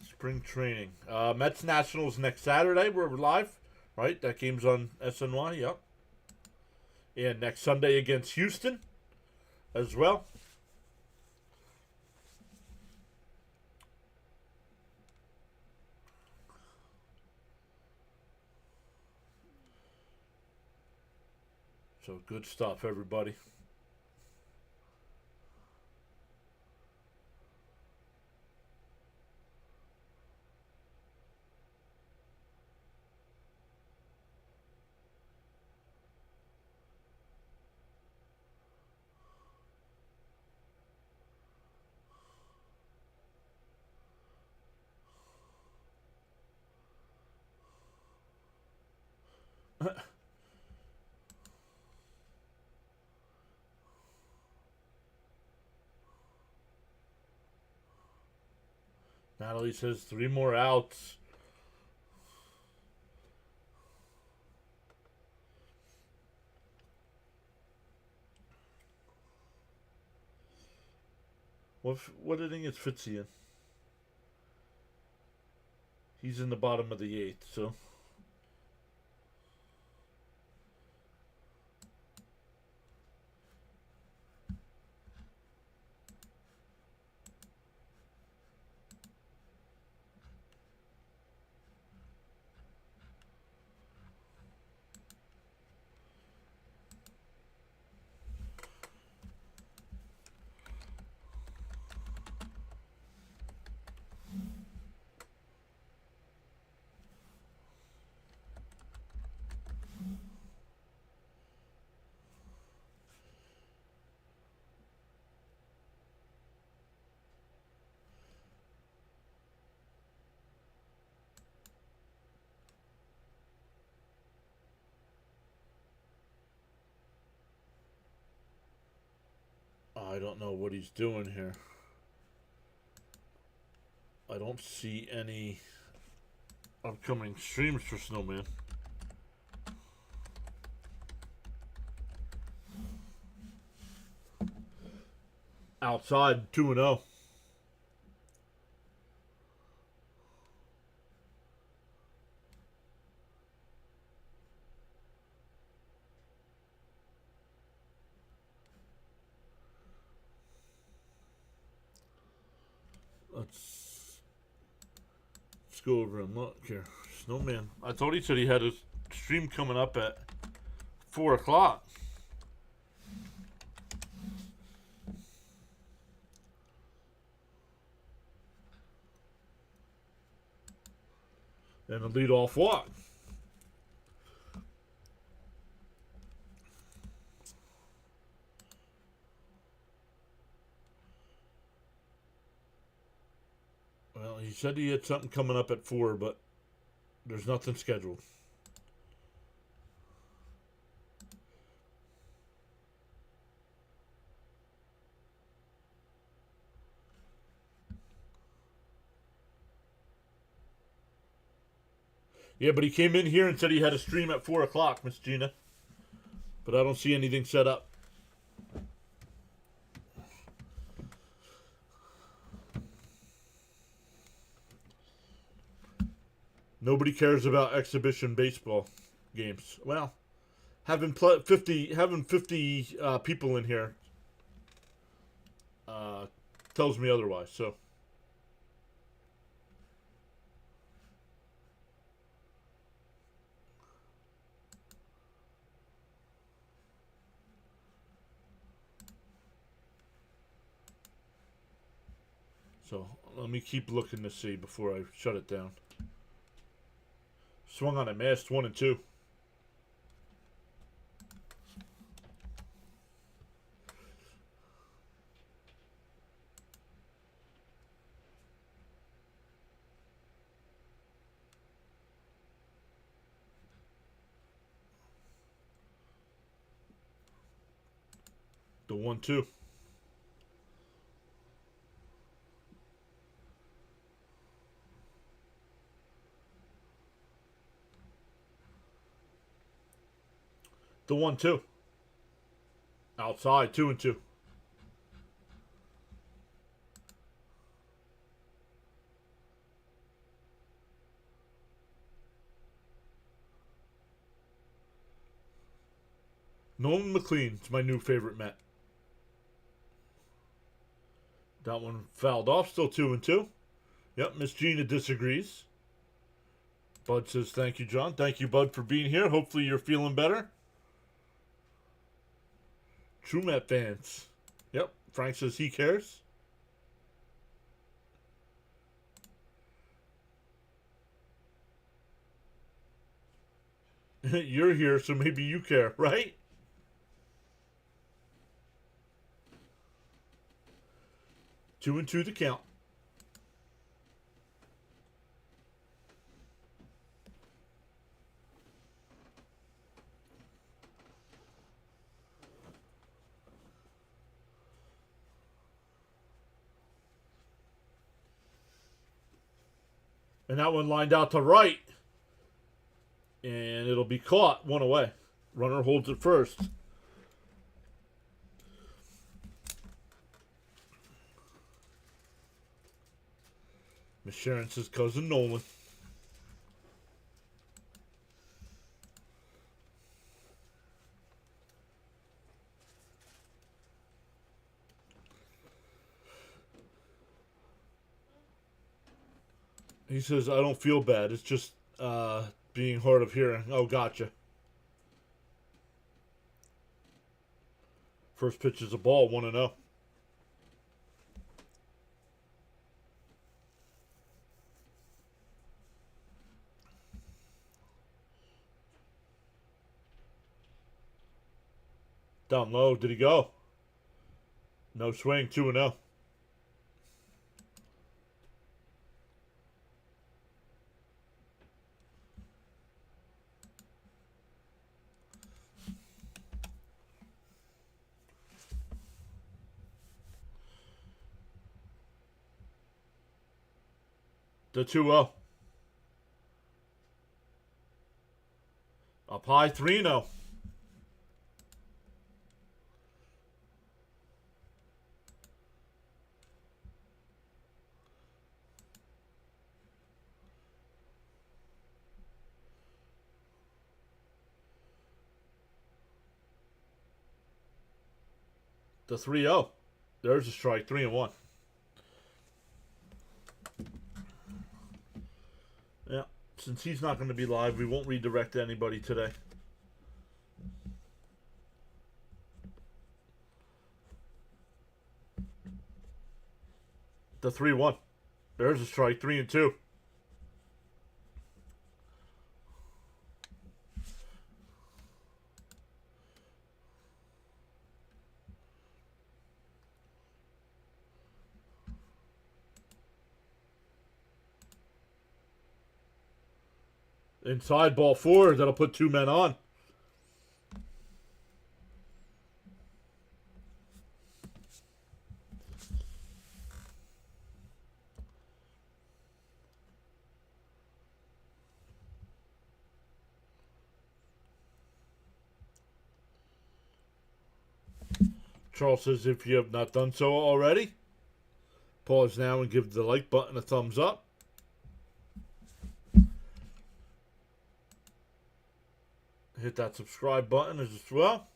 Spring Training. Mets Nationals next Saturday. We're live, right? That game's on SNY, yep. And next Sunday against Houston as well. So good stuff, everybody. Natalie says 3 more outs. What inning is Fitzy in? He's in the bottom of the 8th, so. I don't know what he's doing here. I don't see any upcoming streams for Snowman. Outside 2-0. Let's go over and look here. Snowman. I thought he said he had a stream coming up at 4 o'clock. And a leadoff walk. Well, he said he had something coming up at 4, but there's nothing scheduled. Yeah, but he came in here and said he had a stream at 4 o'clock, Miss Gina. But I don't see anything set up. Nobody cares about exhibition baseball games. Well, having 50 people in here tells me otherwise. So let me keep looking to see before I shut it down. Swung on a missed 1-2. The 1-2. The 1-2. Outside 2-2. Nolan McLean's my new favorite Met. That one fouled off. Still 2-2. Yep, Miss Gina disagrees. Bud says, thank you, John. Thank you, Bud, for being here. Hopefully you're feeling better. True Met fans. Yep, Frank says he cares. You're here, so maybe you care, right? Two and two the count. And that one lined out to right. And it'll be caught. One away. Runner holds it first. Miss Sharon says cousin Nolan. He says, I don't feel bad. It's just being hard of hearing. Oh, gotcha. First pitch is a ball, 1-0. Down low. Did he go? No swing, 2-0. The 2-0. Up high 3-0. The 3-0. There's a strike. 3-1. Yeah. Since he's not going to be live, we won't redirect anybody today. The 3-1. There's a strike. 3-2. Inside ball 4. That'll put 2 men on. Charles says if you have not done so already, pause now and give the like button a thumbs up. Hit that subscribe button as well.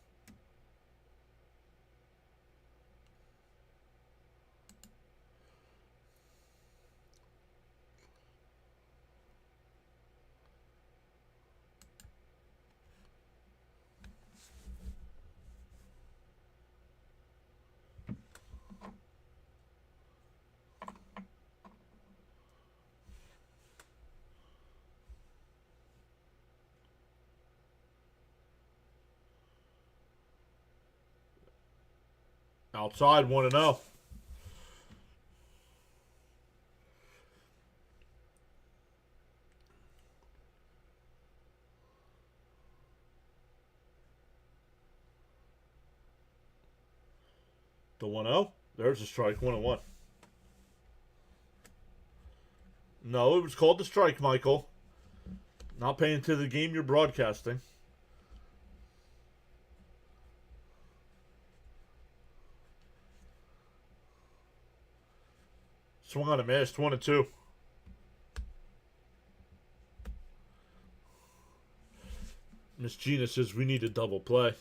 Outside 1-0. The 1-0. There's a strike. 1-1. No, it was called the strike, Michael. Not paying to the game you're broadcasting. Swung on a miss. 1-2. Miss Gina says we need a double play.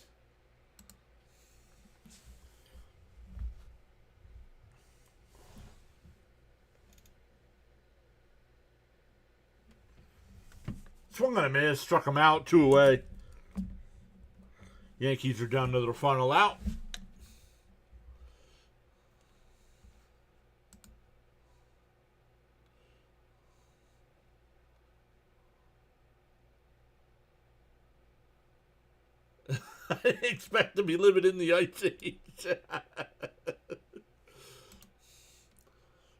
Swung on a miss, struck him out, 2 away. Yankees are down to their final out. I didn't expect to be living in the ice age.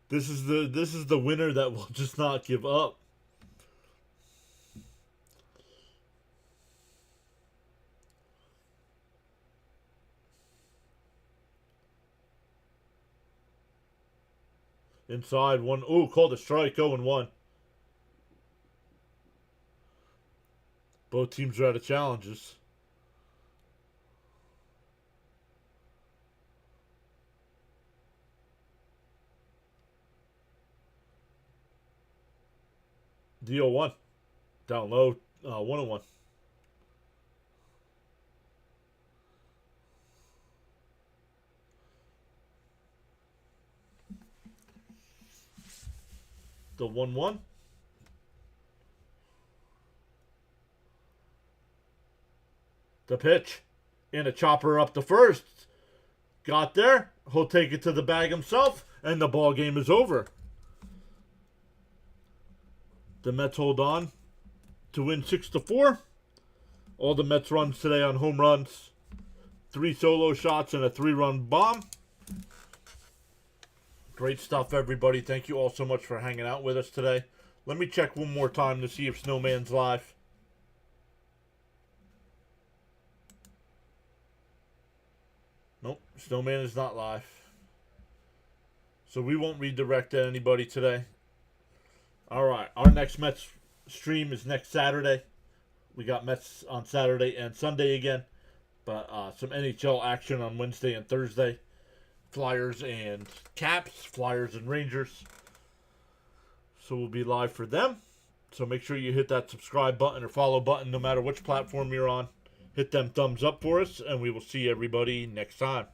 This is the winner that will just not give up. Inside 1. Ooh, called a strike. 0-1. Both teams are out of challenges. Deal 1. Down low. 1-1. The 1-1. The pitch. And a chopper up the first. Got there. He'll take it to the bag himself. And the ball game is over. The Mets hold on to win 6-4. All the Mets runs today on home runs. 3 solo shots and a 3-run bomb. Great stuff, everybody. Thank you all so much for hanging out with us today. Let me check one more time to see if Snowman's live. Nope, Snowman is not live. So we won't redirect anybody today. All right. Our next Mets stream is next Saturday. We got Mets on Saturday and Sunday again. But some NHL action on Wednesday and Thursday. Flyers and Caps, Flyers and Rangers. So we'll be live for them. So make sure you hit that subscribe button or follow button no matter which platform you're on. Hit them thumbs up for us, and we will see everybody next time.